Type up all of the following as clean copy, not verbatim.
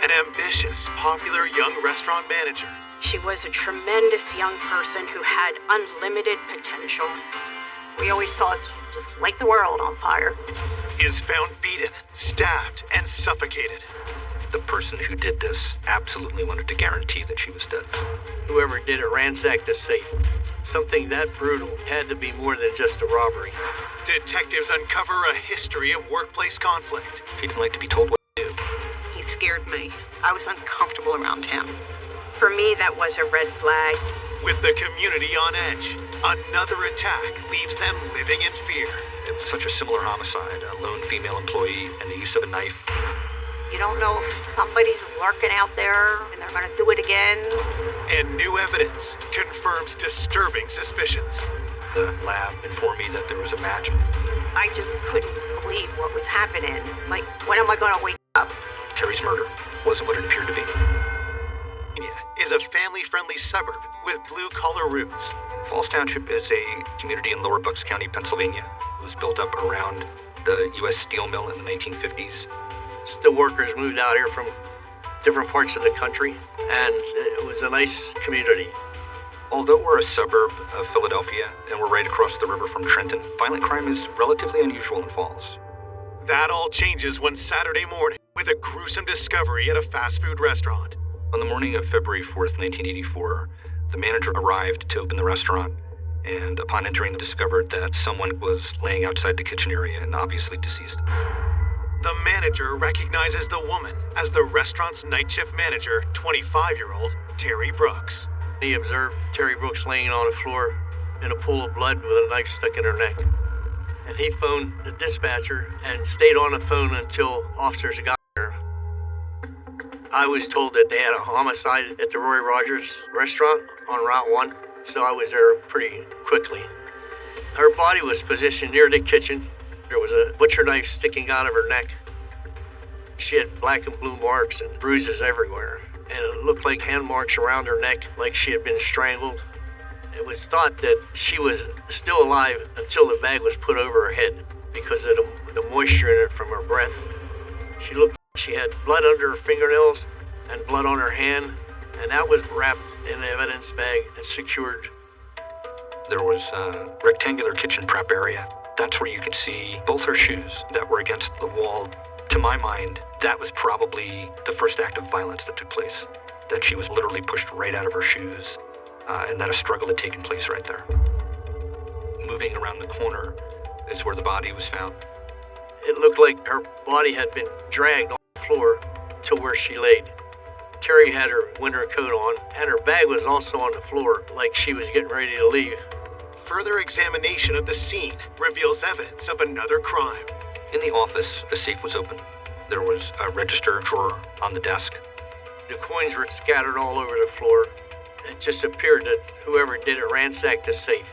an ambitious, popular young restaurant manager. She was a tremendous young person who had unlimited potential. We always thought she'd just light the world on fire. Is found beaten, stabbed, and suffocated. The person who did this absolutely wanted to guarantee that she was dead. Whoever did it ransacked the safe. Something that brutal had to be more than just a robbery. Detectives uncover a history of workplace conflict. He didn't like to be told what to do. He scared me. I was uncomfortable around him. For me, that was a red flag. With the community on edge, another attack leaves them living in fear. It was such a similar homicide, a lone female employee and the use of a knife. You don't know if somebody's lurking out there and they're gonna do it again. And new evidence confirms disturbing suspicions. The lab informed me that there was a match. I just couldn't believe what was happening. Like, when am I gonna wake up? Terry's murder wasn't what it appeared to be. Is a family-friendly suburb with blue-collar roots. Falls Township is a community in Lower Bucks County, Pennsylvania. It was built up around the U.S. steel mill in the 1950s. Steel workers moved out here from different parts of the country, and it was a nice community. Although we're a suburb of Philadelphia and we're right across the river from Trenton, violent crime is relatively unusual in Falls. That all changes one Saturday morning with a gruesome discovery at a fast food restaurant. On the morning of February 4th, 1984, the manager arrived to open the restaurant, and upon entering, discovered that someone was laying outside the kitchen area and obviously deceased. The manager recognizes the woman as the restaurant's night shift manager, 25-year-old Terry Brooks. He observed Terry Brooks laying on the floor in a pool of blood with a knife stuck in her neck. And he phoned the dispatcher and stayed on the phone until officers got there. I was told that they had a homicide at the Roy Rogers restaurant on Route 1, so I was there pretty quickly. Her body was positioned near the kitchen. There was a butcher knife sticking out of her neck. She had black and blue marks and bruises everywhere, and it looked like hand marks around her neck, like she had been strangled. It was thought that she was still alive until the bag was put over her head because of the moisture in it from her breath. She looked like she had blood under her fingernails and blood on her hand, and that was wrapped in an evidence bag and secured. There was a rectangular kitchen prep area. That's where you could see both her shoes that were against the wall. To my mind, that was probably the first act of violence that took place. That she was literally pushed right out of her shoes, and that a struggle had taken place right there. Moving around the corner is where the body was found. It looked like her body had been dragged on the floor to where she laid. Terry had her winter coat on, and her bag was also on the floor, like she was getting ready to leave. Further examination of the scene reveals evidence of another crime. In the office, a safe was open. There was a register drawer on the desk. The coins were scattered all over the floor. It just appeared that whoever did it ransacked the safe.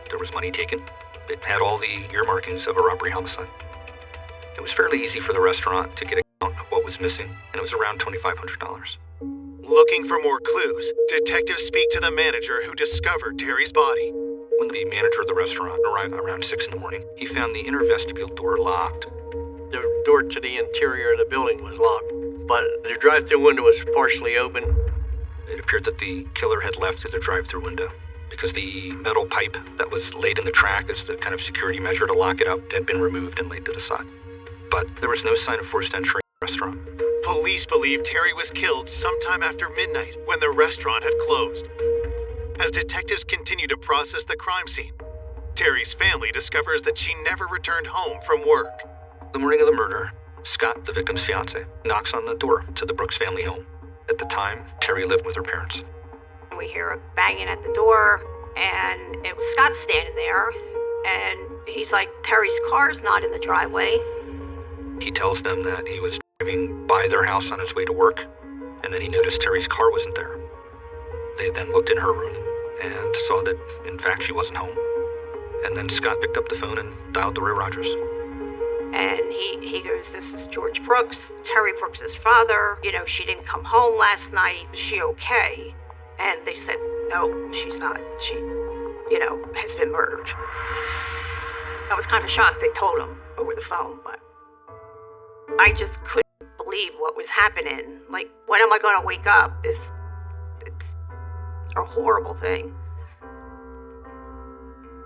There was money taken. It had all the earmarkings of a robbery homicide. It was fairly easy for the restaurant to get a count of what was missing, and it was around $2,500. Looking for more clues, detectives speak to the manager who discovered Terry's body. When the manager of the restaurant arrived around 6 in the morning, he found the inner vestibule door locked. The door to the interior of the building was locked, but the drive-thru window was partially open. It appeared that the killer had left through the drive-thru window because the metal pipe that was laid in the track as the kind of security measure to lock it up had been removed and laid to the side. But there was no sign of forced entry in the restaurant. Police believe Terry was killed sometime after midnight when the restaurant had closed. As detectives continue to process the crime scene, Terry's family discovers that she never returned home from work. The morning of the murder, Scott, the victim's fiance, knocks on the door to the Brooks family home. At the time, Terry lived with her parents. We hear a banging at the door, and it was Scott standing there, and he's like, Terry's car's not in the driveway. He tells them that he was driving by their house on his way to work, and then he noticed Terry's car wasn't there. They then looked in her room and saw that, in fact, she wasn't home. And then Scott picked up the phone and dialed to Roy Rogers. And he goes, this is George Brooks, Terry Brooks' father. You know, she didn't come home last night. Is she okay? And they said, no, she's not. She, has been murdered. I was kind of shocked they told him over the phone, but I just couldn't believe what was happening. Like, when am I going to wake up? It's a horrible thing.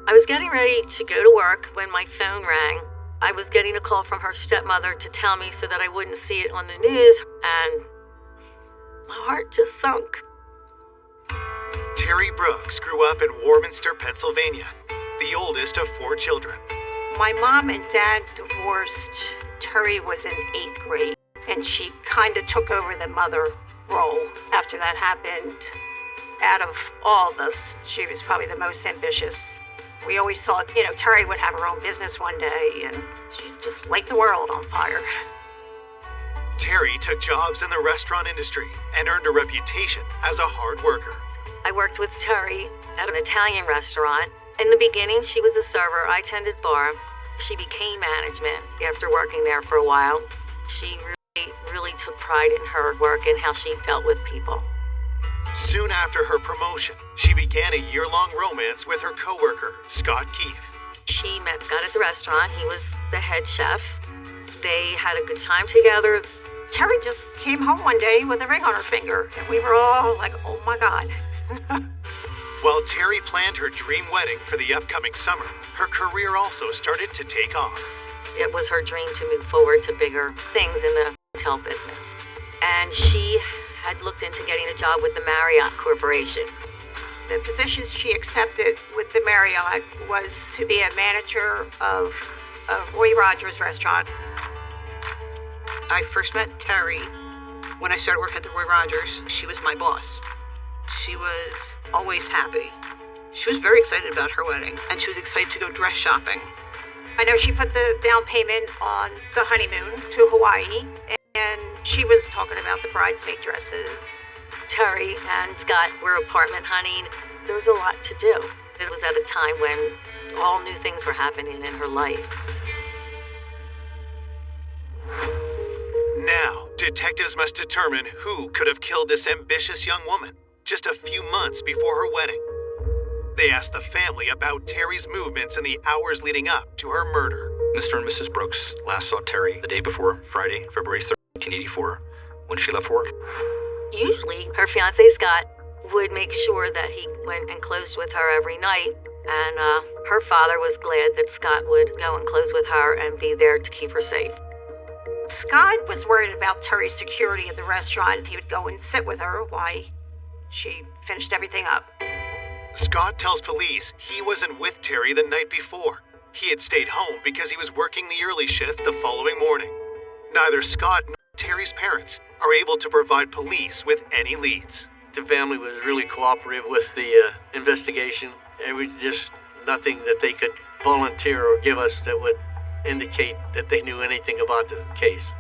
I was getting ready to go to work when my phone rang. I was getting a call from her stepmother to tell me so that I wouldn't see it on the news, and my heart just sunk. Terry Brooks grew up in Warminster, Pennsylvania, the oldest of 4 children. My mom and dad divorced. Terry was in 8th grade, and she kind of took over the mother role after that happened. Out of all of us, she was probably the most ambitious. We always thought, Terry would have her own business one day, and she'd just light the world on fire. Terry took jobs in the restaurant industry and earned a reputation as a hard worker. I worked with Terry at an Italian restaurant. In the beginning, she was a server. I tended bar. She became management after working there for a while. She really took pride in her work and how she dealt with people. Soon after her promotion, she began a year-long romance with her coworker, Scott Keefe. She met Scott at the restaurant. He was the head chef. They had a good time together. Terry just came home one day with a ring on her finger, and we were all like, oh my God. While Terry planned her dream wedding for the upcoming summer, her career also started to take off. It was her dream to move forward to bigger things in the hotel business. And she had looked into getting a job with the Marriott Corporation. The position she accepted with the Marriott was to be a manager of a Roy Rogers restaurant. I first met Terry when I started working at the Roy Rogers. She was my boss. She was always happy. She was very excited about her wedding, and she was excited to go dress shopping. I know she put the down payment on the honeymoon to Hawaii, and she was talking about the bridesmaid dresses. Terry and Scott were apartment hunting. There was a lot to do. It was at a time when all new things were happening in her life. Now, detectives must determine who could have killed this ambitious young woman just a few months before her wedding. They asked the family about Terry's movements in the hours leading up to her murder. Mr. and Mrs. Brooks last saw Terry the day before, Friday, February 3rd, 1984, when she left work. Usually, her fiancé Scott would make sure that he went and closed with her every night, and her father was glad that Scott would go and close with her and be there to keep her safe. Scott was worried about Terry's security at the restaurant. He would go and sit with her while she finished everything up. Scott tells police he wasn't with Terry the night before. He had stayed home because he was working the early shift the following morning. Neither Scott nor Terry's parents are able to provide police with any leads. The family was really cooperative with the investigation. There was just nothing that they could volunteer or give us that would indicate that they knew anything about the case.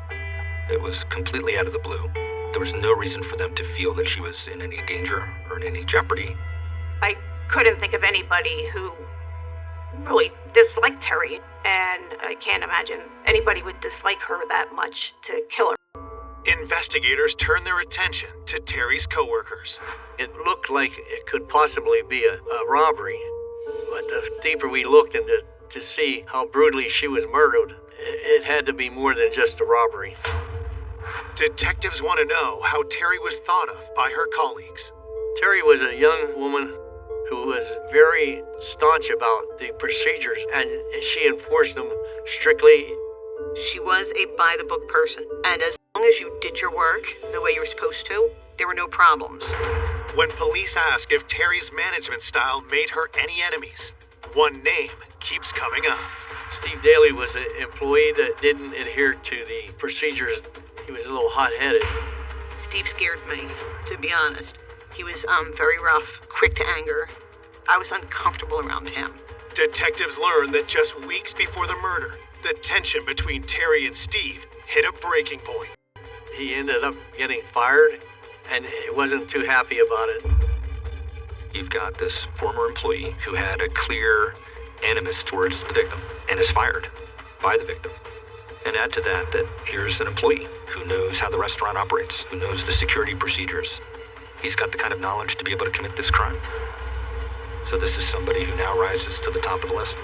It was completely out of the blue. There was no reason for them to feel that she was in any danger or in any jeopardy. I couldn't think of anybody who really disliked Terry, and I can't imagine anybody would dislike her that much to kill her. Investigators turned their attention to Terry's coworkers. It looked like it could possibly be a robbery, but the deeper we looked into to see how brutally she was murdered, it had to be more than just a robbery. Detectives want to know how Terry was thought of by her colleagues. Terry was a young woman who was very staunch about the procedures, and she enforced them strictly. She was a by-the-book person, and as long as you did your work the way you were supposed to, there were no problems. When police ask if Terry's management style made her any enemies, one name keeps coming up. Steve Daly was an employee that didn't adhere to the procedures. He was a little hot-headed. Steve scared me, to be honest. He was very rough, quick to anger. I was uncomfortable around him. Detectives learned that just weeks before the murder, the tension between Terry and Steve hit a breaking point. He ended up getting fired, and he wasn't too happy about it. You've got this former employee who had a clear animus towards the victim and is fired by the victim. And add to that here's an employee who knows how the restaurant operates, who knows the security procedures. He's got the kind of knowledge to be able to commit this crime. So this is somebody who now rises to the top of the list.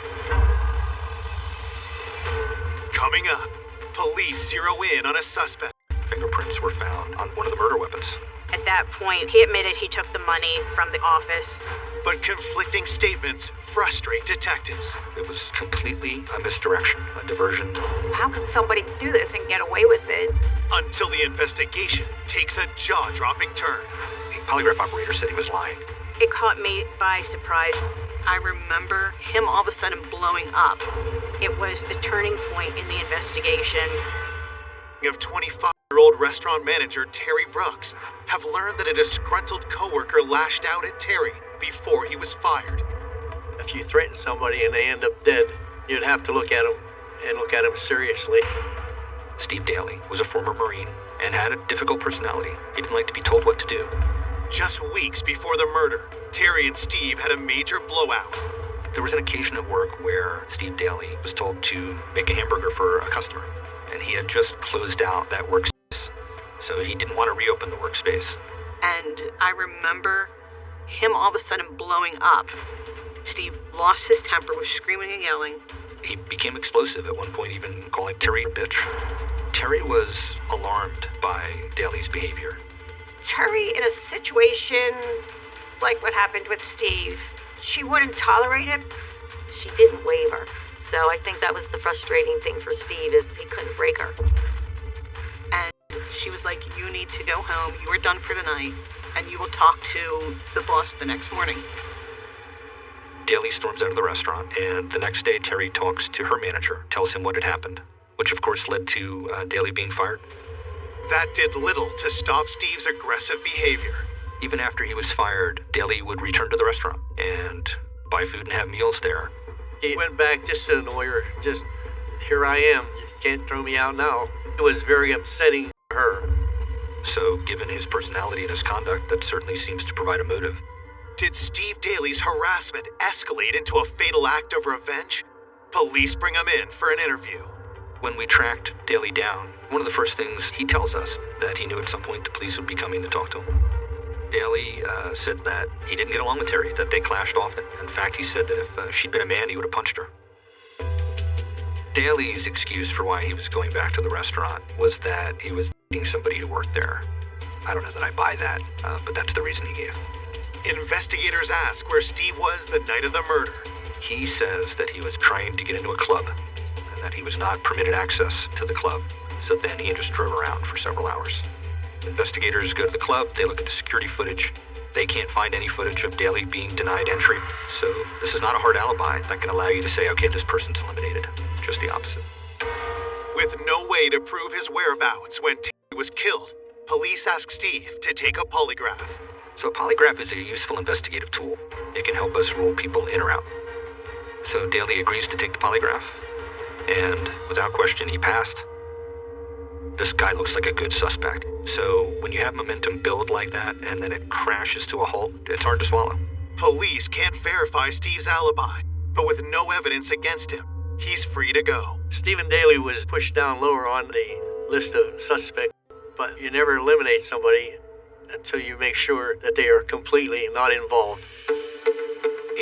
Coming up, police zero in on a suspect fingerprints were found on one of the murder weapons. At that point, he admitted he took the money from the office. But conflicting statements frustrate detectives. It was completely a misdirection, a diversion. How could somebody do this and get away with it? Until the investigation takes a jaw-dropping turn. The polygraph operator said he was lying. It caught me by surprise. I remember him all of a sudden blowing up. It was the turning point in the investigation. Of 25-year-old restaurant manager Terry Brooks have learned that a disgruntled coworker lashed out at Terry before he was fired. If you threaten somebody and they end up dead, you'd have to look at them and look at them seriously. Steve Daly was a former Marine and had a difficult personality. He didn't like to be told what to do. Just weeks before the murder, Terry and Steve had a major blowout. There was an occasion at work where Steve Daly was told to make a hamburger for a customer, and he had just closed out that workspace, so he didn't want to reopen the workspace. And I remember him all of a sudden blowing up. Steve lost his temper, was screaming and yelling. He became explosive at one point, even calling Terry a bitch. Terry was alarmed by Daly's behavior. Terry, in a situation like what happened with Steve, she wouldn't tolerate it. She didn't waver. So I think that was the frustrating thing for Steve, is he couldn't break her. And she was like, you need to go home. You are done for the night. And you will talk to the boss the next morning. Daly storms out of the restaurant, and the next day Terry talks to her manager, tells him what had happened, which of course led to Daly being fired. That did little to stop Steve's aggressive behavior. Even after he was fired, Daly would return to the restaurant and buy food and have meals there. He went back just to annoy her. Just, here I am. You can't throw me out now. It was very upsetting for her. So, given his personality and his conduct, that certainly seems to provide a motive. Did Steve Daly's harassment escalate into a fatal act of revenge? Police bring him in for an interview. When we tracked Daly down, one of the first things he tells us that he knew at some point the police would be coming to talk to him. Daly said that he didn't get along with Terry, that they clashed often. In fact, he said that if she'd been a man, he would have punched her. Daly's excuse for why he was going back to the restaurant was that he was dating somebody who worked there. I don't know that I buy that, but that's the reason he gave. Investigators ask where Steve was the night of the murder. He says that he was trying to get into a club, and that he was not permitted access to the club, so then he just drove around for several hours. Investigators go to the club, they look at the security footage. They can't find any footage of Daly being denied entry, so this is not a hard alibi that can allow you to say, okay, this person's eliminated. Just the opposite. With no way to prove his whereabouts when Terry was killed, police ask Steve to take a polygraph. So a polygraph is a useful investigative tool. It can help us rule people in or out. So Daly agrees to take the polygraph, and without question, he passed. This guy looks like a good suspect. So when you have momentum build like that and then it crashes to a halt, it's hard to swallow. Police can't verify Steve's alibi, but with no evidence against him, he's free to go. Stephen Daly was pushed down lower on the list of suspects, but you never eliminate somebody until you make sure that they are completely not involved.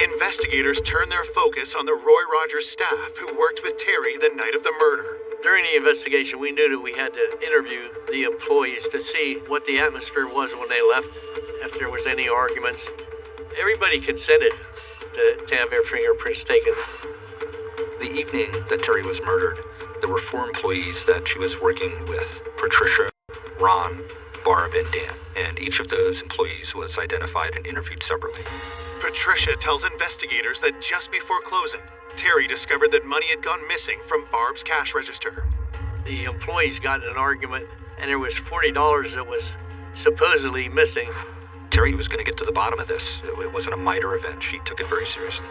Investigators turn their focus on the Roy Rogers staff who worked with Terry the night of the murder. During the investigation, we knew that we had to interview the employees to see what the atmosphere was when they left, if there was any arguments. Everybody consented to have their fingerprints taken. The evening that Terry was murdered, there were 4 employees that she was working with: Patricia, Ron, Barb, and Dan. And each of those employees was identified and interviewed separately. Patricia tells investigators that just before closing, Terry discovered that money had gone missing from Barb's cash register. The employees got in an argument, and there was $40 that was supposedly missing. Terry was going to get to the bottom of this. It wasn't a minor event. She took it very seriously.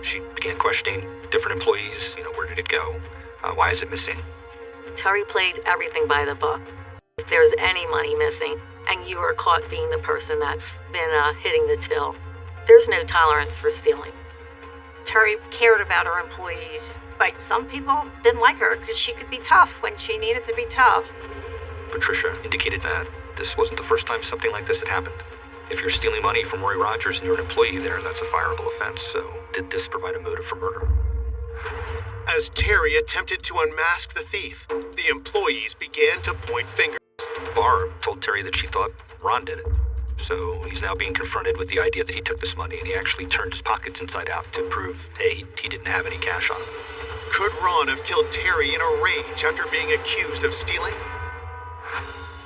She began questioning different employees. Where did it go? Why is it missing? Terry played everything by the book. If there's any money missing, and you are caught being the person that's been hitting the till, there's no tolerance for stealing. Terry cared about her employees, but some people didn't like her because she could be tough when she needed to be tough. Patricia indicated that this wasn't the first time something like this had happened. If you're stealing money from Roy Rogers and you're an employee there, that's a fireable offense. So did this provide a motive for murder? As Terry attempted to unmask the thief, the employees began to point fingers. Barb told Terry that she thought Ron did it. So he's now being confronted with the idea that he took this money, and he actually turned his pockets inside out to prove, hey, he didn't have any cash on him. Could Ron have killed Terry in a rage after being accused of stealing?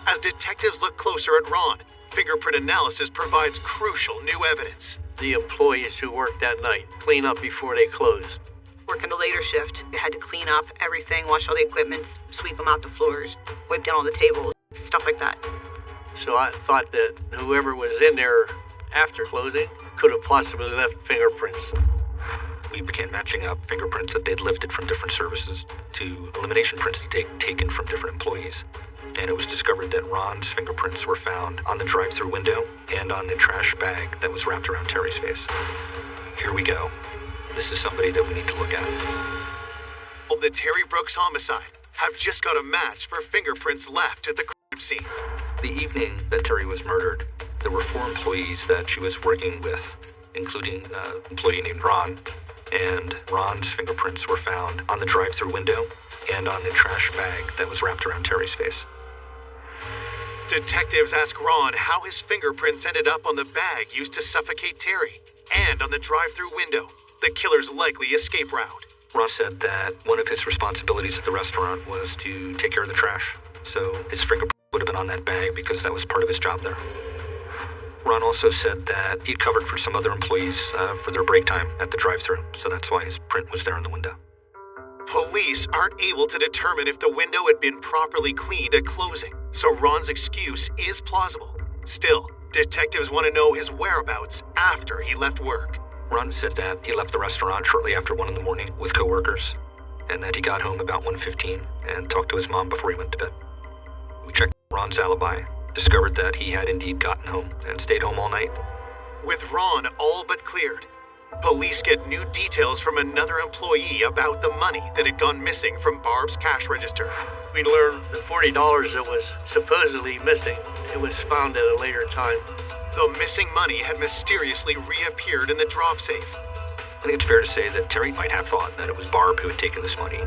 As detectives look closer at Ron, fingerprint analysis provides crucial new evidence. The employees who worked that night clean up before they close. Working the later shift, they had to clean up everything, wash all the equipment, sweep them out the floors, wipe down all the tables, stuff like that. So I thought that whoever was in there after closing could have possibly left fingerprints. We began matching up fingerprints that they'd lifted from different services to elimination prints that they'd taken from different employees. And it was discovered that Ron's fingerprints were found on the drive-through window and on the trash bag that was wrapped around Terry's face. Here we go. This is somebody that we need to look at. Of the Terry Brooks homicide have just got a match for fingerprints left at the crime scene. The evening that Terry was murdered, there were 4 employees that she was working with, including an employee named Ron, and Ron's fingerprints were found on the drive-through window and on the trash bag that was wrapped around Terry's face. Detectives ask Ron how his fingerprints ended up on the bag used to suffocate Terry and on the drive-through window, the killer's likely escape route. Ron said that one of his responsibilities at the restaurant was to take care of the trash, so his fingerprint would have been on that bag because that was part of his job there. Ron also said that he'd covered for some other employees for their break time at the drive-thru, so that's why his print was there in the window. Police aren't able to determine if the window had been properly cleaned at closing, so Ron's excuse is plausible. Still, detectives want to know his whereabouts after he left work. Ron said that he left the restaurant shortly after 1 in the morning with coworkers, and that he got home about 1:15 and talked to his mom before he went to bed. We checked Ron's alibi, discovered that he had indeed gotten home and stayed home all night. With Ron all but cleared, police get new details from another employee about the money that had gone missing from Barb's cash register. We learned the $40 that was supposedly missing, it was found at a later time. The missing money had mysteriously reappeared in the drop safe. I think it's fair to say that Terry might have thought that it was Barb who had taken this money.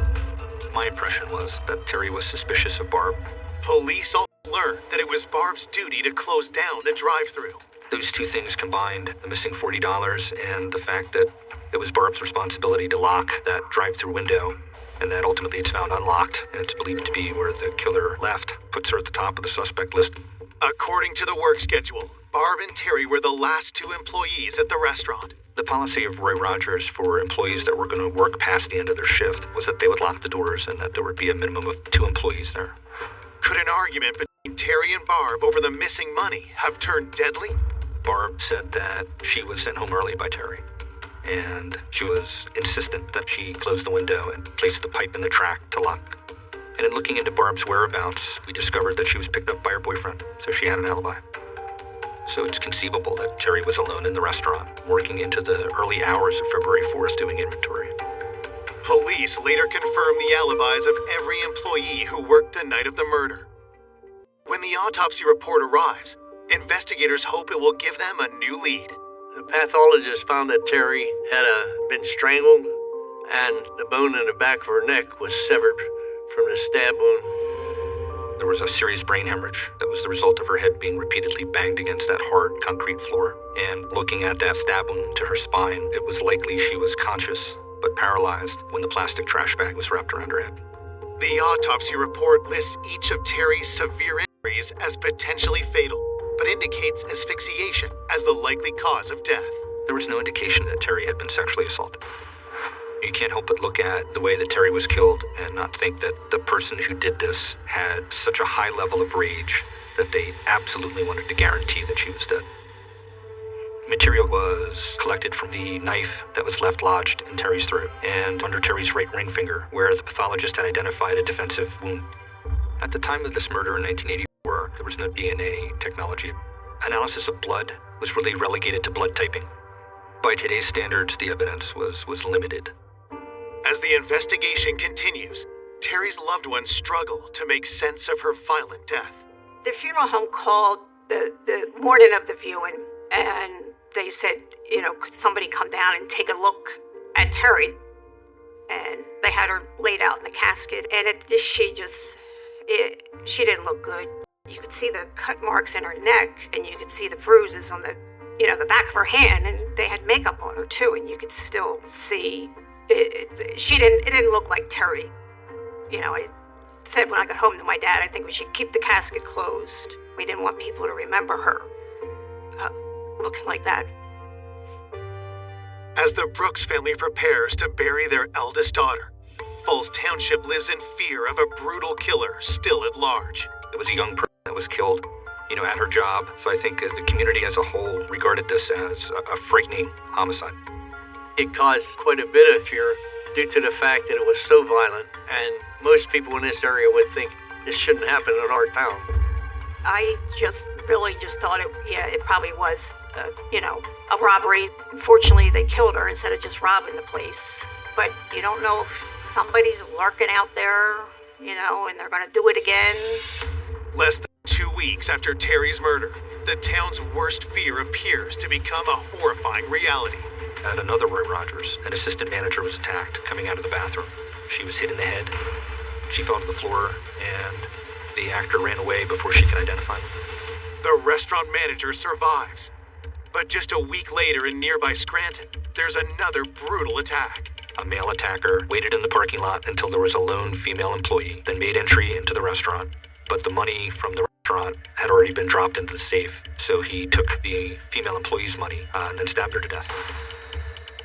My impression was that Terry was suspicious of Barb. Police also learned that it was Barb's duty to close down the drive-thru. Those two things combined, the missing $40 and the fact that it was Barb's responsibility to lock that drive-thru window, and that ultimately it's found unlocked, and it's believed to be where the killer left, puts her at the top of the suspect list. According to the work schedule, Barb and Terry were the last 2 employees at the restaurant. The policy of Roy Rogers for employees that were going to work past the end of their shift was that they would lock the doors and that there would be a minimum of 2 employees there. Could an argument between Terry and Barb over the missing money have turned deadly? Barb said that she was sent home early by Terry, and she was insistent that she close the window and place the pipe in the track to lock. And in looking into Barb's whereabouts, we discovered that she was picked up by her boyfriend, so she had an alibi. So it's conceivable that Terry was alone in the restaurant, working into the early hours of February 4th doing inventory. Police later confirmed the alibis of every employee who worked the night of the murder. When the autopsy report arrives, investigators hope it will give them a new lead. The pathologist found that Terry had been strangled, and the bone in the back of her neck was severed from the stab wound. There was a serious brain hemorrhage that was the result of her head being repeatedly banged against that hard concrete floor. And looking at that stab wound to her spine, it was likely she was conscious but paralyzed when the plastic trash bag was wrapped around her head. The autopsy report lists each of Terry's severe injuries as potentially fatal, but indicates asphyxiation as the likely cause of death. There was no indication that Terry had been sexually assaulted. You can't help but look at the way that Terry was killed and not think that the person who did this had such a high level of rage that they absolutely wanted to guarantee that she was dead. Material was collected from the knife that was left lodged in Terry's throat and under Terry's right ring finger, where the pathologist had identified a defensive wound. At the time of this murder in 1984, there was no DNA technology. Analysis of blood was really relegated to blood typing. By today's standards, the evidence was limited. As the investigation continues, Terry's loved ones struggle to make sense of her violent death. The funeral home called the morning of the viewing, and they said, could somebody come down and take a look at Terry? And they had her laid out in the casket, and she didn't look good. You could see the cut marks in her neck, and you could see the bruises on the, the back of her hand, and they had makeup on her too, and you could still see it didn't look like Terry. I said when I got home to my dad, I think we should keep the casket closed. We didn't want people to remember her looking like that. As the Brooks family prepares to bury their eldest daughter, Falls Township lives in fear of a brutal killer still at large. It was a young person that was killed, at her job. So I think the community as a whole regarded this as a frightening homicide. It caused quite a bit of fear due to the fact that it was so violent, and most people in this area would think this shouldn't happen in our town. I really just thought it probably was, a robbery. Unfortunately, they killed her instead of just robbing the place. But you don't know if somebody's lurking out there, and they're going to do it again. Less than 2 weeks after Terry's murder, the town's worst fear appears to become a horrifying reality. At another Roy Rogers, an assistant manager was attacked coming out of the bathroom. She was hit in the head. She fell to the floor, and the actor ran away before she could identify him. The restaurant manager survives. But just a week later in nearby Scranton, there's another brutal attack. A male attacker waited in the parking lot until there was a lone female employee, then made entry into the restaurant. But the money from the restaurant had already been dropped into the safe, so he took the female employee's money and then stabbed her to death.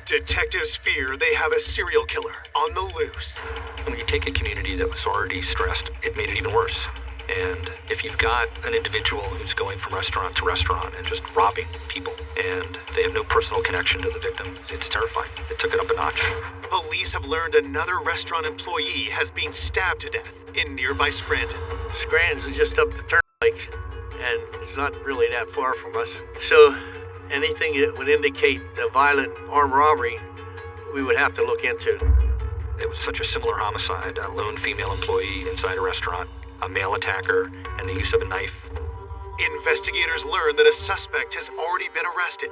Detectives fear they have a serial killer on the loose. When you take a community that was already stressed, it made it even worse. And if you've got an individual who's going from restaurant to restaurant and just robbing people, and they have no personal connection to the victim, it's terrifying. It took it up a notch. Police have learned another restaurant employee has been stabbed to death in nearby Scranton. Scranton's just up the turnpike, and it's not really that far from us. So anything that would indicate a violent armed robbery, we would have to look into. It was such a similar homicide, a lone female employee inside a restaurant, a male attacker, and the use of a knife. Investigators learn that a suspect has already been arrested.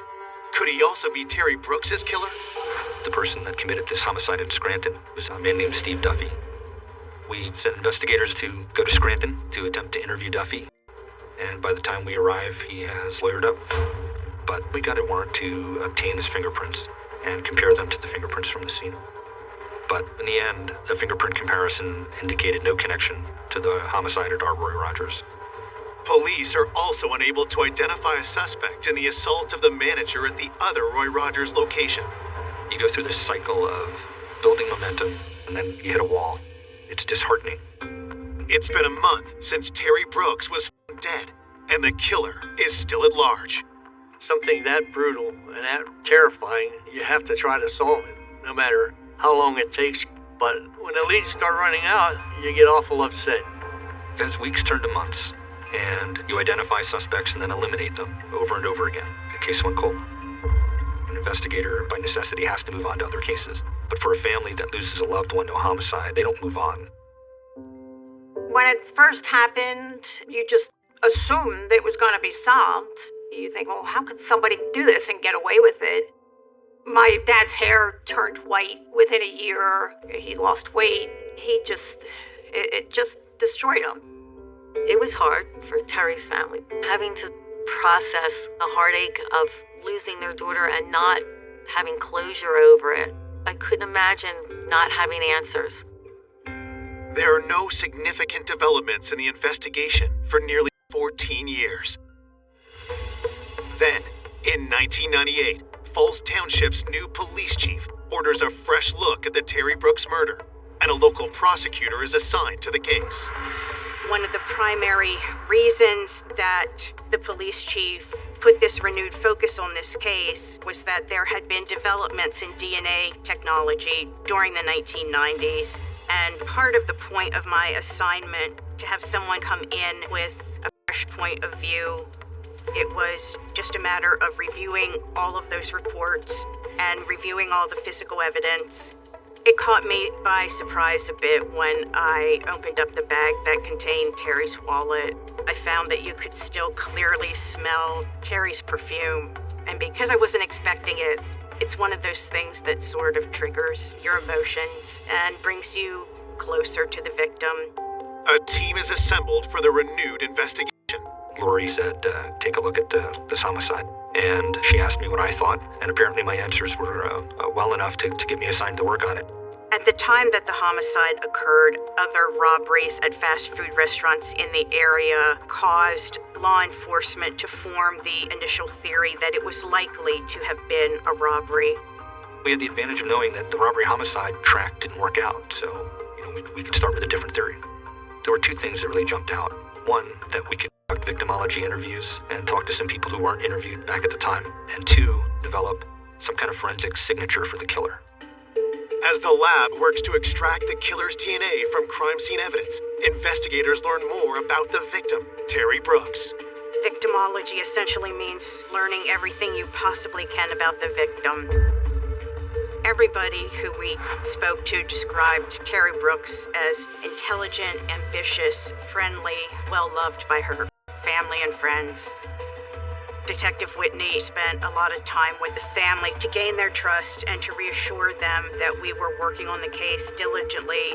Could he also be Terry Brooks' killer? The person that committed this homicide in Scranton was a man named Steve Duffy. We sent investigators to go to Scranton to attempt to interview Duffy, and by the time we arrive, he has lawyered up. But we got a warrant to obtain his fingerprints and compare them to the fingerprints from the scene. But in the end, a fingerprint comparison indicated no connection to the homicide at our Roy Rogers. Police are also unable to identify a suspect in the assault of the manager at the other Roy Rogers location. You go through this cycle of building momentum, and then you hit a wall. It's disheartening. It's been a month since Terry Brooks was found dead, and the killer is still at large. Something that brutal and that terrifying, you have to try to solve it, no matter how long it takes. But when the leads start running out, you get awful upset. As weeks turn to months, and you identify suspects and then eliminate them over and over again, the case went cold. An investigator, by necessity, has to move on to other cases. But for a family that loses a loved one to a homicide, they don't move on. When it first happened, you just assumed it was going to be solved. You think, well, how could somebody do this and get away with it? My dad's hair turned white within a year. He lost weight. It just destroyed him. It was hard for Terry's family, having to process the heartache of losing their daughter and not having closure over it. I couldn't imagine not having answers. There are no significant developments in the investigation for nearly 14 years. Then, in 1998, Falls Township's new police chief orders a fresh look at the Terry Brooks murder, and a local prosecutor is assigned to the case. One of the primary reasons that the police chief put this renewed focus on this case was that there had been developments in DNA technology during the 1990s. And part of the point of my assignment, to have someone come in with a fresh point of view, it was just a matter of reviewing all of those reports and reviewing all the physical evidence. It caught me by surprise a bit when I opened up the bag that contained Terry's wallet. I found that you could still clearly smell Terry's perfume. And because I wasn't expecting it, it's one of those things that sort of triggers your emotions and brings you closer to the victim. A team is assembled for the renewed investigation. Lori said, take a look at this homicide. And she asked me what I thought, and apparently my answers were well enough to get me assigned to work on it. At the time that the homicide occurred, other robberies at fast food restaurants in the area caused law enforcement to form the initial theory that it was likely to have been a robbery. We had the advantage of knowing that the robbery-homicide track didn't work out, so we could start with a different theory. There were two things that really jumped out. One, that we could conduct victimology interviews and talk to some people who weren't interviewed back at the time. And two, develop some kind of forensic signature for the killer. As the lab works to extract the killer's DNA from crime scene evidence, investigators learn more about the victim, Terry Brooks. Victimology essentially means learning everything you possibly can about the victim. Everybody who we spoke to described Terry Brooks as intelligent, ambitious, friendly, well-loved by her family and friends. Detective Whitney spent a lot of time with the family to gain their trust and to reassure them that we were working on the case diligently.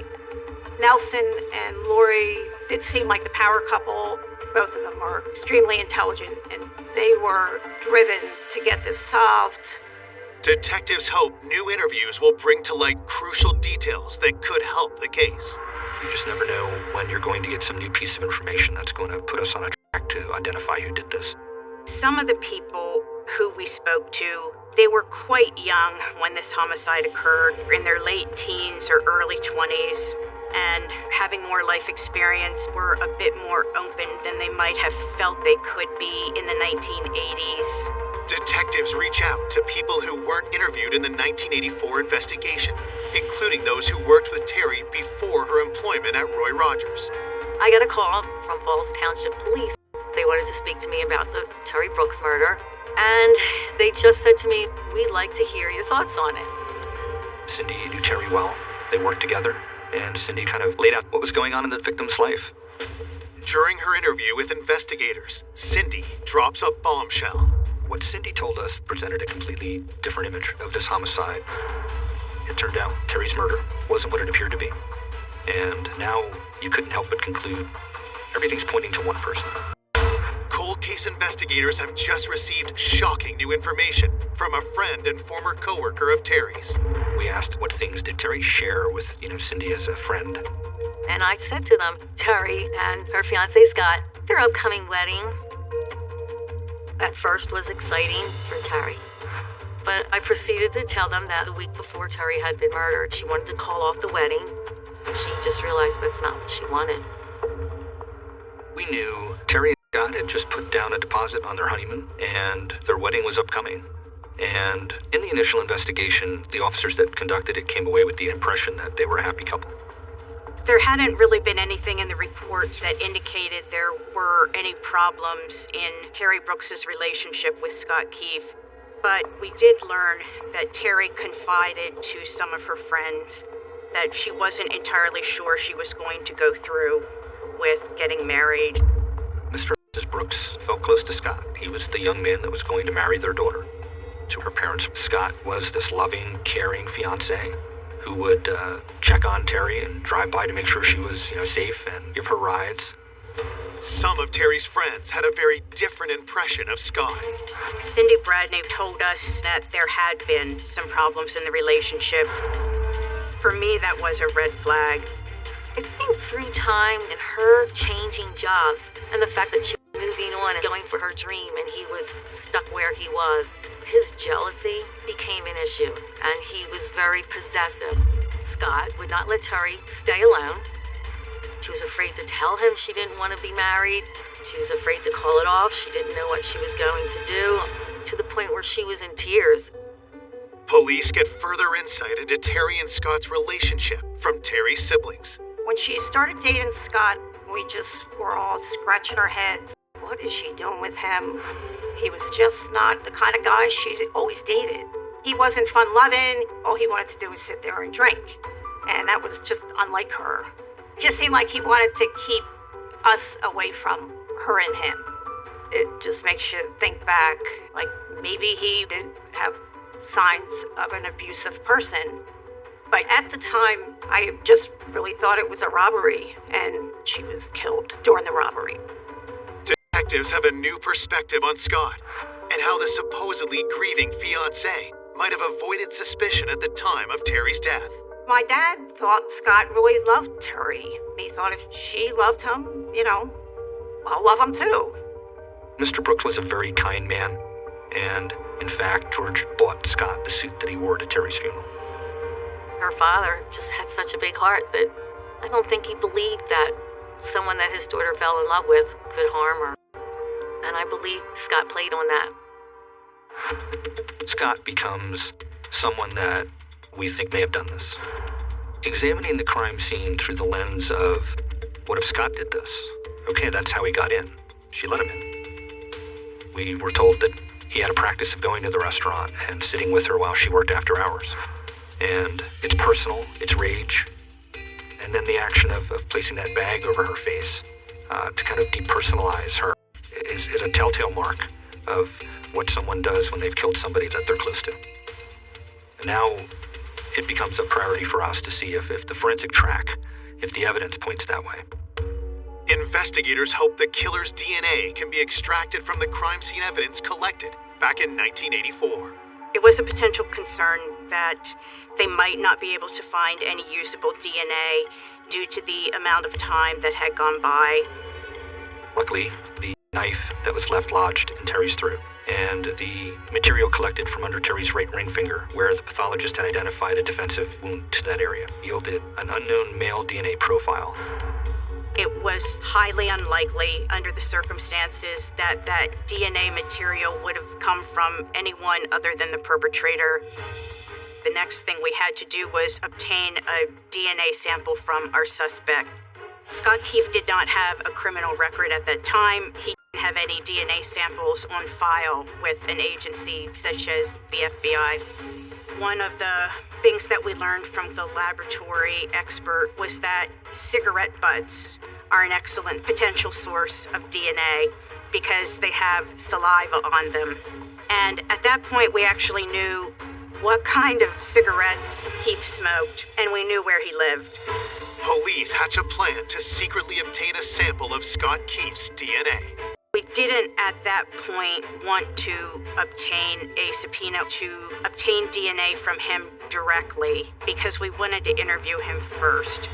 Nelson and Lori did seem like the power couple. Both of them are extremely intelligent, and they were driven to get this solved. Detectives hope new interviews will bring to light crucial details that could help the case. You just never know when you're going to get some new piece of information that's going to put us on a track to identify who did this. Some of the people who we spoke to, they were quite young when this homicide occurred, in their late teens or early 20s, and having more life experience were a bit more open than they might have felt they could be in the 1980s. Detectives reach out to people who weren't interviewed in the 1984 investigation, including those who worked with Terry before her employment at Roy Rogers. I got a call from Falls Township Police. They wanted to speak to me about the Terry Brooks murder, and they just said to me, we'd like to hear your thoughts on it. Cindy knew Terry well. They worked together, and Cindy kind of laid out what was going on in the victim's life. During her interview with investigators, Cindy drops a bombshell. What Cindy told us presented a completely different image of this homicide. It turned out Terry's murder wasn't what it appeared to be. And now you couldn't help but conclude everything's pointing to one person. Cold case investigators have just received shocking new information from a friend and former coworker of Terry's. We asked what things did Terry share with, Cindy as a friend. And I said to them, Terry and her fiancé Scott, their upcoming wedding. At first was exciting for Terry. But I proceeded to tell them that the week before Terry had been murdered, she wanted to call off the wedding. She just realized that's not what she wanted. We knew Terry and Scott had just put down a deposit on their honeymoon, and their wedding was upcoming. And in the initial investigation, the officers that conducted it came away with the impression that they were a happy couple. There hadn't really been anything in the report that indicated there were any problems in Terry Brooks's relationship with Scott Keefe, but we did learn that Terry confided to some of her friends that she wasn't entirely sure she was going to go through with getting married. Mr. and Mrs. Brooks felt close to Scott. He was the young man that was going to marry their daughter. To her parents, Scott was this loving, caring fiancé who would check on Terry and drive by to make sure she was, safe and give her rides. Some of Terry's friends had a very different impression of Scott. Cindy Bradney told us that there had been some problems in the relationship. For me, that was a red flag. I think through time and her changing jobs and the fact that she was moving on and going for her dream and he was stuck where he was, his jealousy became an issue and he was very possessive. Scott would not let Terry stay alone. She was afraid to tell him she didn't want to be married. She was afraid to call it off. She didn't know what she was going to do, to the point where she was in tears. Police get further insight into Terry and Scott's relationship from Terry's siblings. When she started dating Scott, we just were all scratching our heads. What is she doing with him? He was just not the kind of guy she's always dated. He wasn't fun-loving. All he wanted to do was sit there and drink. And that was just unlike her. It just seemed like he wanted to keep us away from her and him. It just makes you think back, like maybe he did have signs of an abusive person. But at the time, I just really thought it was a robbery, and she was killed during the robbery. Detectives have a new perspective on Scott and how the supposedly grieving fiancé might have avoided suspicion at the time of Terry's death. My dad thought Scott really loved Terry. He thought if she loved him, I'll love him too. Mr. Brooks was a very kind man, and in fact, George bought Scott the suit that he wore to Terry's funeral. Her father just had such a big heart that I don't think he believed that someone that his daughter fell in love with could harm her. And I believe Scott played on that. Scott becomes someone that we think may have done this. Examining the crime scene through the lens of, what if Scott did this? Okay, that's how he got in. She let him in. We were told that he had a practice of going to the restaurant and sitting with her while she worked after hours. And it's personal, it's rage, and then the action of placing that bag over her face to kind of depersonalize her is a telltale mark of what someone does when they've killed somebody that they're close to. And now it becomes a priority for us to see if the forensic track, if the evidence points that way. Investigators hope the killer's DNA can be extracted from the crime scene evidence collected back in 1984. It was a potential concern that they might not be able to find any usable DNA due to the amount of time that had gone by. Luckily, the knife that was left lodged in Terry's throat and the material collected from under Terry's right ring finger, where the pathologist had identified a defensive wound to that area, yielded an unknown male DNA profile. It was highly unlikely under the circumstances that that DNA material would have come from anyone other than the perpetrator. The next thing we had to do was obtain a DNA sample from our suspect. Scott Keefe did not have a criminal record at that time. He didn't have any DNA samples on file with an agency such as the FBI. One of the things that we learned from the laboratory expert was that cigarette butts are an excellent potential source of DNA because they have saliva on them. And at that point, we actually knew what kind of cigarettes Keefe smoked, and we knew where he lived. Police hatch a plan to secretly obtain a sample of Scott Keefe's DNA. We didn't at that point want to obtain a subpoena to obtain DNA from him directly because we wanted to interview him first.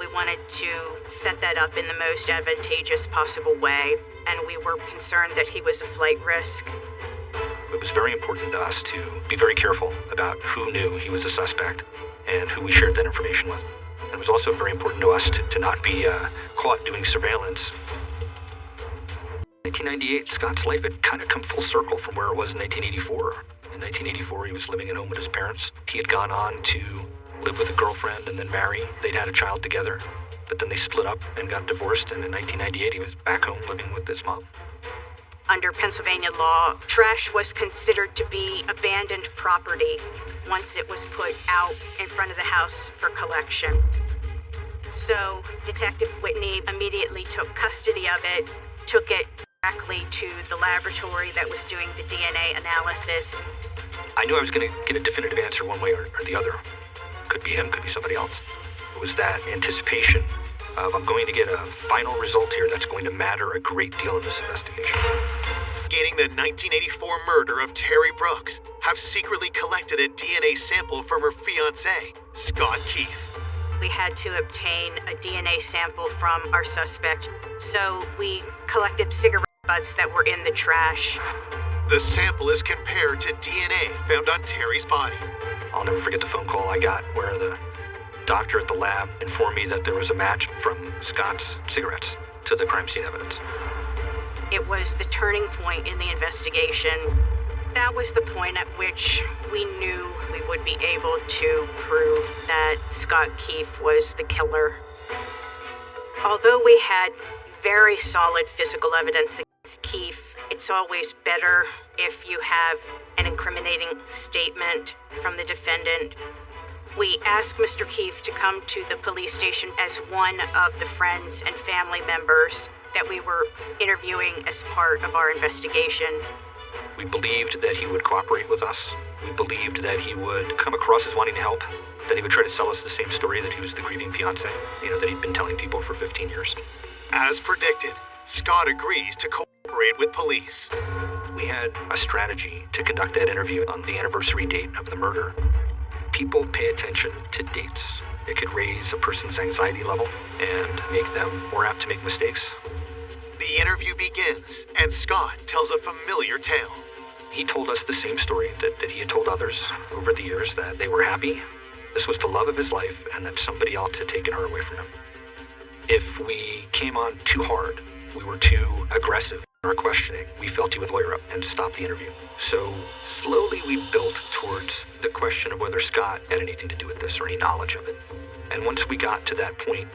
We wanted to set that up in the most advantageous possible way, and we were concerned that he was a flight risk. It was very important to us to be very careful about who knew he was a suspect and who we shared that information with. And it was also very important to us to not be caught doing surveillance. In 1998, Scott's life had kind of come full circle from where it was in 1984. In 1984, he was living at home with his parents. He had gone on to live with a girlfriend and then marry. They'd had a child together, but then they split up and got divorced, and in 1998, he was back home living with his mom. Under Pennsylvania law, trash was considered to be abandoned property once it was put out in front of the house for collection. So Detective Whitney immediately took custody of it, took it directly to the laboratory that was doing the DNA analysis. I knew I was going to get a definitive answer one way or the other. Could be him, could be somebody else. It was that anticipation of I'm going to get a final result here that's going to matter a great deal in this investigation. Investigating the 1984 murder of Terry Brooks have secretly collected a DNA sample from her fiancé, Scott Keefe. We had to obtain a DNA sample from our suspect, so we collected cigarette butts that were in the trash. The sample is compared to DNA found on Terry's body. I'll never forget the phone call I got where the doctor at the lab informed me that there was a match from Scott's cigarettes to the crime scene evidence. It was the turning point in the investigation. That was the point at which we knew we would be able to prove that Scott Keefe was the killer. Although we had very solid physical evidence against Keefe, it's always better if you have an incriminating statement from the defendant. We asked Mr. Keefe to come to the police station as one of the friends and family members that we were interviewing as part of our investigation. We believed that he would cooperate with us. We believed that he would come across as wanting to help, that he would try to sell us the same story that he was the grieving fiancé, that he'd been telling people for 15 years. As predicted, Scott agrees to cooperate cooperate with police. We had a strategy to conduct that interview on the anniversary date of the murder. People pay attention to dates. It could raise a person's anxiety level and make them more apt to make mistakes. The interview begins, and Scott tells a familiar tale. He told us the same story that he had told others over the years, that they were happy, this was the love of his life, and that somebody else had taken her away from him. If we came on too hard, we were too aggressive in our questioning, we felt he would lawyer up and stop the interview. So slowly we built towards the question of whether Scott had anything to do with this or any knowledge of it. And once we got to that point,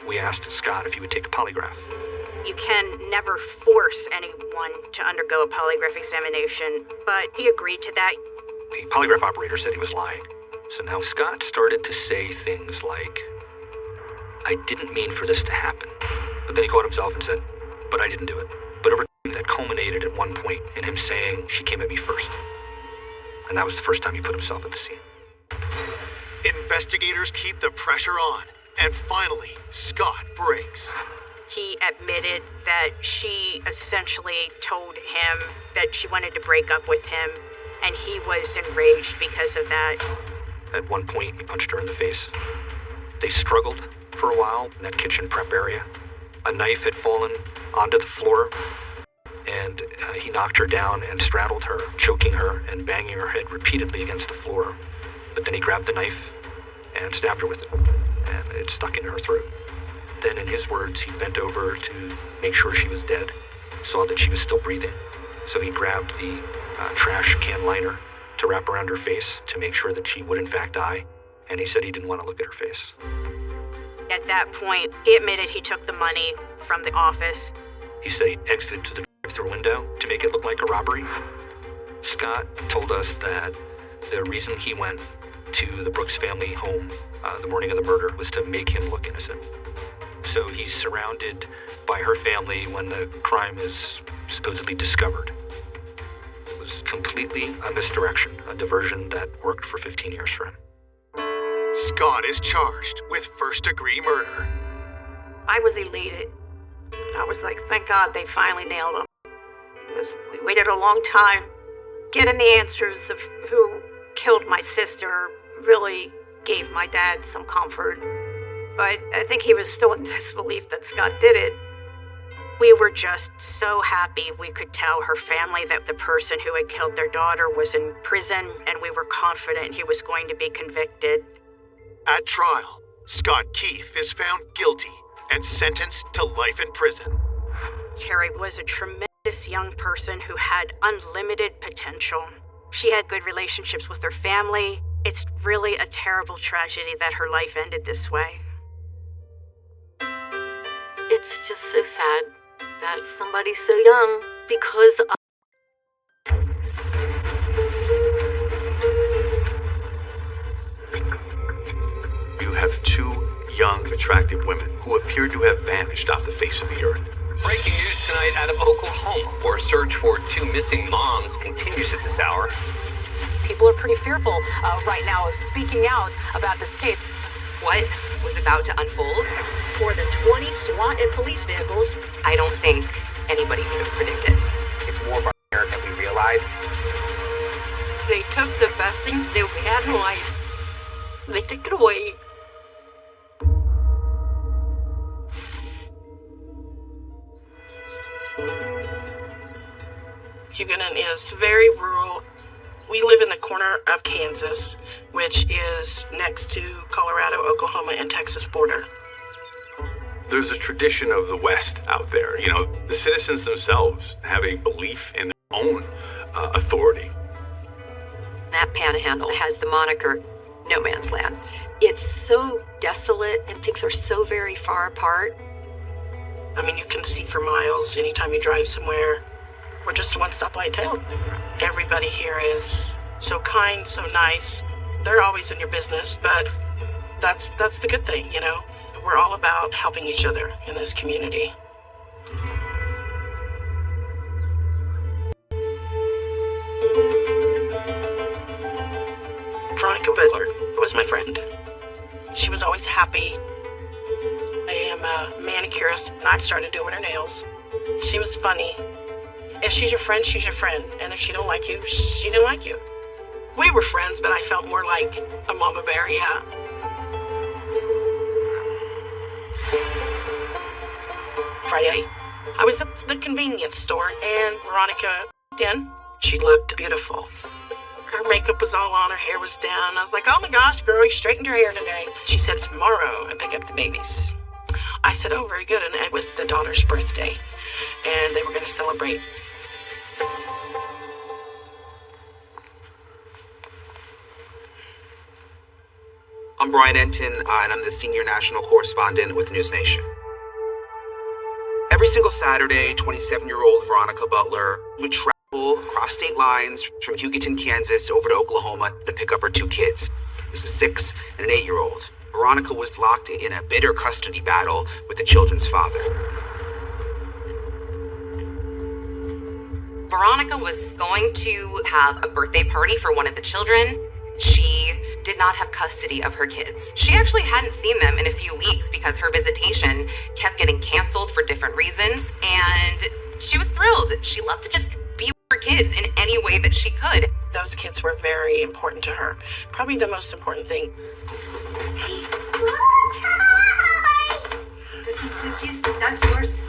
we asked Scott if he would take a polygraph. You can never force anyone to undergo a polygraph examination, but he agreed to that. The polygraph operator said he was lying. So now Scott started to say things like, I didn't mean for this to happen. But then he caught himself and said, but I didn't do it. But over time, that culminated at one point in him saying, she came at me first. And that was the first time he put himself at the scene. Investigators keep the pressure on, and finally, Scott breaks. He admitted that she essentially told him that she wanted to break up with him, and he was enraged because of that. At one point, he punched her in the face. They struggled for a while in that kitchen prep area. A knife had fallen onto the floor, and he knocked her down and straddled her, choking her and banging her head repeatedly against the floor. But then he grabbed the knife and stabbed her with it, and it stuck in her throat. Then, in his words, he bent over to make sure she was dead, saw that she was still breathing. So he grabbed the trash can liner to wrap around her face to make sure that she would in fact die, and he said he didn't want to look at her face. At that point, he admitted he took the money from the office. He said he exited to the drive-thru window to make it look like a robbery. Scott told us that the reason he went to the Brooks family home the morning of the murder was to make him look innocent. So he's surrounded by her family when the crime is supposedly discovered. It was completely a misdirection, a diversion that worked for 15 years for him. Scott is charged with first-degree murder. I was elated. I was like, thank God they finally nailed him. Because we waited a long time. Getting the answers of who killed my sister really gave my dad some comfort. But I think he was still in disbelief that Scott did it. We were just so happy we could tell her family that the person who had killed their daughter was in prison, and we were confident he was going to be convicted. At trial, Scott Keefe is found guilty and sentenced to life in prison. Terry was a tremendous young person who had unlimited potential. She had good relationships with her family. It's really a terrible tragedy that her life ended this way. It's just so sad that somebody so young, because of You have two young, attractive women who appear to have vanished off the face of the earth. Breaking news tonight out of Oklahoma, where a search for two missing moms continues at this hour. People are pretty fearful right now of speaking out about this case. What was about to unfold? More than 20 SWAT and police vehicles. I don't think anybody could have predicted. It's more barbaric than we realize. They took the best things that we had in life. They took it away. Hugonon is very rural. We live in the corner of Kansas, which is next to Colorado, Oklahoma, and Texas border. There's a tradition of the West out there. You know, the citizens themselves have a belief in their own authority. That panhandle has the moniker No Man's Land. It's so desolate and things are so very far apart. I mean, you can see for miles anytime you drive somewhere. We're just a one-stoplight town. Everybody here is so kind, so nice. They're always in your business, but that's the good thing, you know? We're all about helping each other in this community. Veronica Bidler was my friend. She was always happy. I am a manicurist, and I started doing her nails. She was funny. If she's your friend, she's your friend. And if she don't like you, she didn't like you. We were friends, but I felt more like a mama bear, yeah. Friday, I was at the convenience store and Veronica walked in. She looked beautiful. Her makeup was all on, her hair was down. I was like, oh my gosh, girl, you straightened your hair today. She said, tomorrow I pick up the babies. I said, oh, very good. And it was the daughter's birthday, and they were going to celebrate. I'm Brian Enton, and I'm the senior national correspondent with News Nation. Every single Saturday, 27-year-old Veronica Butler would travel across state lines from Hugoton, Kansas, over to Oklahoma to pick up her two kids. It was a 6 and an 8-year-old. Veronica was locked in a bitter custody battle with the children's father. Veronica was going to have a birthday party for one of the children. She did not have custody of her kids. She actually hadn't seen them in a few weeks because her visitation kept getting canceled for different reasons, and she was thrilled. She loved to just be with her kids in any way that she could. Those kids were very important to her. Probably the most important thing. This is Sissy's. That's yours.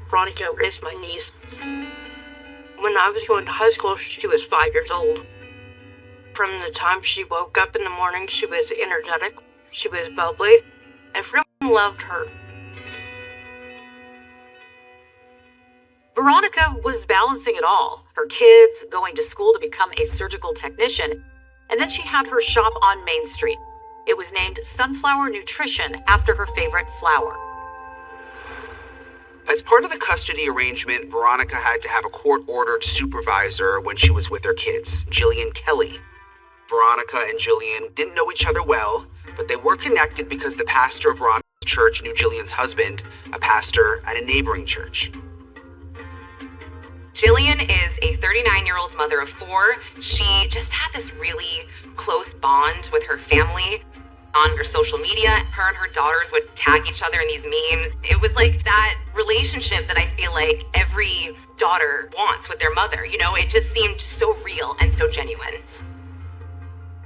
Veronica is my niece. When I was going to high school, she was 5 years old. From the time she woke up in the morning, she was energetic, she was bubbly. Everyone loved her. Veronica was balancing it all. Her kids, going to school to become a surgical technician, and then she had her shop on Main Street. It was named Sunflower Nutrition after her favorite flower. As part of the custody arrangement, Veronica had to have a court-ordered supervisor when she was with her kids, Jillian Kelly. Veronica and Jillian didn't know each other well, but they were connected because the pastor of Veronica's church knew Jillian's husband, a pastor at a neighboring church. Jillian is a 39-year-old mother of 4. She just had this really close bond with her family. On her social media, her and her daughters would tag each other in these memes. It was like that relationship that I feel like every daughter wants with their mother. You know, it just seemed so real and so genuine.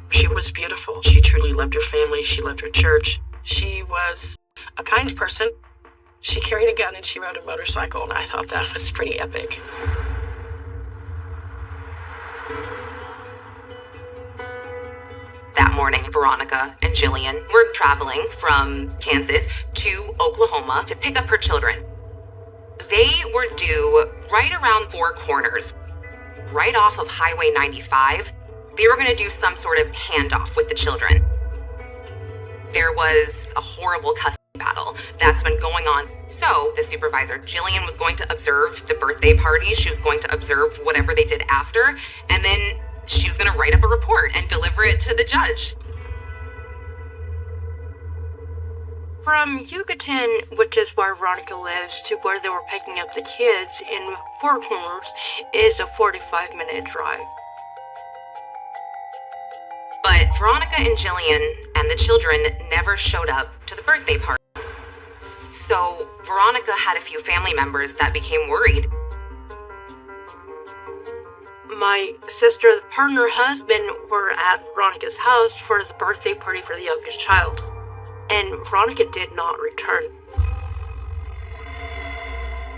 She was beautiful. She truly loved her family. She loved her church. She was a kind person. She carried a gun and she rode a motorcycle, and I thought that was pretty epic. That morning, Veronica and Jillian were traveling from Kansas to Oklahoma to pick up her children. They were due right around 4 Corners, right off of Highway 95. They were going to do some sort of handoff with the children. There was a horrible custody battle that's been going on. So the supervisor, Jillian, was going to observe the birthday party. She was going to observe whatever they did after, and then she was going to write up a report and deliver it to the judge. From Hugoton, which is where Veronica lives, to where they were picking up the kids in 4 Corners is a 45-minute drive. But Veronica and Jillian and the children never showed up to the birthday party. So Veronica had a few family members that became worried. My sister, her and her husband were at Veronica's house for the birthday party for the youngest child, and Veronica did not return.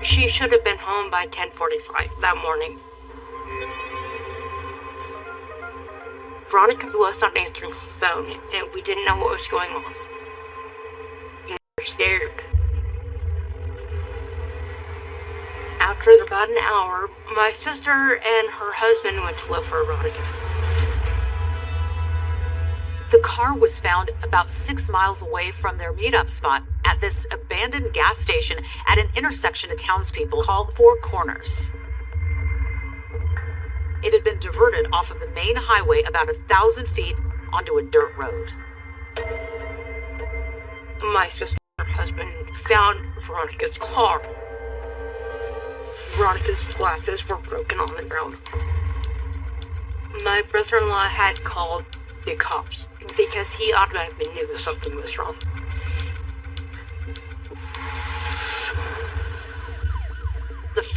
She should have been home by 10:45 that morning. Veronica was not answering the phone, and we didn't know what was going on. We were scared. After about an hour, my sister and her husband went to look for Veronica. The car was found about 6 miles away from their meetup spot at this abandoned gas station at an intersection of townspeople called 4 Corners. It had been diverted off of the main highway about 1,000 feet onto a dirt road. My sister and her husband found Veronica's car. Veronica's glasses were broken on the ground. My brother-in-law had called the cops because he automatically knew something was wrong.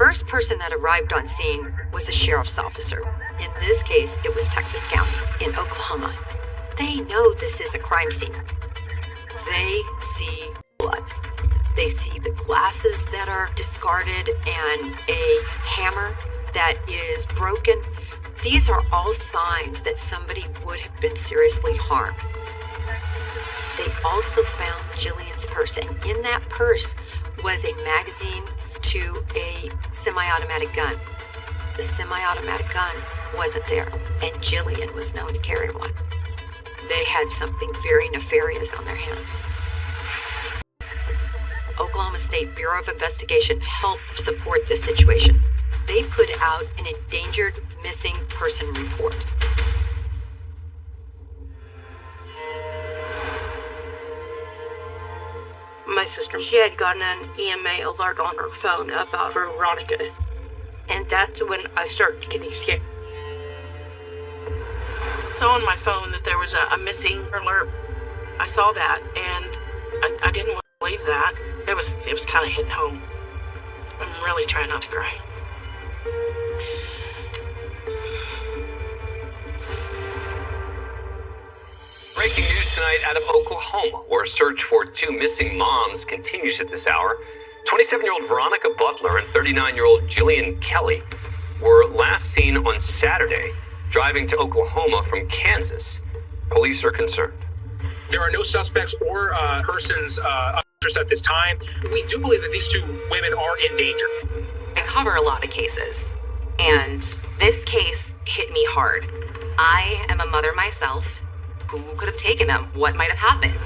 first person that arrived on scene was a sheriff's officer. In this case, it was Texas County in Oklahoma. They know this is a crime scene. They see blood. They see the glasses that are discarded and a hammer that is broken. These are all signs that somebody would have been seriously harmed. They also found Jillian's purse, and in that purse was a magazine to a semi-automatic gun. The semi-automatic gun wasn't there, and Jillian was known to carry one. They had something very nefarious on their hands. Oklahoma State Bureau of Investigation helped support this situation. They put out an endangered missing person report. My sister, she had gotten an EMA alert on her phone about Veronica. And that's when I started getting scared. Saw on my phone that there was a missing alert. I saw that, and I didn't want to believe that. It was kind of hitting home. I'm really trying not to cry. Breaking news tonight out of Oklahoma, where a search for two missing moms continues at this hour. 27-year-old Veronica Butler and 39-year-old Jillian Kelly were last seen on Saturday driving to Oklahoma from Kansas. Police are concerned. There are no suspects or persons of interest at this time. We do believe that these two women are in danger. I cover a lot of cases, and this case hit me hard. I am a mother myself. Who could have taken them? What might have happened?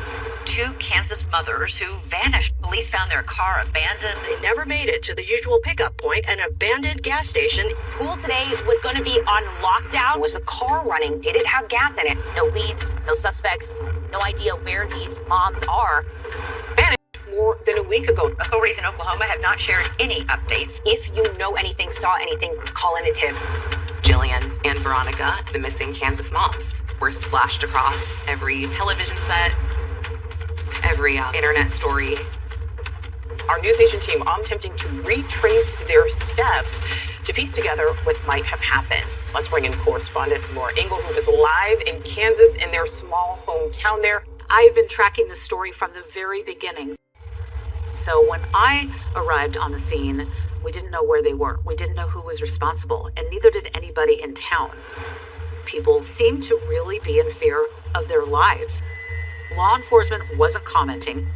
Two Kansas mothers who vanished. Police found their car abandoned. They never made it to the usual pickup point, an abandoned gas station. School today was going to be on lockdown. Was the car running? Did it have gas in it? No leads, no suspects, no idea where these moms are. Vanished more than a week ago. Authorities in Oklahoma have not shared any updates. If you know anything, saw anything, call in a tip. Jillian and Veronica, the missing Kansas moms, were splashed across every television set, every internet story. Our news station team are attempting to retrace their steps to piece together what might have happened. Let's bring in correspondent Laura Engel, who is live in Kansas in their small hometown there. I have been tracking this story from the very beginning. So when I arrived on the scene, we didn't know where they were. We didn't know who was responsible, and neither did anybody in town. People seemed to really be in fear of their lives. Law enforcement wasn't commenting.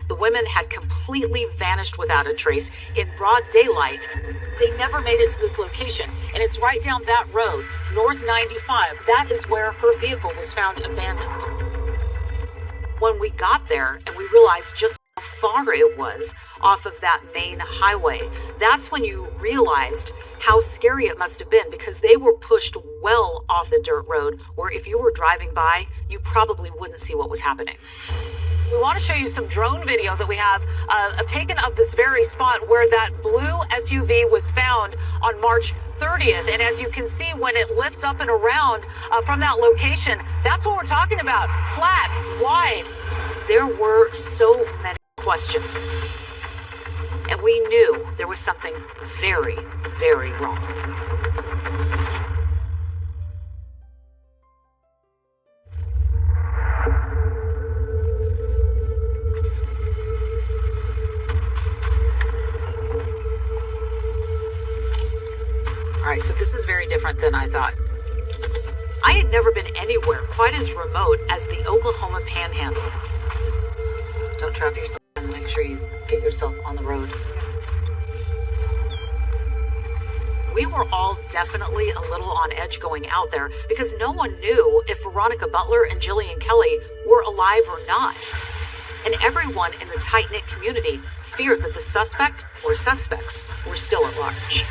The women had completely vanished without a trace in broad daylight. They never made it to this location, and it's right down that road, North 95. That is where her vehicle was found abandoned. When we got there and we realized just how far it was off of that main highway, that's when you realized how scary it must have been, because they were pushed well off the dirt road where if you were driving by, you probably wouldn't see what was happening. We want to show you some drone video that we have taken of this very spot where that blue SUV was found on March 30th. And as you can see, when it lifts up and around from that location, that's what we're talking about. Flat, wide. There were so many questions. And we knew there was something very, very wrong. All right, so this is very different than I thought. I had never been anywhere quite as remote as the Oklahoma Panhandle. Don't trap yourself and make sure you get yourself on the road. We were all definitely a little on edge going out there because no one knew if Veronica Butler and Jillian Kelly were alive or not. And everyone in the tight-knit community feared that the suspect or suspects were still at large.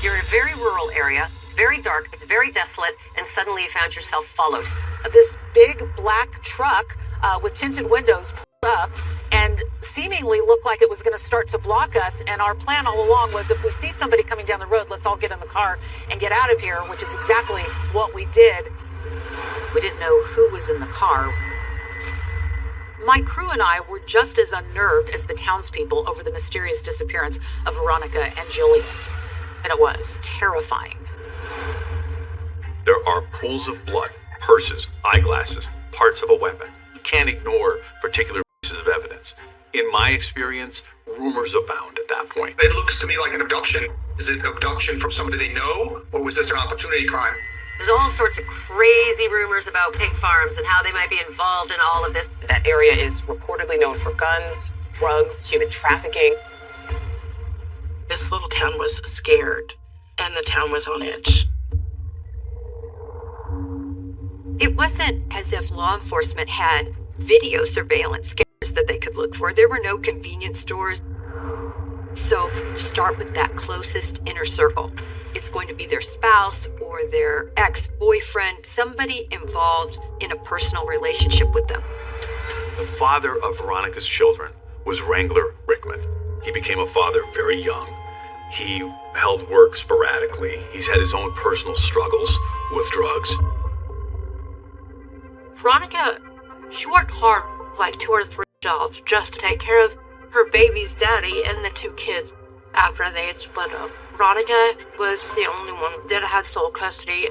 You're in a very rural area, it's very dark, it's very desolate, and suddenly you found yourself followed. This big black truck with tinted windows pulled up and seemingly looked like it was going to start to block us, and our plan all along was if we see somebody coming down the road, let's all get in the car and get out of here, which is exactly what we did. We didn't know who was in the car. My crew and I were just as unnerved as the townspeople over the mysterious disappearance of Veronica and Jillian. And it was terrifying. There are pools of blood, purses, eyeglasses, parts of a weapon. You can't ignore particular pieces of evidence. In my experience, rumors abound at that point. It looks to me like an abduction. Is it abduction from somebody they know, or was this an opportunity crime? There's all sorts of crazy rumors about pig farms and how they might be involved in all of this. That area is reportedly known for guns, drugs, human trafficking. This little town was scared, and the town was on edge. It wasn't as if law enforcement had video surveillance cameras that they could look for. There were no convenience stores. So start with that closest inner circle. It's going to be their spouse or their ex-boyfriend, somebody involved in a personal relationship with them. The father of Veronica's children was Wrangler Rickman. He became a father very young. He held work sporadically. He's had his own personal struggles with drugs. Veronica, she worked hard, like 2 or 3 jobs, just to take care of her baby's daddy and the 2 kids after they had split up. Veronica was the only one that had sole custody.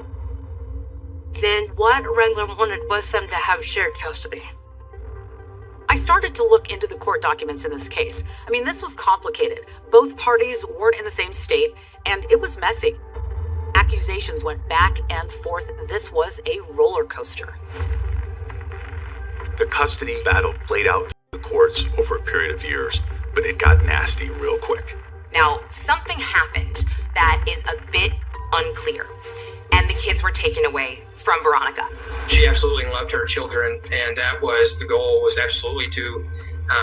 Then what Wrangler wanted was them to have shared custody. I started to look into the court documents in this case. I mean, this was complicated. Both parties weren't in the same state, and it was messy. Accusations went back and forth. This was a roller coaster. The custody battle played out through the courts over a period of years, but it got nasty real quick. Now, something happened that is a bit unclear, and the kids were taken away from Veronica. She absolutely loved her children, and that was the goal, was absolutely to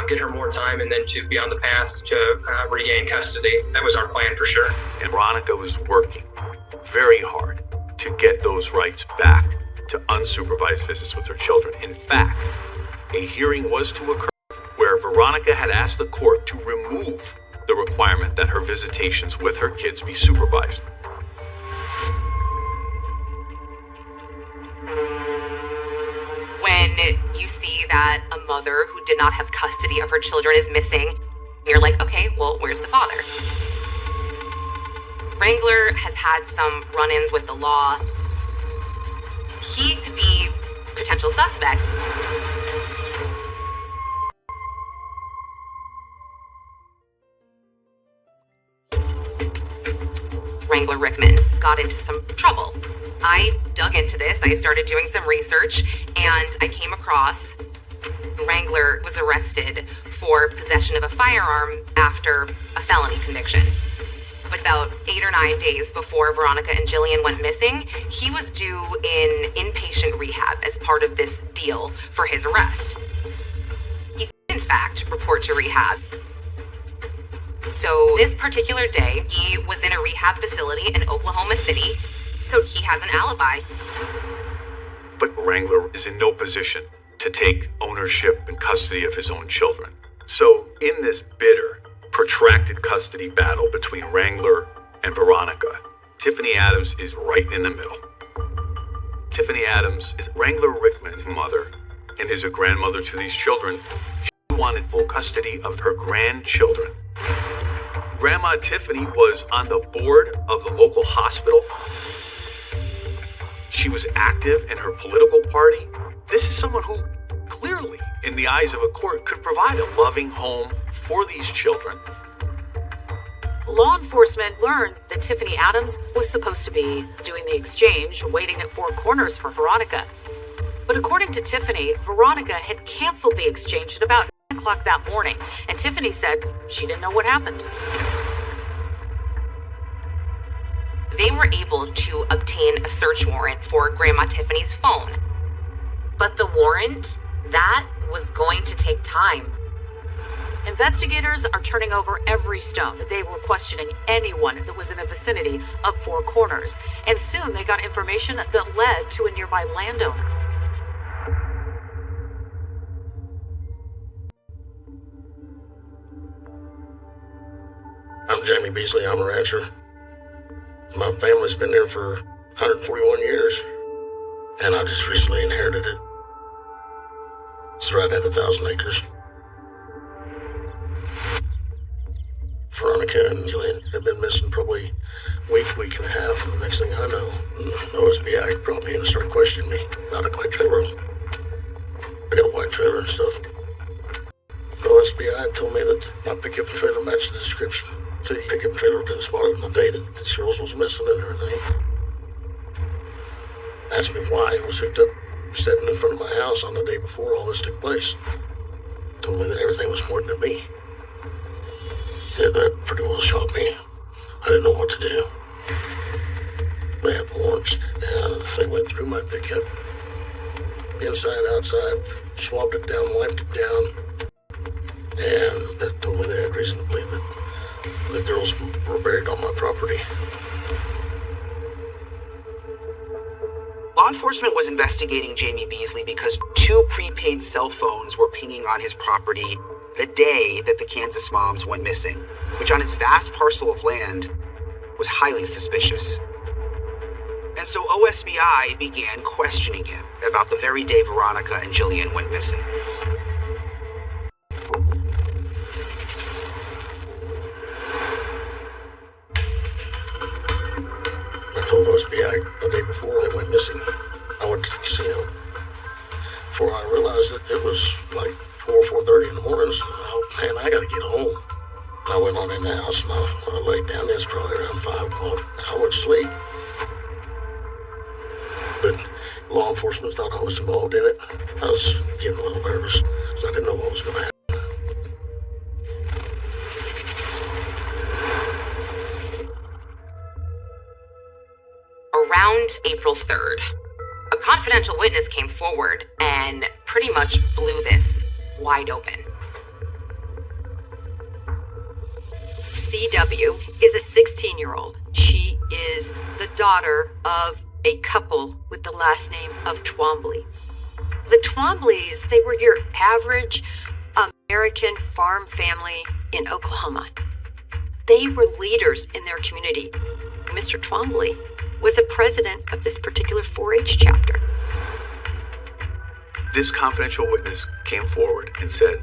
get her more time and then to be on the path to regain custody. That was our plan for sure. And Veronica was working very hard to get those rights back to unsupervised visits with her children. In fact, a hearing was to occur where Veronica had asked the court to remove the requirement that her visitations with her kids be supervised. When you see that a mother who did not have custody of her children is missing, you're like, okay, well, where's the father? Wrangler has had some run-ins with the law. He could be a potential suspect. Wrangler Rickman got into some trouble. I dug into this, I started doing some research, and I came across Wrangler was arrested for possession of a firearm after a felony conviction. But about 8 or 9 days before Veronica and Jillian went missing, he was due in inpatient rehab as part of this deal for his arrest. He did, in fact, report to rehab. So this particular day, he was in a rehab facility in Oklahoma City, so he has an alibi. But Wrangler is in no position to take ownership and custody of his own children. So in this bitter, protracted custody battle between Wrangler and Veronica, Tiffany Adams is right in the middle. Tiffany Adams is Wrangler Rickman's mother and is a grandmother to these children. She wanted full custody of her grandchildren. Grandma Tiffany was on the board of the local hospital. She was active in her political party. This is someone who clearly, in the eyes of a court, could provide a loving home for these children. Law enforcement learned that Tiffany Adams was supposed to be doing the exchange, waiting at Four Corners for Veronica. But according to Tiffany, Veronica had canceled the exchange at about 9 o'clock that morning, and Tiffany said she didn't know what happened. They were able to obtain a search warrant for Grandma Tiffany's phone. But the warrant, that was going to take time. Investigators are turning over every stone. They were questioning anyone that was in the vicinity of Four Corners, and soon they got information that led to a nearby landowner. I'm Jamie Beasley. I'm a rancher. My family's been there for 141 years, and I just recently inherited it. It's It's right at 1,000 acres. Veronica and Jillian have been missing probably a week and a half. And the next thing I know, OSBI brought me in and started questioning me about a white trailer. I got a white trailer and stuff. OSBI told me that my pickup and trailer matched the description. So the pickup and trailer had been spotted on the day that the Cheryls was missing and everything. Asked me why it was hooked up, sitting in front of my house on the day before all this took place. Told me that everything was pointing at me. Yeah, that pretty well shocked me. I didn't know what to do. They had warrants, and they went through my pickup. Inside, outside, swabbed it down, wiped it down. And that told me they had reason to believe that the girls were buried on my property. Law enforcement was investigating Jamie Beasley because 2 prepaid cell phones were pinging on his property the day that the Kansas moms went missing, which on his vast parcel of land was highly suspicious. And so OSBI began questioning him about the very day Veronica and Jillian went missing. I told OSBI the day before they went missing, I went to the casino. Before I realized it was like 4:30 in the morning, so oh man, I gotta get home. I went on in the house and I laid down. It's probably around 5 o'clock. I went to sleep. But law enforcement thought I was involved in it. I was getting a little nervous because I didn't know what was going to happen. Around April 3rd, a confidential witness came forward and pretty much blew this wide open. CW is a 16-year-old. She is the daughter of a couple with the last name of Twombly. The Twombleys, they were your average American farm family in Oklahoma. They were leaders in their community. Mr. Twombly was the president of this particular 4-H chapter. This confidential witness came forward and said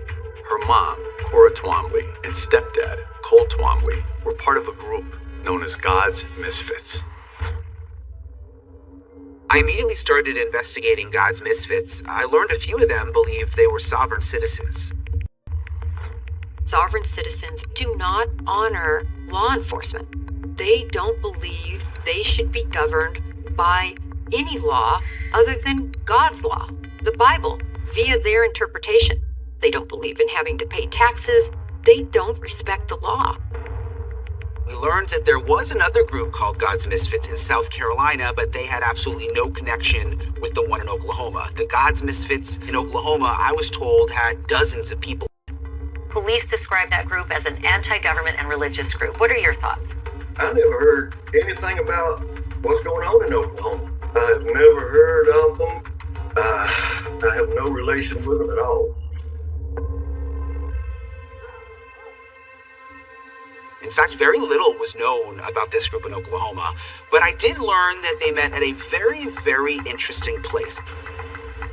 her mom, Cora Twombly, and stepdad, Cole Twombly, were part of a group known as God's Misfits. I immediately started investigating God's Misfits. I learned a few of them believed they were sovereign citizens. Sovereign citizens do not honor law enforcement. They don't believe they should be governed by any law other than God's law, the Bible, via their interpretation. They don't believe in having to pay taxes. They don't respect the law. We learned that there was another group called God's Misfits in South Carolina, but they had absolutely no connection with the one in Oklahoma. The God's Misfits in Oklahoma, I was told, had dozens of people. Police describe that group as an anti-government and religious group. What are your thoughts? I never heard anything about what's going on in Oklahoma. I have never heard of them. I have no relation with them at all. In fact, very little was known about this group in Oklahoma, but I did learn that they met at a very, very interesting place,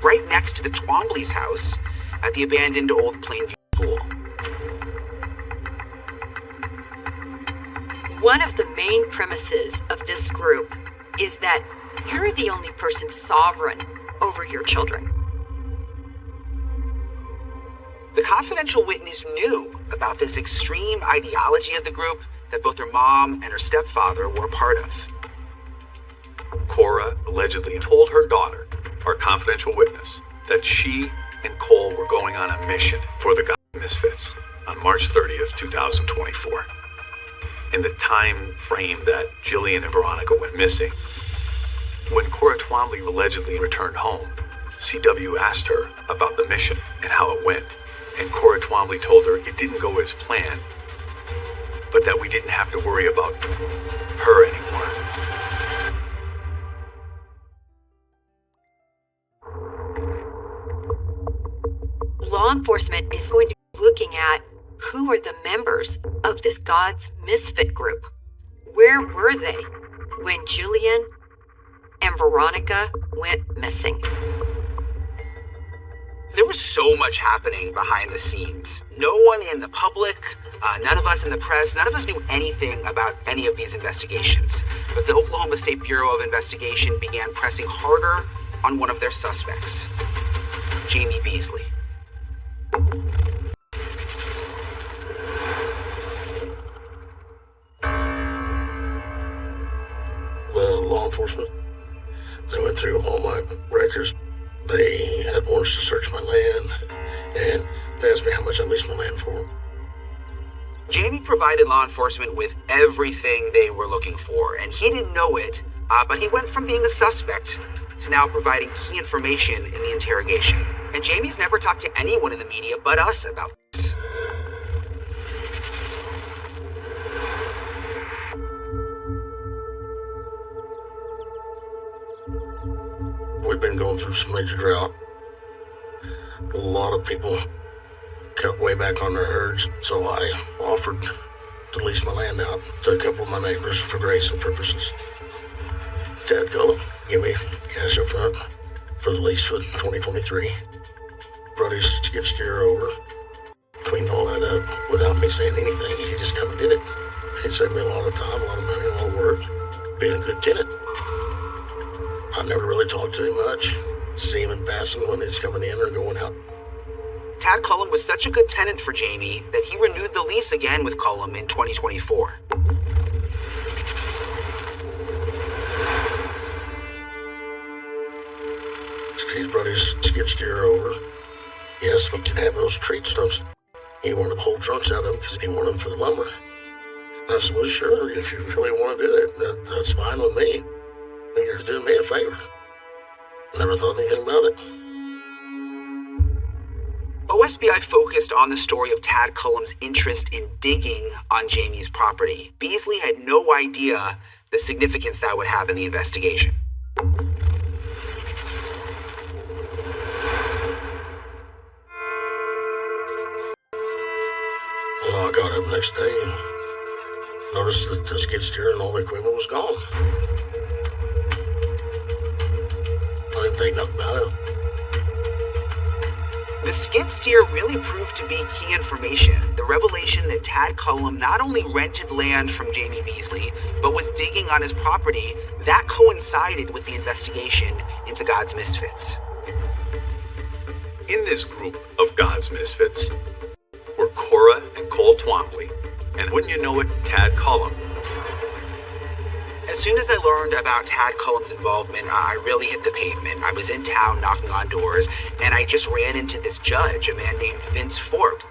right next to the Twombly's house at the abandoned old Plainview School. One of the main premises of this group is that you're the only person sovereign over your children. The confidential witness knew about this extreme ideology of the group that both her mom and her stepfather were a part of. Cora allegedly told her daughter, our confidential witness, that she and Cole were going on a mission for the God's Misfits on March 30th, 2024. In the time frame that Jillian and Veronica went missing, when Cora Twombly allegedly returned home, CW asked her about the mission and how it went. And Cora Twombly told her it didn't go as planned, but that we didn't have to worry about her anymore. Law enforcement is going to be looking at who are the members of this God's Misfit group. Where were they when Jillian and Veronica went missing? There was so much happening behind the scenes. No one in the public, none of us in the press, none of us knew anything about any of these investigations. But the Oklahoma State Bureau of Investigation began pressing harder on one of their suspects, Jamie Beasley. The law enforcement, they went through all my records. They had warrants to search my land, and they asked me how much I leased my land for. Jamie provided law enforcement with everything they were looking for, and he didn't know it, but he went from being a suspect to now providing key information in the interrogation. And Jamie's never talked to anyone in the media but us about this. We've been going through some major drought. A lot of people cut way back on their herds, so I offered to lease my land out to a couple of my neighbors for grazing purposes. Tad Cullum gave me cash up front for the lease for 2023. Brought his skid steer over, cleaned all that up without me saying anything. He just come and did it. It saved me a lot of time, a lot of money, a lot of work, being a good tenant. I never really talked to him much. See him in passing when he's coming in or going out. Tad Cullum was such a good tenant for Jamie that he renewed the lease again with Cullum in 2024. He's brought his skid steer over. He asked if he could have those treat stumps. He wanted the whole trunks out of them because he wanted them for the lumber. I said, well, sure, if you really want to do it, that's fine with me. You're doing me a favor. Never thought anything about it. OSBI focused on the story of Tad Cullum's interest in digging on Jamie's property. Beasley had no idea the significance that would have in the investigation. Well, I got up the next day and noticed that the skid steer and all the equipment was gone. I didn't think nothing about it. The skid steer really proved to be key information. The revelation that Tad Cullum not only rented land from Jamie Beasley, but was digging on his property, that coincided with the investigation into God's Misfits. In this group of God's Misfits were Cora and Cole Twombly, and wouldn't you know it, Tad Cullum. As soon as I learned about Tad Cullum's involvement, I really hit the pavement. I was in town knocking on doors, and I just ran into this judge, a man named Vince Forbes.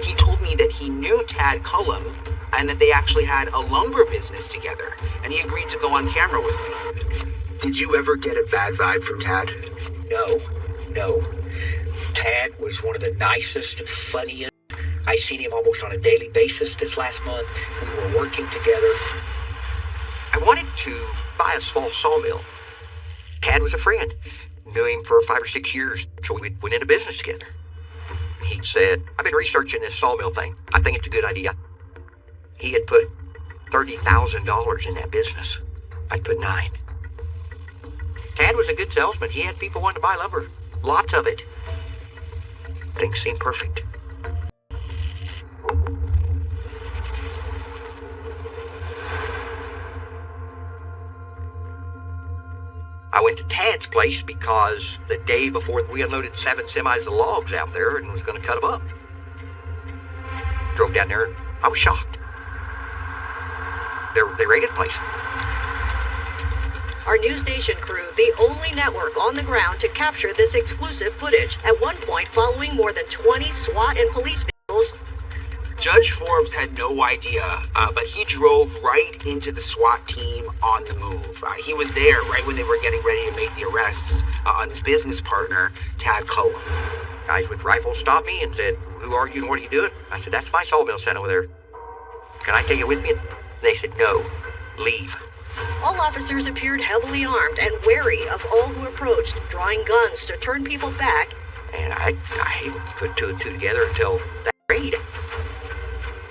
He told me that he knew Tad Cullum and that they actually had a lumber business together, and he agreed to go on camera with me. Did you ever get a bad vibe from Tad? No. Tad was one of the nicest, funniest. I seen him almost on a daily basis this last month. We were working together. I wanted to buy a small sawmill. Tad was a friend. Knew him for 5 or 6 years, so we went into business together. He said, I've been researching this sawmill thing. I think it's a good idea. He had put $30,000 in that business. I put 9. Tad was a good salesman. He had people wanting to buy lumber. Lots of it. Things seemed perfect. I went to Tad's place because the day before we unloaded 7 semis of logs out there and was going to cut them up. Drove down there. I was shocked. They raided the place. Our news station crew, the only network on the ground to capture this exclusive footage, at one point following more than 20 SWAT and police vehicles. Judge Forbes had no idea, but he drove right into the SWAT team on the move. He was there right when they were getting ready to make the arrests on his business partner, Tad Cullum. Guys with rifles stopped me and said, who are you and what are you doing? I said, that's my sawmill set over there. Can I take it with me? They said, no, leave. All officers appeared heavily armed and wary of all who approached, drawing guns to turn people back. And I hadn't put 2 and 2 together until that raid.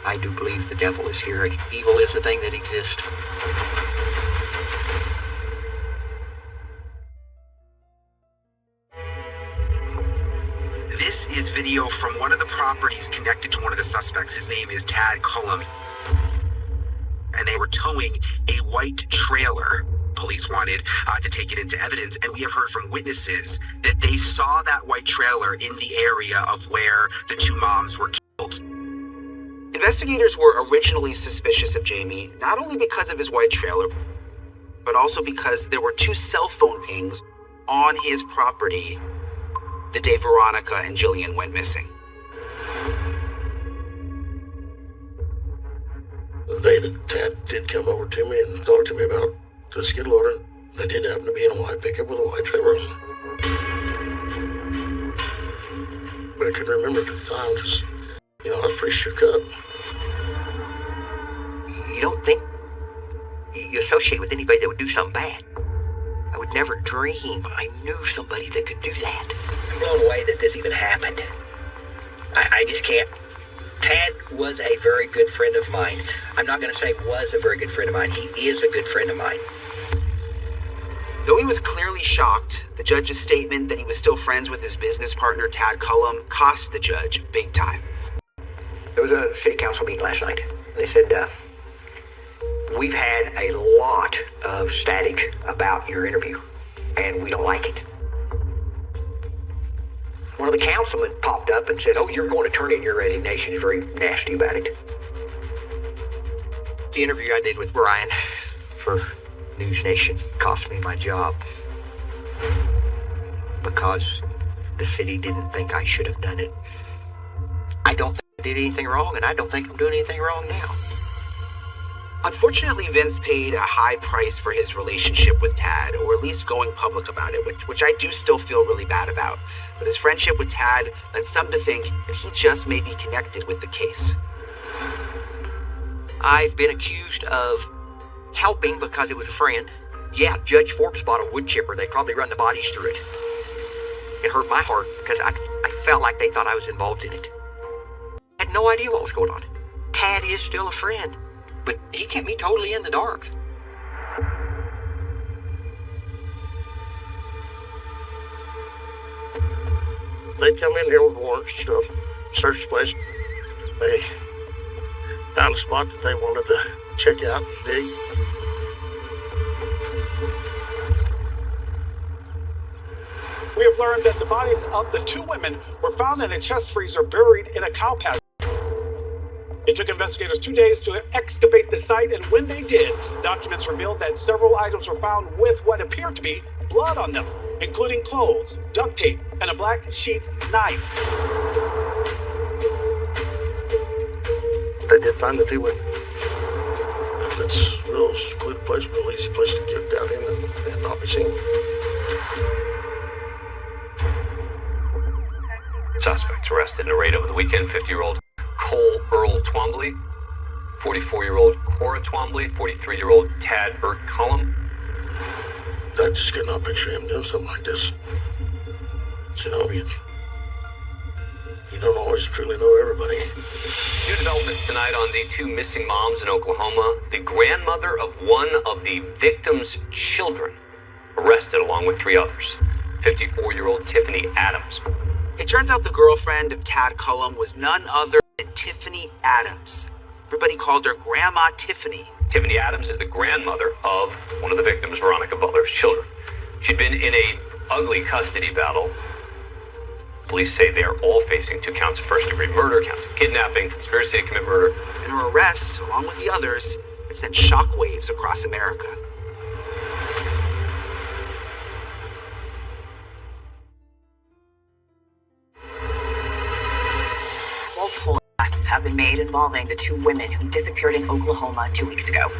I do believe the devil is here and evil is the thing that exists. video from one of the properties connected to one of the suspects. His name is Tad Cullum. And they were towing a white trailer. Police wanted to take it into evidence, and we have heard from witnesses that they saw that white trailer in the area of where the two moms were killed. Investigators were originally suspicious of Jamie, not only because of his white trailer, but also because there were 2 cell phone pings on his property the day Veronica and Jillian went missing. The day that Tad did come over to me and talk to me about the skid loader, they did happen to be in a white pickup with a white trailer on it. But I couldn't remember it at the time because, I was pretty shook up. You don't think you associate with anybody that would do something bad? I would never dream I knew somebody that could do that. I'm blown away that this even happened. I just can't. Tad was a very good friend of mine. I'm not going to say was a very good friend of mine. He is a good friend of mine. Though he was clearly shocked, the judge's statement that he was still friends with his business partner, Tad Cullum, cost the judge big time. There was a city council meeting last night. They said, we've had a lot of static about your interview, and we don't like it. One of the councilmen popped up and said, oh, you're going to turn in your resignation. He's very nasty about it. The interview I did with Brian for News Nation cost me my job because the city didn't think I should have done it. I don't think I did anything wrong, and I don't think I'm doing anything wrong now. Unfortunately, Vince paid a high price for his relationship with Tad, or at least going public about it, which I do still feel really bad about. But his friendship with Tad led some to think that he just may be connected with the case. I've been accused of helping because it was a friend. Yeah, Judge Forbes bought a wood chipper. They probably run the bodies through it. It hurt my heart because I felt like they thought I was involved in it. I had no idea what was going on. Tad is still a friend, but he kept me totally in the dark. They'd come in here with warrants and stuff, search the place. They found a spot that they wanted to check out, dig. We have learned that the bodies of the 2 women were found in a chest freezer buried in a cow pasture. It took investigators 2 days to excavate the site, and when they did, documents revealed that several items were found with what appeared to be blood on them, including clothes, duct tape, and a black sheath knife. They did find the 2 women. It's a real secluded place, real easy place to get down in and not be seen. Suspects arrested in a raid over the weekend. 50-year-old Cole Earl Twombly, 44-year-old Cora Twombly, 43-year-old Tad Burt Cullum. I just could not picture him doing something like this. You don't always truly know everybody. New developments tonight on the 2 missing moms in Oklahoma. The grandmother of one of the victims' children arrested along with 3 others. 54-year-old Tiffany Adams. It turns out the girlfriend of Tad Cullum was none other than Tiffany Adams. Everybody called her Grandma Tiffany. Tiffany Adams is the grandmother of one of the victims, Veronica Butler's children. She'd been in a ugly custody battle. Police say they are all facing 2 counts of first-degree murder, counts of kidnapping, conspiracy to commit murder. And her arrest, along with the others, had sent shockwaves across America. Multiple arrests have been made involving the 2 women who disappeared in Oklahoma 2 weeks ago.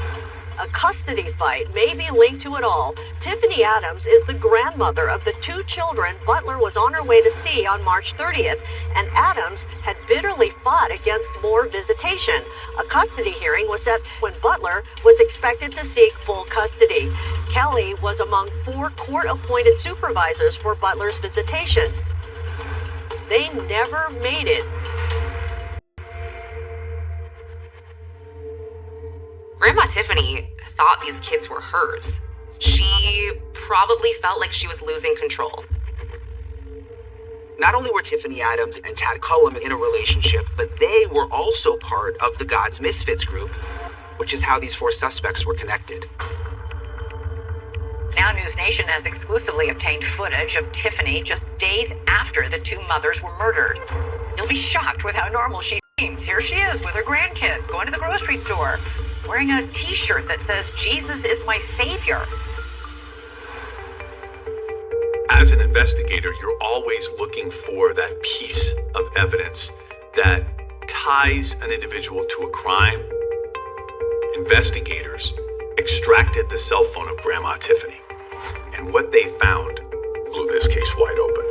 A custody fight may be linked to it all. Tiffany Adams is the grandmother of the 2 children Butler was on her way to see on March 30th, and Adams had bitterly fought against more visitation. A custody hearing was set when Butler was expected to seek full custody. Kelly was among 4 court-appointed supervisors for Butler's visitations. They never made it. Grandma Tiffany thought these kids were hers. She probably felt like she was losing control. Not only were Tiffany Adams and Tad Cullum in a relationship, but they were also part of the God's Misfits group, which is how these 4 suspects were connected. Now News Nation has exclusively obtained footage of Tiffany just days after the 2 mothers were murdered. You'll be shocked with how normal she seems. Here she is with her grandkids, going to the grocery store, wearing a t-shirt that says, "Jesus is my savior." As an investigator, you're always looking for that piece of evidence that ties an individual to a crime. Investigators extracted the cell phone of Grandma Tiffany, and what they found blew this case wide open.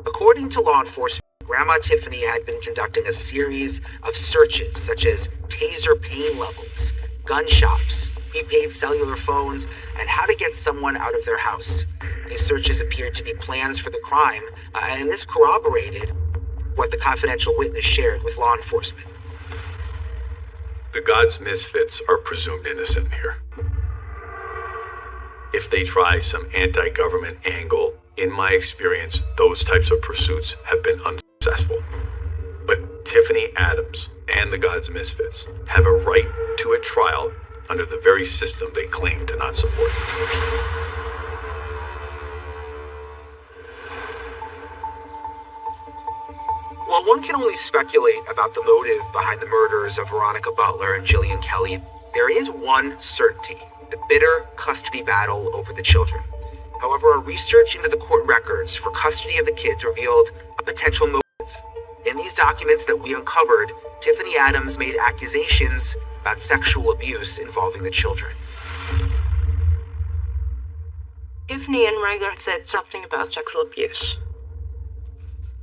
According to law enforcement, Grandma Tiffany had been conducting a series of searches such as taser pain levels, gun shops, prepaid cellular phones, and how to get someone out of their house. These searches appeared to be plans for the crime, and this corroborated what the confidential witness shared with law enforcement. The God's Misfits are presumed innocent here. If they try some anti-government angle, in my experience, those types of pursuits have been unsuccessful. But Tiffany Adams and the God's Misfits have a right to a trial under the very system they claim to not support. While one can only speculate about the motive behind the murders of Veronica Butler and Jillian Kelly, there is one certainty: the bitter custody battle over the children. However, our research into the court records for custody of the kids revealed a potential motive. In these documents that we uncovered, Tiffany Adams made accusations about sexual abuse involving the children. Tiffany and Wrangler said something about sexual abuse.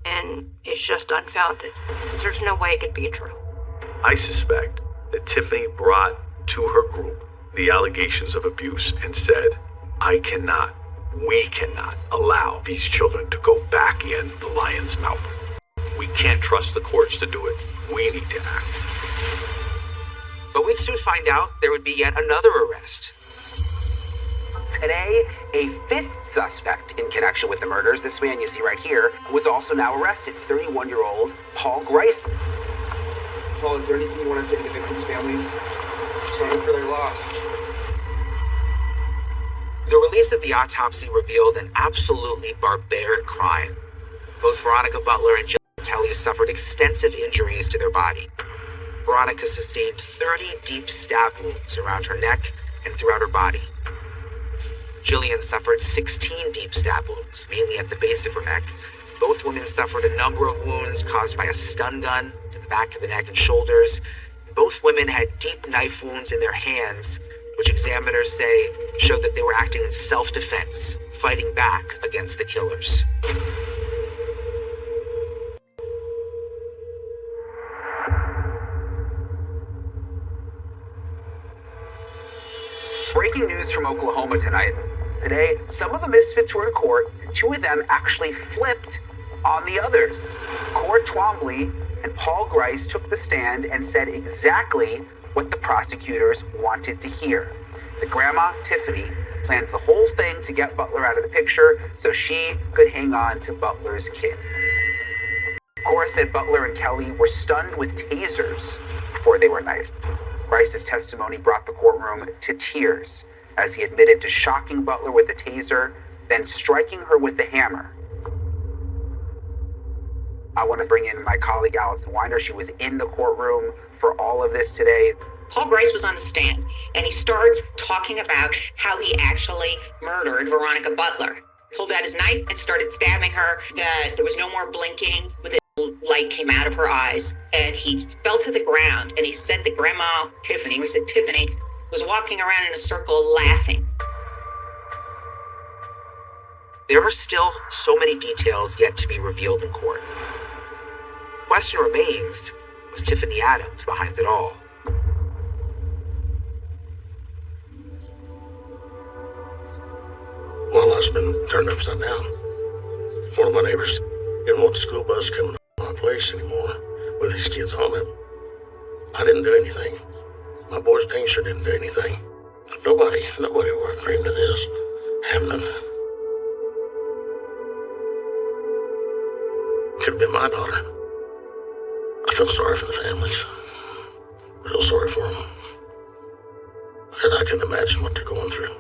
And it's just unfounded. There's no way it could be true. I suspect that Tiffany brought to her group the allegations of abuse and said, we cannot allow these children to go back in the lion's mouth. We can't trust the courts to do it. We need to act. But we'd soon find out there would be yet another arrest. Today, a 5th suspect in connection with the murders, this man you see right here, was also now arrested, 31-year-old Paul Grice. Paul, is there anything you want to say to the victims' families? Sorry for their loss. The release of the autopsy revealed an absolutely barbaric crime. Both Veronica Butler and Jillian Kelly suffered extensive injuries to their body. Veronica sustained 30 deep stab wounds around her neck and throughout her body. Jillian suffered 16 deep stab wounds, mainly at the base of her neck. Both women suffered a number of wounds caused by a stun gun to the back of the neck and shoulders. Both women had deep knife wounds in their hands, which examiners say showed that they were acting in self-defense, fighting back against the killers. Breaking news from Oklahoma tonight. Today, some of the Misfits were in court, and 2 of them actually flipped on the others. Court Twombly and Paul Grice took the stand and said exactly what the prosecutors wanted to hear. The Grandma, Tiffany, planned the whole thing to get Butler out of the picture so she could hang on to Butler's kids. Cora said Butler and Kelly were stunned with tasers before they were knifed. Grice's testimony brought the courtroom to tears as he admitted to shocking Butler with the taser, then striking her with the hammer. I want to bring in my colleague Allison Winder. She was in the courtroom for all of this today. Paul Grice was on the stand, and he starts talking about how he actually murdered Veronica Butler. Pulled out his knife and started stabbing her. That there was no more blinking. The light came out of her eyes, and he fell to the ground. And he said that Grandma Tiffany, was walking around in a circle laughing. There are still so many details yet to be revealed in court. The question remains, was Tiffany Adams behind it all? My life's been turned upside down. One of my neighbors didn't want the school bus coming to my place anymore with these kids on it. I didn't do anything. My boys dang sure didn't do anything. Nobody would have dreamed of this happening. Could have been my daughter. I feel sorry for the families. Real sorry for them. And I can imagine what they're going through.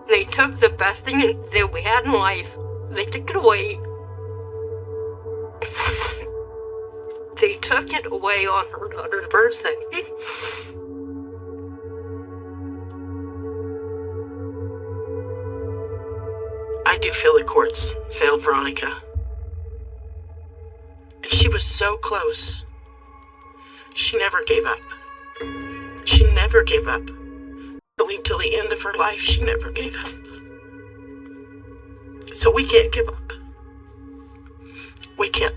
They took the best thing that we had in life. They took it away. They took it away on her daughter's birthday. I do feel the courts failed Veronica. And she was so close. She never gave up. She never gave up. Till the end of her life, she never gave up. So we can't give up. We can't.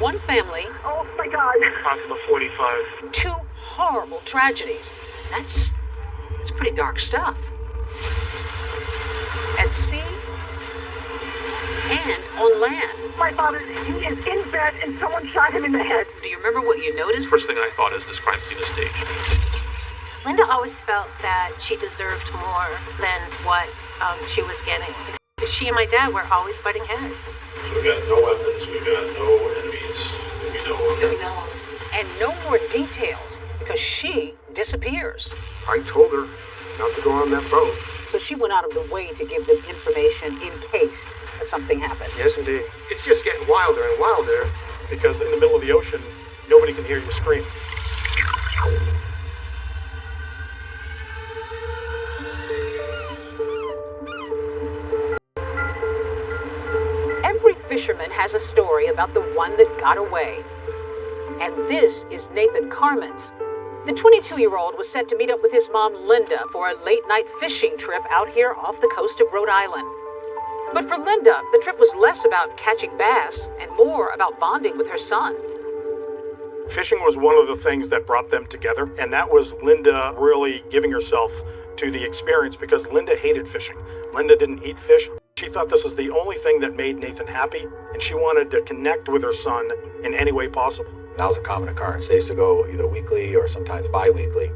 One family. Oh my God. Possible 45. Two horrible tragedies. That's pretty dark stuff. At sea and on land. My father, he is in bed and someone shot him in the head. Do you remember what you noticed? First thing I thought is this crime scene is staged. Linda always felt that she deserved more than what she was getting. She and my dad were always butting heads. We've got no weapons, we've got no enemies that we know of. And no more details because she disappears. I told her not to go on that boat. So she went out of the way to give them information in case something happened. Yes, indeed. It's just getting wilder and wilder. Because in the middle of the ocean, nobody can hear you scream. Every fisherman has a story about the one that got away. And this is Nathan Carmen's. The 22-year-old was set to meet up with his mom, Linda, for a late-night fishing trip out here off the coast of Rhode Island. But for Linda, the trip was less about catching bass and more about bonding with her son. Fishing was one of the things that brought them together, and that was Linda really giving herself to the experience because Linda hated fishing. Linda didn't eat fish. She thought this was the only thing that made Nathan happy, and she wanted to connect with her son in any way possible. That was a common occurrence. They used to go either weekly or sometimes bi-weekly.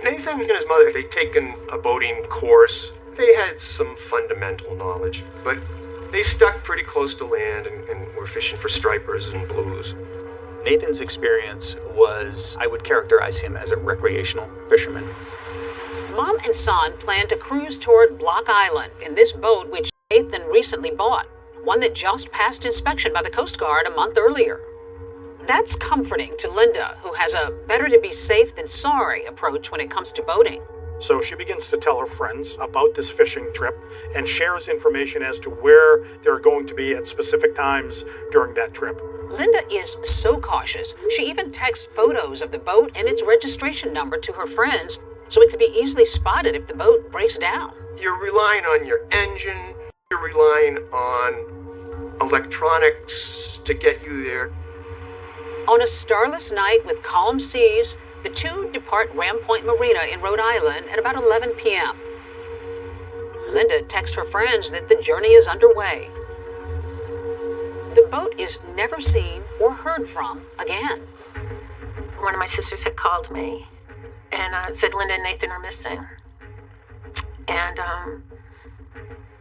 Nathan and his mother, they'd taken a boating course. They had some fundamental knowledge, but they stuck pretty close to land and were fishing for stripers and blues. Nathan's experience was, I would characterize him as a recreational fisherman. Mom and son planned to cruise toward Block Island in this boat which Nathan recently bought, one that just passed inspection by the Coast Guard a month earlier. That's comforting to Linda, who has a better to be safe than sorry approach when it comes to boating. So she begins to tell her friends about this fishing trip and shares information as to where they're going to be at specific times during that trip. Linda is so cautious, she even texts photos of the boat and its registration number to her friends so it could be easily spotted if the boat breaks down. You're relying on your engine, you're relying on electronics to get you there. On a starless night with calm seas, the two depart Ram Point Marina in Rhode Island at about 11 p.m. Linda texts her friends that the journey is underway. The boat is never seen or heard from again. One of my sisters had called me and said Linda and Nathan are missing. And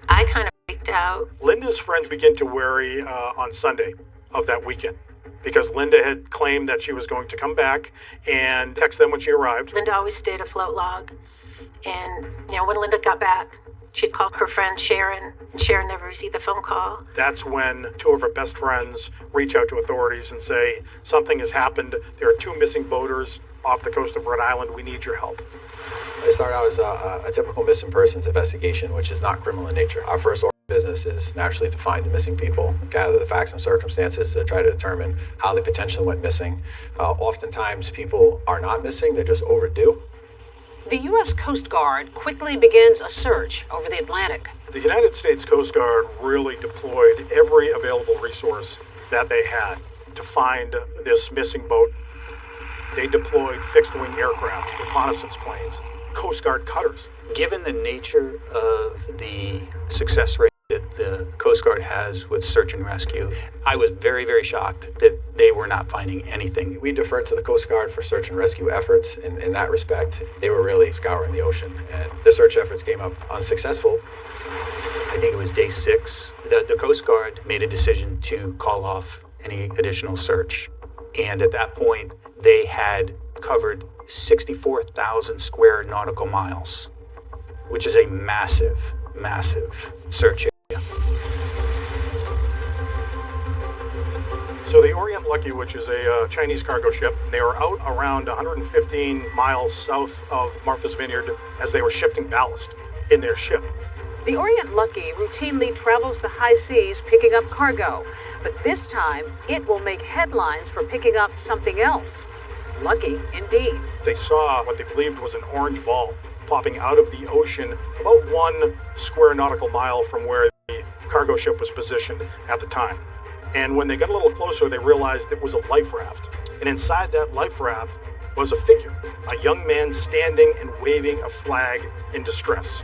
I kind of freaked out. Linda's friends begin to worry on Sunday of that weekend. because Linda had claimed that she was going to come back and text them when she arrived. Linda always stayed a float log. And, when Linda got back, she'd call her friend Sharon, and Sharon never received the phone call. That's when two of her best friends reach out to authorities and say, something has happened. There are two missing boaters off the coast of Rhode Island. We need your help. It started out as a typical missing persons investigation, which is not criminal in nature. Our first order of business is naturally to find the missing people, gather the facts and circumstances to try to determine how they potentially went missing. Oftentimes, people are not missing, they're just overdue. The U.S. Coast Guard quickly begins a search over the Atlantic. The United States Coast Guard really deployed every available resource that they had to find this missing boat. They deployed fixed-wing aircraft, reconnaissance planes, Coast Guard cutters. Given the nature of the success rate that the Coast Guard has with search and rescue, I was very, very shocked that they were not finding anything. We deferred to the Coast Guard for search and rescue efforts. In that respect, they were really scouring the ocean, and the search efforts came up unsuccessful. I think it was day 6 that the Coast Guard made a decision to call off any additional search. And at that point, they had covered 64,000 square nautical miles, which is a massive, massive search area. So the Orient Lucky, which is a Chinese cargo ship, they were out around 115 miles south of Martha's Vineyard as they were shifting ballast in their ship. The Orient Lucky routinely travels the high seas picking up cargo, but this time it will make headlines for picking up something else. Lucky indeed. They saw what they believed was an orange ball popping out of the ocean about 1 square nautical mile from where the cargo ship was positioned at the time. And when they got a little closer, they realized it was a life raft. And inside that life raft was a figure, a young man standing and waving a flag in distress.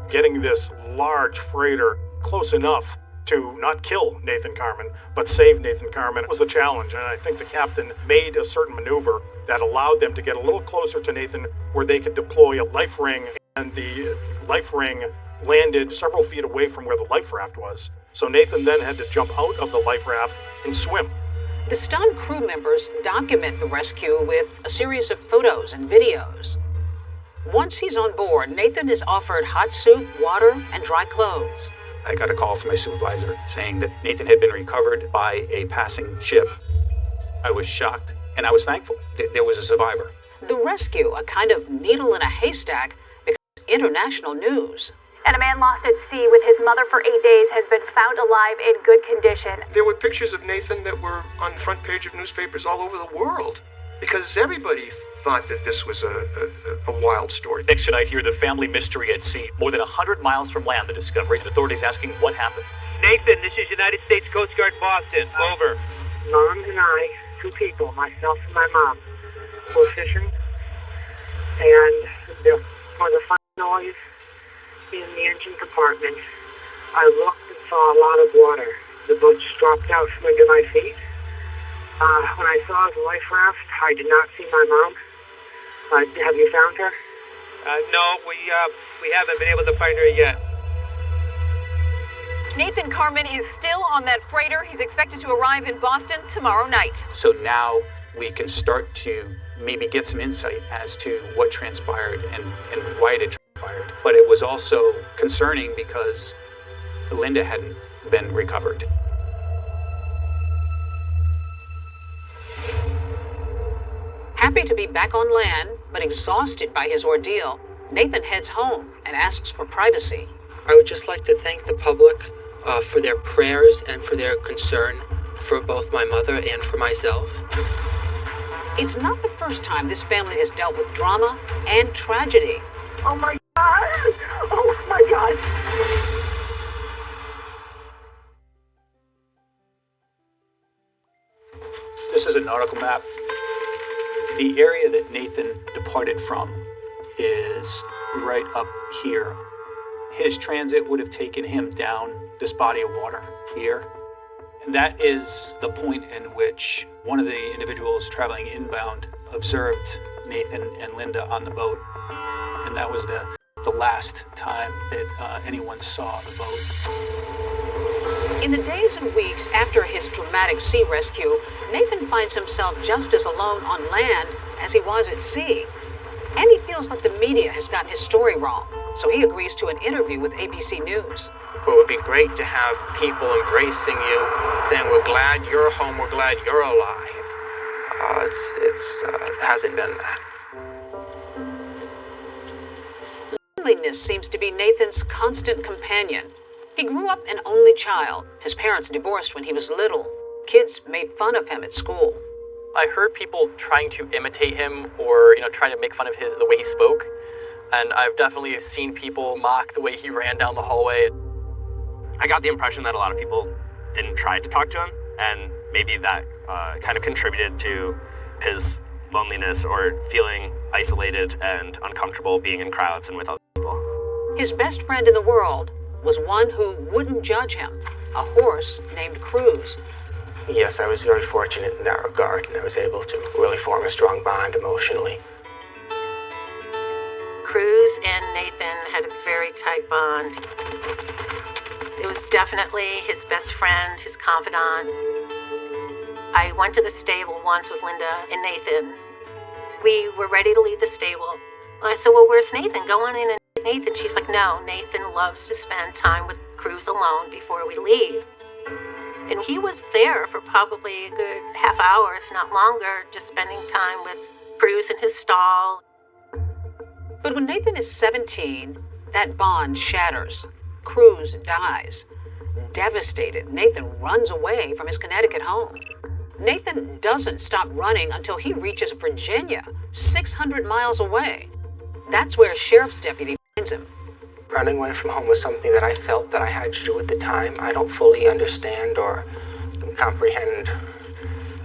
Getting this large freighter close enough to not kill Nathan Carman, but save Nathan Carman was a challenge. And I think the captain made a certain maneuver that allowed them to get a little closer to Nathan where they could deploy a life ring, and the life ring landed several feet away from where the life raft was. So Nathan then had to jump out of the life raft and swim. The stunned crew members document the rescue with a series of photos and videos. Once he's on board, Nathan is offered hot soup, water, and dry clothes. I got a call from my supervisor saying that Nathan had been recovered by a passing ship. I was shocked, and I was thankful that there was a survivor. The rescue, a kind of needle in a haystack, becomes international news. And a man lost at sea with his mother for 8 days has been found alive in good condition. There were pictures of Nathan that were on the front page of newspapers all over the world because everybody thought that this was a wild story. Next tonight, hear the family mystery at sea. More than 100 miles from land, the discovery, and authorities asking what happened. Nathan, this is United States Coast Guard Boston. Over. Mom and I, 2 people, myself and my mom, were fishing, and there was a funny noise in the engine compartment. I looked and saw a lot of water. The boat just dropped out from under my feet. When I saw the life raft, I did not see my mom. Have you found her? No, we haven't been able to find her yet. Nathan Carman is still on that freighter. He's expected to arrive in Boston tomorrow night. So now we can start to maybe get some insight as to what transpired and why it transpired. But it was also concerning because Linda hadn't been recovered. Happy to be back on land, but exhausted by his ordeal, Nathan heads home and asks for privacy. I would just like to thank the public for their prayers and for their concern for both my mother and for myself. It's not the first time this family has dealt with drama and tragedy. Oh my God! Oh my God! This is a nautical map. The area that Nathan departed from is right up here. His transit would have taken him down this body of water here. And that is the point in which one of the individuals traveling inbound observed Nathan and Linda on the boat. And that was the last time that anyone saw the boat. In the days and weeks after his dramatic sea rescue, Nathan finds himself just as alone on land as he was at sea. And he feels like the media has gotten his story wrong, so he agrees to an interview with ABC News. It would be great to have people embracing you, saying, we're glad you're home, we're glad you're alive. It hasn't been that. Loneliness seems to be Nathan's constant companion. He grew up an only child. His parents divorced when he was little. Kids made fun of him at school. I heard people trying to imitate him or, trying to make fun of the way he spoke. And I've definitely seen people mock the way he ran down the hallway. I got the impression that a lot of people didn't try to talk to him, and maybe that kind of contributed to his loneliness or feeling isolated and uncomfortable being in crowds and with other people. His best friend in the world was one who wouldn't judge him, a horse named Cruz. Yes, I was very fortunate in that regard, and I was able to really form a strong bond emotionally. Cruz and Nathan had a very tight bond. It was definitely his best friend, his confidant. I went to the stable once with Linda and Nathan. We were ready to leave the stable. I said, well, where's Nathan? Go on in and get Nathan. She's like, no, Nathan loves to spend time with Cruz alone before we leave. And he was there for probably a good half hour, if not longer, just spending time with Cruz in his stall. But when Nathan is 17, that bond shatters. Cruz dies. Devastated, Nathan runs away from his Connecticut home. Nathan doesn't stop running until he reaches Virginia, 600 miles away. That's where a sheriff's deputy finds him. Running away from home was something that I felt that I had to do at the time. I don't fully understand or comprehend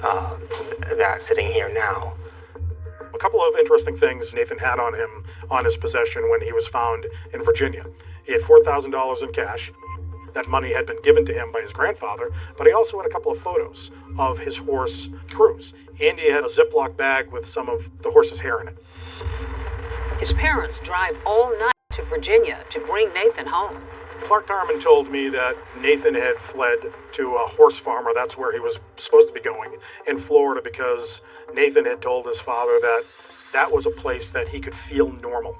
that sitting here now. A couple of interesting things Nathan had on him on his possession when he was found in Virginia. He had $4,000 in cash. That money had been given to him by his grandfather, but he also had a couple of photos of his horse, Cruz. And he had a Ziploc bag with some of the horse's hair in it. His parents drive all night to Virginia to bring Nathan home. Clark Darman told me that Nathan had fled to a horse farm, or that's where he was supposed to be going, in Florida, because Nathan had told his father that that was a place that he could feel normal.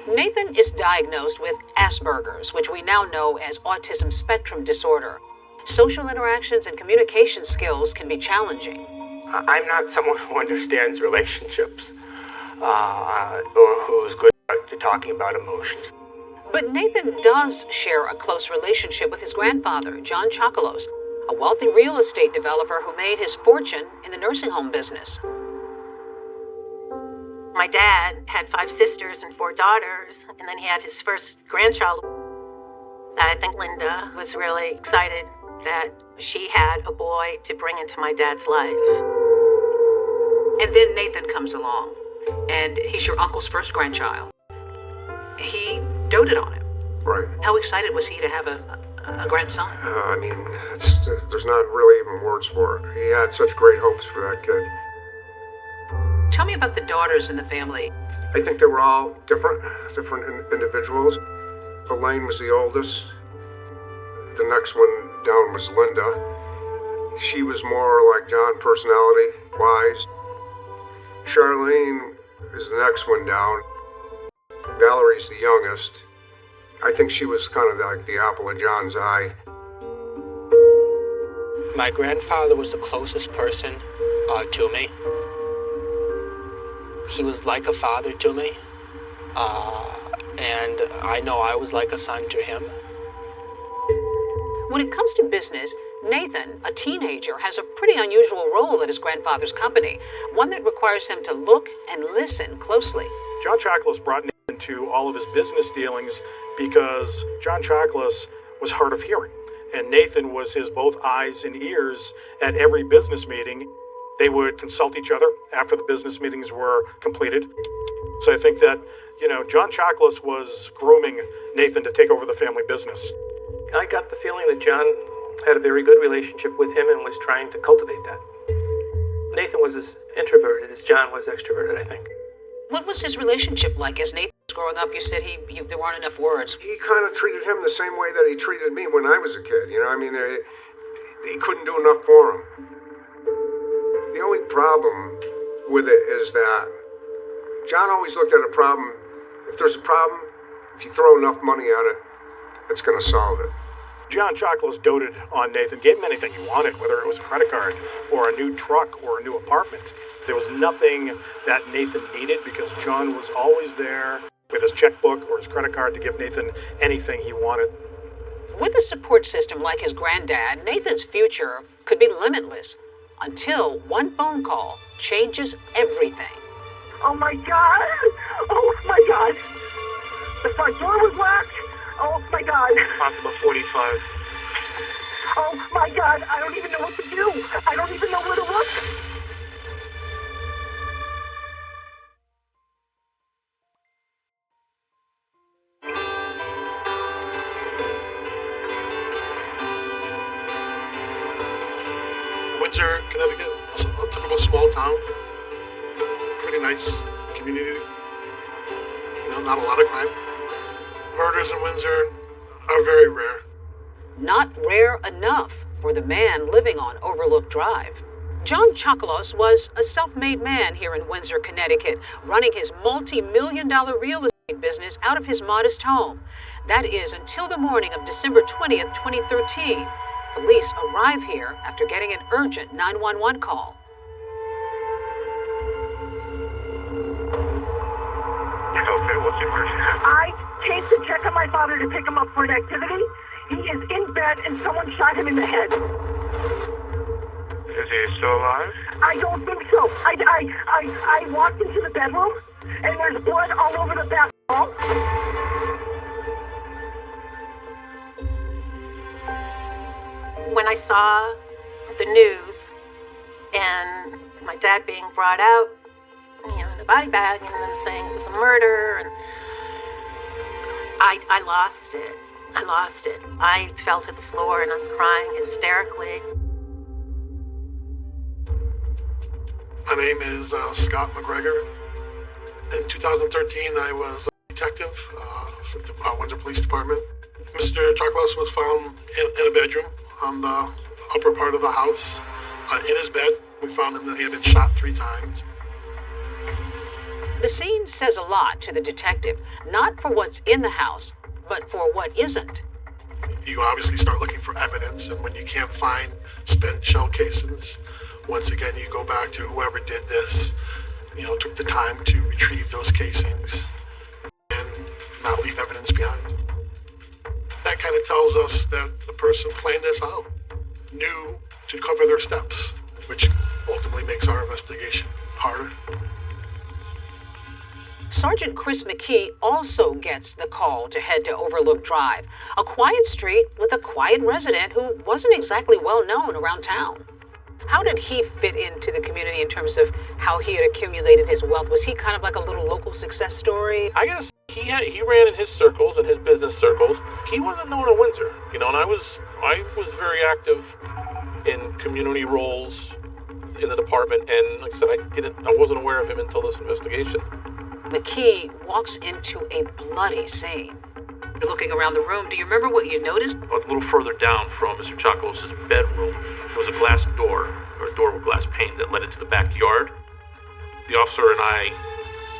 Nathan is diagnosed with Asperger's, which we now know as autism spectrum disorder. Social interactions and communication skills can be challenging. I'm not someone who understands relationships or who's good at talking about emotions. But Nathan does share a close relationship with his grandfather, John Chocolos, a wealthy real estate developer who made his fortune in the nursing home business. My dad had 5 sisters and 4 daughters, and then he had his first grandchild. That I think Linda was really excited that she had a boy to bring into my dad's life. And then Nathan comes along, and he's your uncle's first grandchild. He doted on him. Right. How excited was he to have a grandson? There's not really even words for it. He had such great hopes for that kid. Tell me about the daughters in the family. I think they were all different individuals. Elaine was the oldest. The next one down was Linda. She was more like John, personality wise. Charlene is the next one down. Valerie's the youngest. I think she was kind of like the apple of John's eye. My grandfather was the closest person to me. He was like a father to me, and I know I was like a son to him. When it comes to business, Nathan, a teenager, has a pretty unusual role at his grandfather's company, one that requires him to look and listen closely. John Chocolos brought Nathan to all of his business dealings because John Chocolos was hard of hearing, and Nathan was his both eyes and ears at every business meeting. They would consult each other after the business meetings were completed. So I think that, John Chocolos was grooming Nathan to take over the family business. I got the feeling that John had a very good relationship with him and was trying to cultivate that. Nathan was as introverted as John was extroverted, I think. What was his relationship like as Nathan's growing up, you said there weren't enough words. He kind of treated him the same way that he treated me when I was a kid. You know, I mean, he couldn't do enough for him. The only problem with it is that John always looked at a problem. If there's a problem, if you throw enough money at it, it's going to solve it. John Choclos doted on Nathan, gave him anything he wanted, whether it was a credit card or a new truck or a new apartment. There was nothing that Nathan needed because John was always there with his checkbook or his credit card to give Nathan anything he wanted. With a support system like his granddad, Nathan's future could be limitless until one phone call changes everything. Oh my God! Oh my God! The front door was locked! Oh my God! Possible 45. Oh my God! I don't even know what to do! I don't even know where to look! Windsor, Connecticut, a typical small town. Pretty nice community. You know, not a lot of crime. Murders in Windsor are very rare. Not rare enough for the man living on Overlook Drive. John Choclos was a self-made man here in Windsor, Connecticut, running his multi-million-dollar real estate business out of his modest home. That is until the morning of December 20th, 2013. Police arrive here after getting an urgent 911 call. Okay, what's your emergency? I came to check on my father to pick him up for an activity. He is in bed and someone shot him in the head. Is he still alive? I don't think so. I walked into the bedroom and there's blood all over the back wall. When I saw the news and my dad being brought out, you know, in a body bag, and them saying it was a murder, and I lost it. I lost it. I fell to the floor and I'm crying hysterically. My name is Scott McGregor. In 2013, I was a detective for the Windsor Police Department. Mr. Choclos was found in a bedroom on the upper part of the house. In his bed, we found him that he had been shot 3 times. The scene says a lot to the detective, not for what's in the house, but for what isn't. You obviously start looking for evidence, and when you can't find spent shell casings, once again you go back to whoever did this, you know, took the time to retrieve those casings and not leave evidence behind. That kind of tells us that the person playing this out knew to cover their steps, which ultimately makes our investigation harder. Sergeant Chris McKee also gets the call to head to Overlook Drive, a quiet street with a quiet resident who wasn't exactly well known around town. How did he fit into the community in terms of how he had accumulated his wealth? Was he kind of like a little local success story? I guess he ran in his circles, in his business circles. He wasn't known in Windsor, you know, and I was very active in community roles in the department, and like I said, I wasn't aware of him until this investigation. McKee walks into a bloody scene. You're looking around the room. Do you remember what you noticed? A little further down from Mr. Choclos' bedroom, there was a glass door, or a door with glass panes that led into the backyard. The officer and I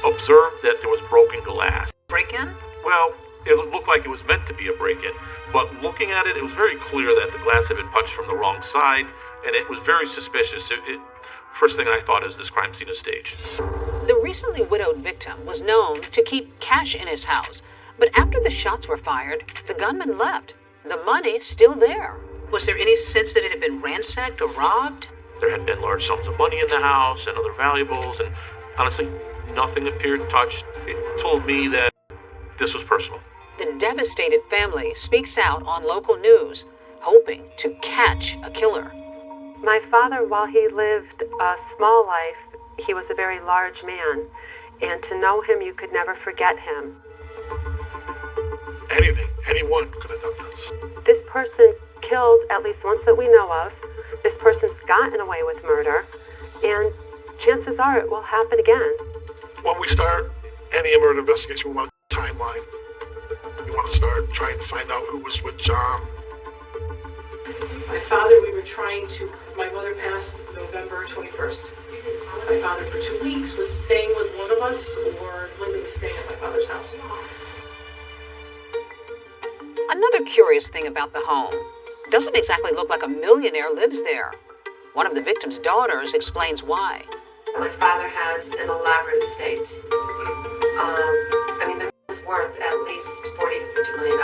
observed that there was broken glass. Break-in? Well, it looked like it was meant to be a break-in, but looking at it, it was very clear that the glass had been punched from the wrong side, and it was very suspicious. First thing I thought is this crime scene is staged. The recently widowed victim was known to keep cash in his house, but after the shots were fired, the gunman left. The money still there. Was there any sense that it had been ransacked or robbed? There had been large sums of money in the house and other valuables, and honestly, nothing appeared touched. It told me that this was personal. The devastated family speaks out on local news, hoping to catch a killer. My father, while he lived a small life, he was a very large man, and to know him, you could never forget him. Anyone could have done this. This person killed at least once that we know of. This person's gotten away with murder, and chances are it will happen again. When we start any murder investigation, we want to timeline. You want to start trying to find out who was with John. My father, my mother passed November 21st. My father for 2 weeks was staying with one of us, or Linda was staying at my father's house. Another curious thing about the home. Doesn't exactly look like a millionaire lives there. One of the victim's daughters explains why. My father has an elaborate estate. The house is worth at least $40 to $50 million.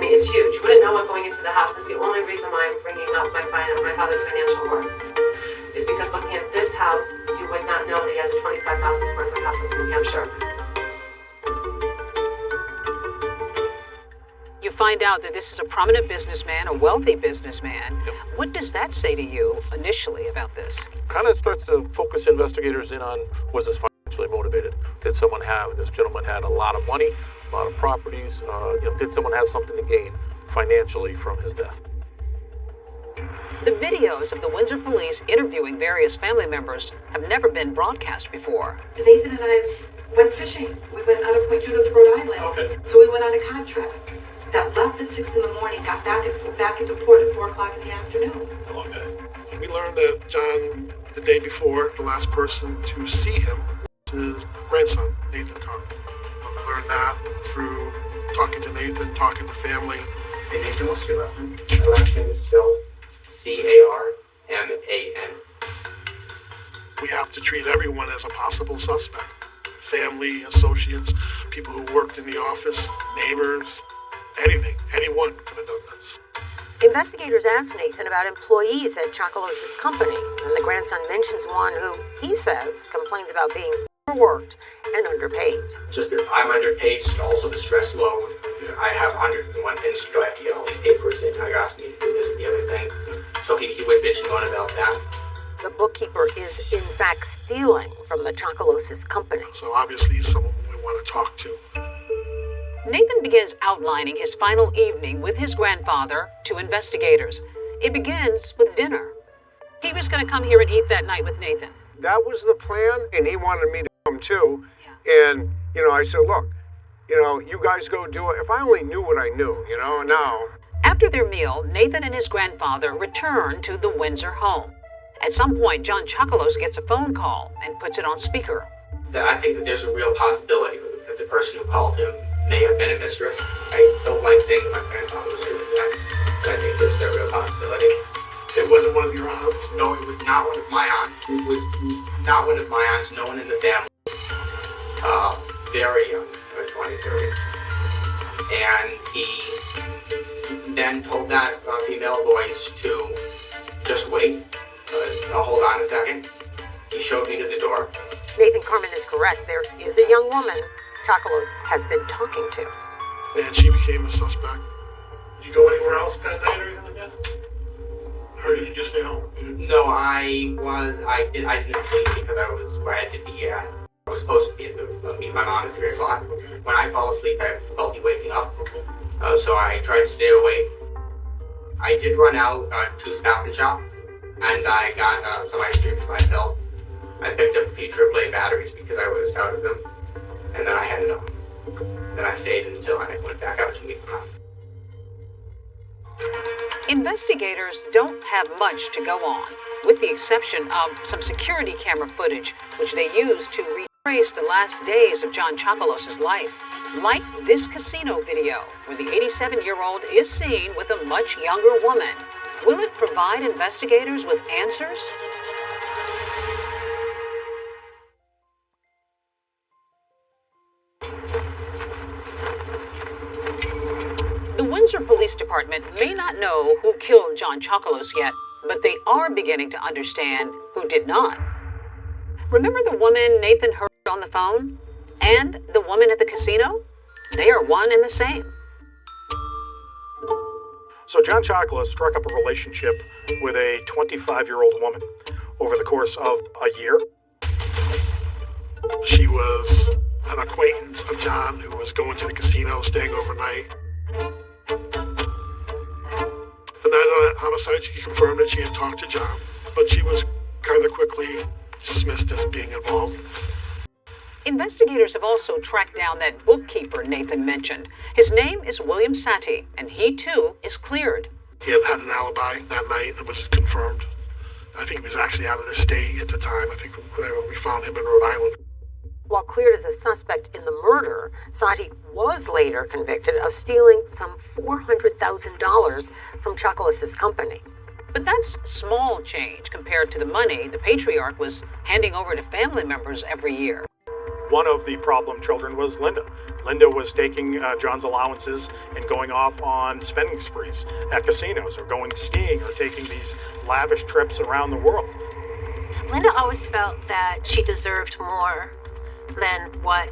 It's huge. You wouldn't know it going into the house. That's the only reason why I'm bringing up my father's financial worth. Is because looking at this house, you would not know that he has a 25,000 square foot house in New Hampshire. You find out that this is a prominent businessman, a wealthy businessman. Yep. What does that say to you initially about this? Kind of starts to focus investigators in on, was this financially motivated? Did this gentleman had a lot of money, a lot of properties? Did someone have something to gain financially from his death? The videos of the Windsor police interviewing various family members have never been broadcast before. Nathan and I went fishing. We went out of Point Judith, Rhode Island. Okay. So we went on a contract that left at 6 in the morning, got back into port at 4 o'clock in the afternoon. How long that? We learned that John, the day before, the last person to see him was his grandson, Nathan Carman. We learned that through talking to Nathan, talking to family. Hey, Nathan, what's your last name? My last name is spelled C-A-R-M-A-N. We have to treat everyone as a possible suspect. Family, associates, people who worked in the office, neighbors, anything. Anyone could have done this. Investigators asked Nathan about employees at Chocolos's company, and the grandson mentions one who, he says, complains about being overworked and underpaid. Just that I'm underpaid, also the stress load. I have 101 things to do. I have to get all these papers in. You're asking me to do this and the other thing. So he would bitch and moan about that. The bookkeeper is, in fact, stealing from the Chocolos's company. So obviously he's someone we want to talk to. Nathan begins outlining his final evening with his grandfather to investigators. It begins with dinner. He was going to come here and eat that night with Nathan. That was the plan, and he wanted me to come too. Yeah. And, I said, look, you guys go do it. If I only knew what I knew, now. After their meal, Nathan and his grandfather return to the Windsor home. At some point, John Chocolos gets a phone call and puts it on speaker. I think that there's a real possibility that the person who called him may have been a mistress. I don't like saying that my grandfather was here at the time, but I think there's that real possibility. It wasn't one of your aunts? No, it was not one of my aunts. It was not one of my aunts, no one in the family. Very young, 23. And he then told that female voice to just wait. Hold on a second. He showed me to the door. Nathan Carman is correct. There is a young woman Chocolos has been talking to. And she became a suspect. Did you go anywhere else that night or anything like that? Or did you just stay home? No, I didn't sleep because I had to be I was supposed to be at meet my mom at 3 o'clock. When I fall asleep, I have difficulty waking up. So I tried to stay awake. I did run out to Stop and Shop, and I got some ice cream for myself. I picked up a few AAA batteries because I was out of them, and then I headed home. Then I stayed until I went back out to meet my mom. Investigators don't have much to go on, with the exception of some security camera footage, which they use to retrace the last days of John Chocolos's life. Like this casino video, where the 87-year-old is seen with a much younger woman. Will it provide investigators with answers? The Windsor Police Department may not know who killed John Chocolos yet, but they are beginning to understand who did not. Remember the woman Nathan heard on the phone? And the woman at the casino? They are one and the same. So John Chocolos struck up a relationship with a 25-year-old woman over the course of a year. She was an acquaintance of John who was going to the casino, staying overnight. The night of the homicide, she confirmed that she had talked to John, but she was kind of quickly dismissed as being involved. Investigators have also tracked down that bookkeeper Nathan mentioned. His name is William Sati, and he too is cleared. He had an alibi that night. It was confirmed. I think he was actually out of the state at the time. I think we found him in Rhode Island. While cleared as a suspect in the murder, Sati was later convicted of stealing some $400,000 from Chocolus' company. But that's small change compared to the money the patriarch was handing over to family members every year. One of the problem children was Linda. Linda was taking John's allowances and going off on spending sprees at casinos or going skiing or taking these lavish trips around the world. Linda always felt that she deserved more than what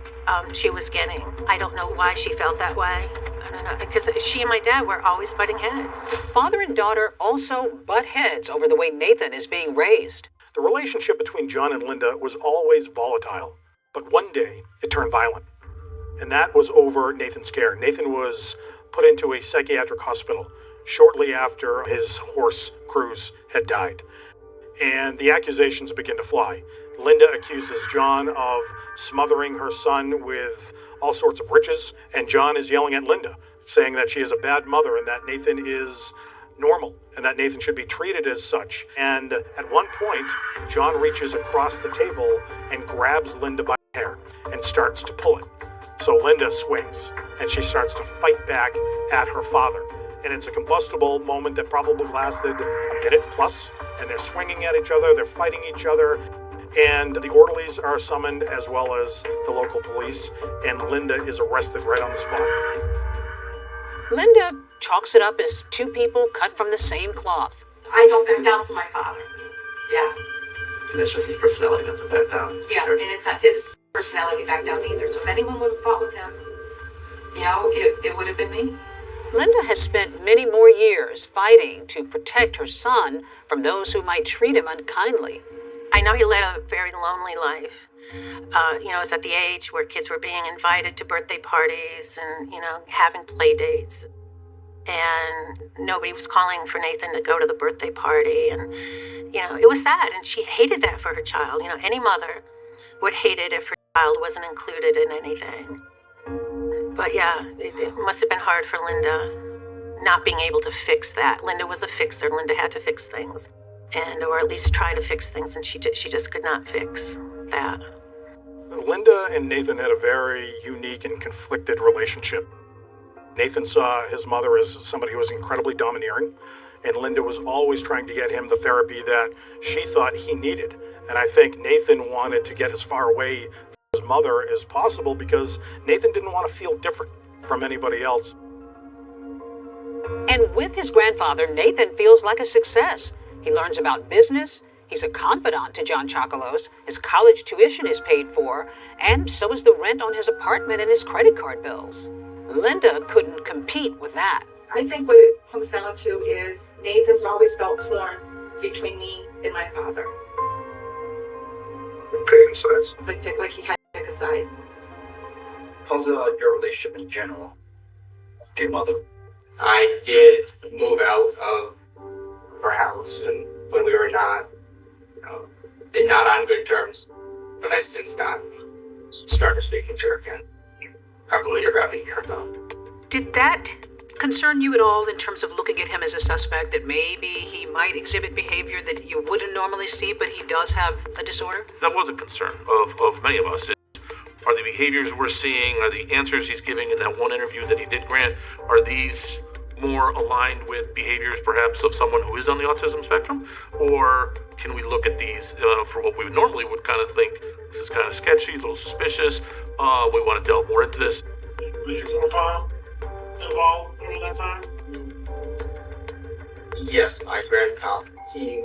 she was getting. I don't know why she felt that way. I don't know, because she and my dad were always butting heads. Father and daughter also butt heads over the way Nathan is being raised. The relationship between John and Linda was always volatile, but one day it turned violent. And that was over Nathan's care. Nathan was put into a psychiatric hospital shortly after his horse, Cruz, had died. And the accusations begin to fly. Linda accuses John of smothering her son with all sorts of riches, and John is yelling at Linda, saying that she is a bad mother and that Nathan is normal and that Nathan should be treated as such. And at one point, John reaches across the table and grabs Linda by the hair and starts to pull it. So Linda swings, and she starts to fight back at her father. And it's a combustible moment that probably lasted a minute plus, and they're swinging at each other, they're fighting each other, and the orderlies are summoned as well as the local police, and Linda is arrested right on the spot. Linda chalks it up as two people cut from the same cloth. I don't back down for my father. Yeah. And it's just his personality not to back down. Yeah, and it's not his personality to back down either. So if anyone would have fought with him, you know, it would have been me. Linda has spent many more years fighting to protect her son from those who might treat him unkindly. I know he led a very lonely life. It's at the age where kids were being invited to birthday parties and, having play dates. And nobody was calling for Nathan to go to the birthday party. And, it was sad. And she hated that for her child. Any mother would hate it if her child wasn't included in anything. But yeah, it must have been hard for Linda not being able to fix that. Linda was a fixer. Linda had to fix things. Or at least try to fix things, and she just could not fix that. Linda and Nathan had a very unique and conflicted relationship. Nathan saw his mother as somebody who was incredibly domineering, and Linda was always trying to get him the therapy that she thought he needed. And I think Nathan wanted to get as far away from his mother as possible because Nathan didn't want to feel different from anybody else. And with his grandfather, Nathan feels like a success. He learns about business, he's a confidant to John Chocolos, his college tuition is paid for, and so is the rent on his apartment and his credit card bills. Linda couldn't compete with that. I think what it comes down to is Nathan's always felt torn between me and my father. Picking sides. Like he had to pick a side. How's your relationship in general with your mother? I did move out of our house, and when we were not on good terms, but I since started speaking to her again. Probably about a year ago. Did that concern you at all in terms of looking at him as a suspect, that maybe he might exhibit behavior that you wouldn't normally see, but he does have a disorder? That was a concern of many of us. Are the behaviors we're seeing, are the answers he's giving in that one interview that he did grant, are these more aligned with behaviors perhaps of someone who is on the autism spectrum? Or can we look at these for what we normally would kind of think, this is kind of sketchy, a little suspicious, we want to delve more into this? Was your grandpa involved during that time? Yes, my grandpa. He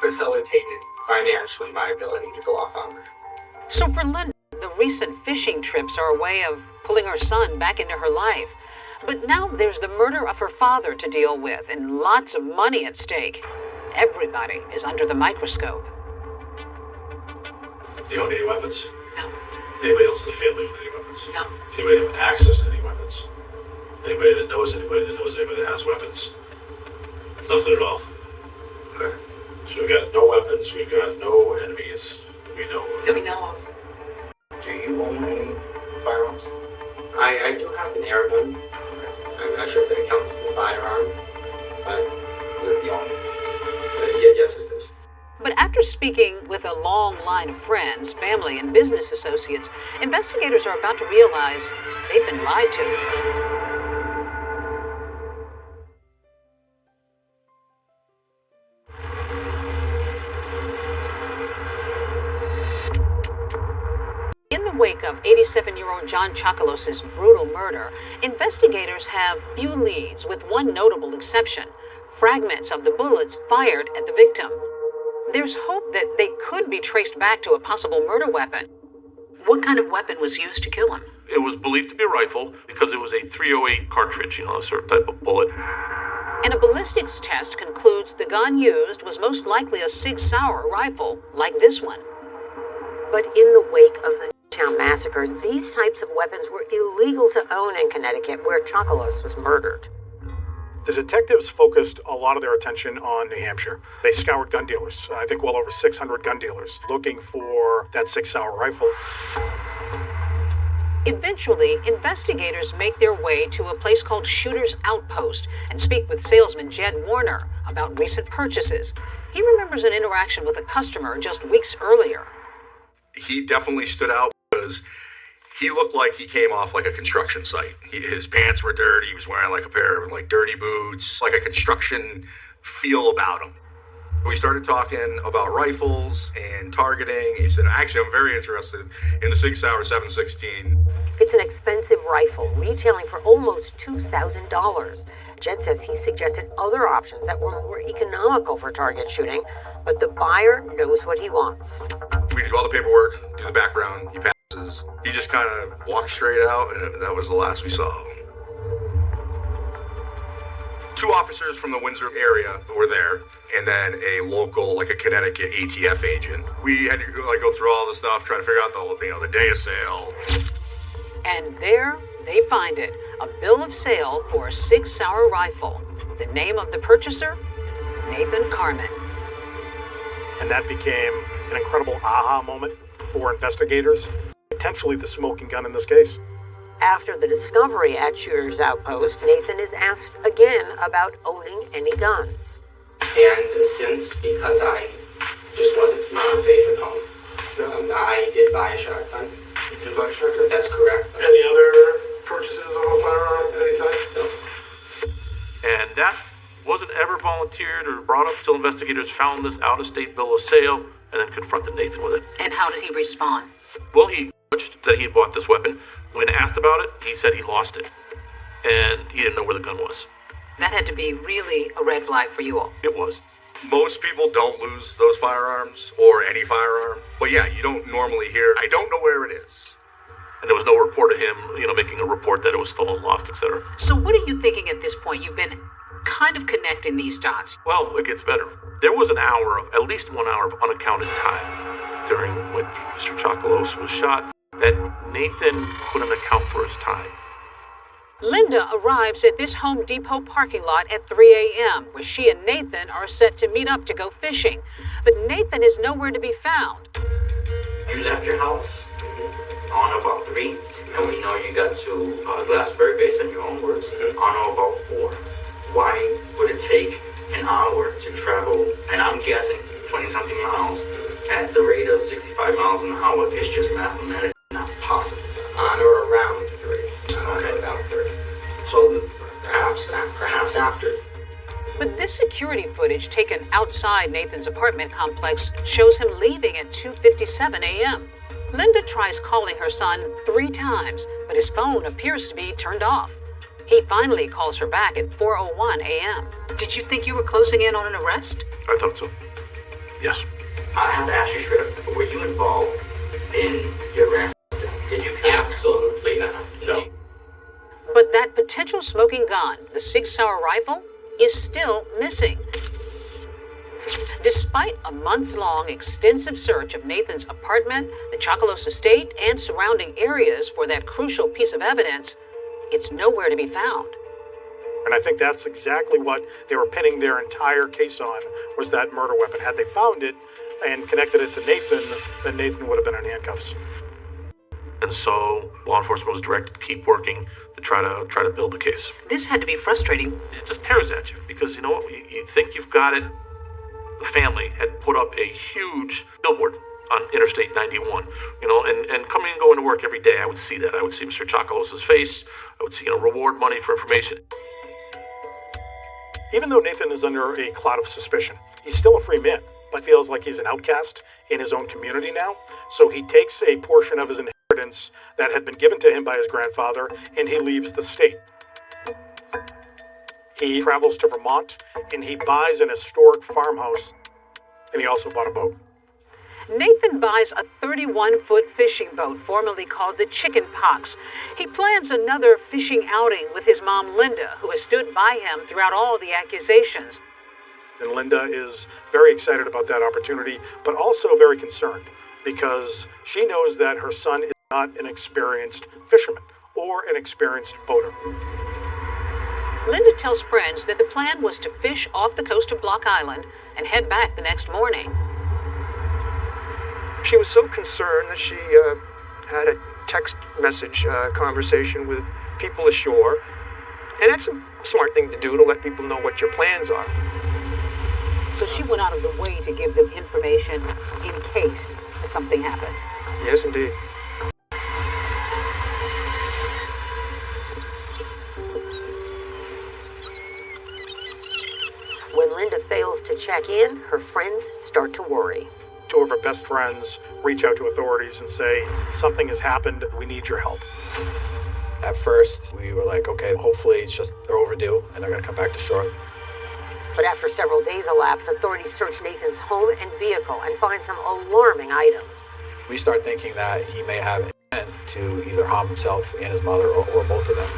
facilitated financially my ability to go off on her. So for Linda, the recent fishing trips are a way of pulling her son back into her life. But now there's the murder of her father to deal with and lots of money at stake. Everybody is under the microscope. You own any weapons? No. Anybody else in the family own any weapons? No. Anybody have access to any weapons? Anybody that knows anybody that has weapons? Nothing at all. Okay. So we've got no weapons, we've got no enemies we know of. That we know of. Do you air gun. I'm not sure if it counts as a firearm, but was it the only? Yes, it is. But after speaking with a long line of friends, family, and business associates, investigators are about to realize they've been lied to. In the wake of 87-year-old John Chocolos's brutal murder, investigators have few leads, with one notable exception: fragments of the bullets fired at the victim. There's hope that they could be traced back to a possible murder weapon. What kind of weapon was used to kill him? It was believed to be a rifle because it was a .308 cartridge, a certain type of bullet. And a ballistics test concludes the gun used was most likely a Sig Sauer rifle, like this one. But in the wake of the Town massacre, these types of weapons were illegal to own in Connecticut, where Chocolos was murdered. The detectives focused a lot of their attention on New Hampshire. They scoured gun dealers, I think well over 600 gun dealers, looking for that Sig Sauer rifle. Eventually, investigators make their way to a place called Shooter's Outpost and speak with salesman Jed Warner about recent purchases. He remembers an interaction with a customer just weeks earlier. He definitely stood out because he looked like he came off like a construction site. His pants were dirty. He was wearing like a pair of like dirty boots, like a construction feel about him. We started talking about rifles and targeting. He said, actually, I'm very interested in the Sig Sauer 716. It's an expensive rifle, retailing for almost $2,000. Jed says he suggested other options that were more economical for target shooting, but the buyer knows what he wants. We do all the paperwork, do the background, he passes. He just kind of walked straight out, and that was the last we saw of him. 2 officers from the Windsor area were there, and then a local, like a Connecticut ATF agent. We had to go through all the stuff, try to figure out the day of sale. And there they find it, a bill of sale for a Sig Sauer rifle. The name of the purchaser, Nathan Carmen. And that became an incredible aha moment for investigators, potentially the smoking gun in this case. After the discovery at Shooter's Outpost, Nathan is asked again about owning any guns. And since, because I just wasn't feeling safe at home, I did buy a shotgun. You did buy a shotgun? That's correct. Any other purchases of a firearm at any time? No. And that wasn't ever volunteered or brought up until investigators found this out-of-state bill of sale and then confronted Nathan with it. And how did he respond? Well, he acknowledged that he had bought this weapon. When asked about it, he said he lost it, and he didn't know where the gun was. That had to be really a red flag for you all. It was. Most people don't lose those firearms, or any firearm. But yeah, you don't normally hear, I don't know where it is. And there was no report of him, making a report that it was stolen, lost, etc. So what are you thinking at this point? You've been kind of connecting these dots. Well, it gets better. There was at least 1 hour of unaccounted time during which Mr. Chocolos was shot that Nathan couldn't account for his time. Linda arrives at this Home Depot parking lot at 3 a.m., where she and Nathan are set to meet up to go fishing. But Nathan is nowhere to be found. You left your house on about 3, and we know you got to Glassberg based on your own words on about 4. Why would it take an hour to travel, and I'm guessing 20-something miles, at the rate of 65 miles an hour? It's just mathematically not possible. On or around 3. Okay. About 3. So Perhaps after. But this security footage taken outside Nathan's apartment complex shows him leaving at 2:57 a.m. Linda tries calling her son 3 times, but his phone appears to be turned off. He finally calls her back at 4:01 a.m. Did you think you were closing in on an arrest? I thought so. Yes. I have to ask you straight up, were you involved in your grandfather's death? Did you? Absolutely not. No. But that potential smoking gun, the Sig Sauer rifle, is still missing. Despite a months-long extensive search of Nathan's apartment, the Chocolos estate, and surrounding areas for that crucial piece of evidence, it's nowhere to be found. And I think that's exactly what they were pinning their entire case on, was that murder weapon. Had they found it and connected it to Nathan, then Nathan would have been in handcuffs. And so law enforcement was directed to keep working to try to build the case. This had to be frustrating. It just tears at you because, you know, you think you've got it. The family had put up a huge billboard on Interstate 91, you know, and coming and going to work every day, I would see that. I would see Mr. Chocolos's face. I would see, you know, reward money for information. Even though Nathan is under a cloud of suspicion, he's still a free man, but feels like he's an outcast in his own community now. So he takes a portion of his inheritance that had been given to him by his grandfather, and he leaves the state. He travels to Vermont, and he buys an historic farmhouse, and he also bought a boat. Nathan buys a 31-foot fishing boat, formerly called the Chicken Pox. He plans another fishing outing with his mom, Linda, who has stood by him throughout all the accusations. And Linda is very excited about that opportunity, but also very concerned because she knows that her son is not an experienced fisherman or an experienced boater. Linda tells friends that the plan was to fish off the coast of Block Island and head back the next morning. She was so concerned that she had a text message conversation with people ashore. And that's a smart thing to do, to let people know what your plans are. So she went out of the way to give them information in case something happened. Yes, indeed. When Linda fails to check in, her friends start to worry. Two of her best friends reach out to authorities and say, something has happened, we need your help. At first, we were like, okay, hopefully it's just they're overdue and they're going to come back to shore. But after several days elapse, authorities search Nathan's home and vehicle and find some alarming items. We start thinking that he may have intent to either harm himself and his mother or both of them.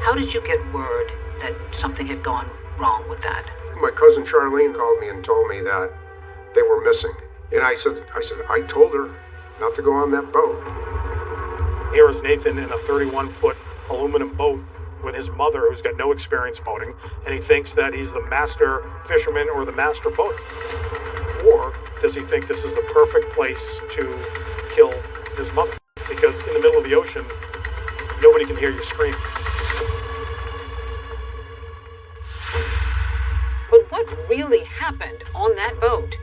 How did you get word that something had gone wrong with that? My cousin Charlene called me and told me that they were missing. And I said, I told her not to go on that boat. Here is Nathan in a 31-foot aluminum boat with his mother, who's got no experience boating, and he thinks that he's the master fisherman or the master boater. Or does he think this is the perfect place to kill his mother? Because in the middle of the ocean, nobody can hear you scream. But what really happened on that boat?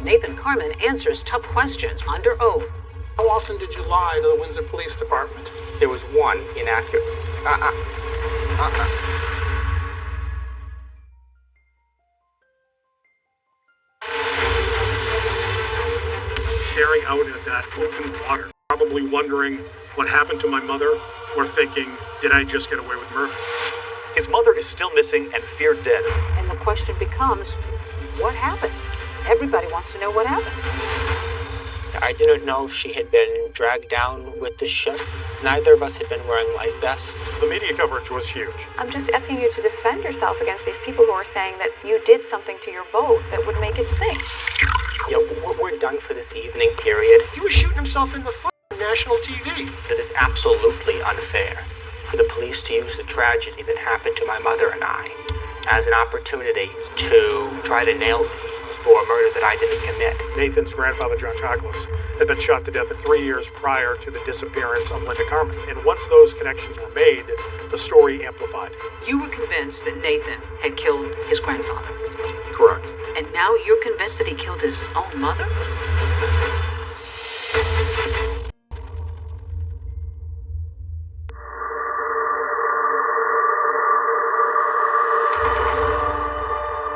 Nathan Carman answers tough questions under oath. How often did you lie to the Windsor Police Department? There was one inaccurate. Staring out at that open water, probably wondering what happened to my mother, or thinking, did I just get away with murder? His mother is still missing and feared dead. And the question becomes, what happened? Everybody wants to know what happened. I didn't know if she had been dragged down with the ship. Neither of us had been wearing life vests. The media coverage was huge. I'm just asking you to defend yourself against these people who are saying that you did something to your boat that would make it sink. Yeah, we're done for this evening, period. He was shooting himself in the foot on national TV. It is absolutely unfair for the police to use the tragedy that happened to my mother and I as an opportunity to try to nail me for a murder that I didn't commit. Nathan's grandfather, John Chocolus, had been shot to death 3 years prior to the disappearance of Linda Carman. And once those connections were made, the story amplified. You were convinced that Nathan had killed his grandfather. Correct. And now you're convinced that he killed his own mother?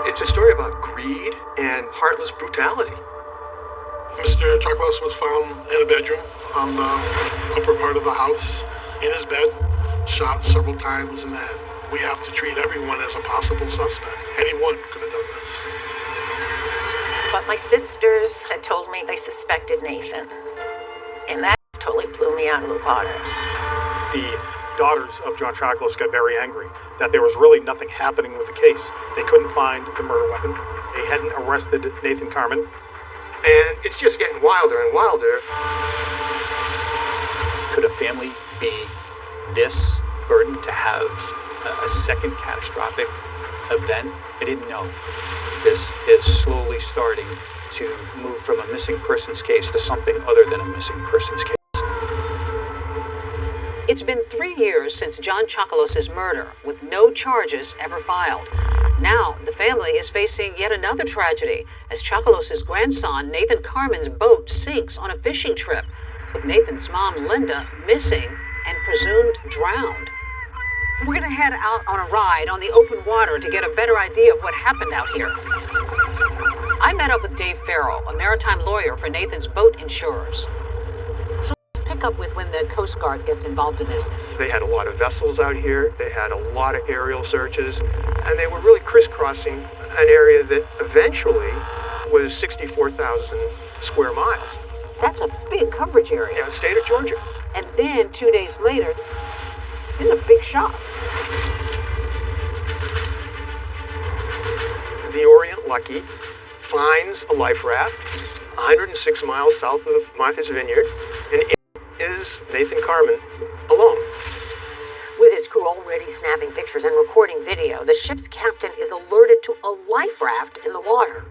It's a story about greed and heartless brutality. Mr. Chocolus was found in a bedroom on the upper part of the house, in his bed, shot several times in the head. We have to treat everyone as a possible suspect. Anyone could have done this. But my sisters had told me they suspected Nathan. And that totally blew me out of the water. The daughters of John Chocolus got very angry that there was really nothing happening with the case. They couldn't find the murder weapon. They hadn't arrested Nathan Carman. And it's just getting wilder and wilder. Could a family be this burdened to have a second catastrophic event? I didn't know. This is slowly starting to move from a missing persons case to something other than a missing persons case. It's been 3 years since John Chocolos's murder, with no charges ever filed. Now, the family is facing yet another tragedy as Chocolos's grandson, Nathan Carmen's boat sinks on a fishing trip, with Nathan's mom, Linda, missing and presumed drowned. We're going to head out on a ride on the open water to get a better idea of what happened out here. I met up with Dave Farrell, a maritime lawyer for Nathan's boat insurers. So let's pick up with when the Coast Guard gets involved in this. They had a lot of vessels out here, they had a lot of aerial searches, and they were really crisscrossing an area that eventually was 64,000 square miles. That's a big coverage area. Yeah, state of Georgia. And then 2 days later, there's a big shock. The Orient Lucky finds a life raft 106 miles south of Martha's Vineyard, and it is Nathan Carmen alone. With his crew already snapping pictures and recording video, the ship's captain is alerted to a life raft in the water.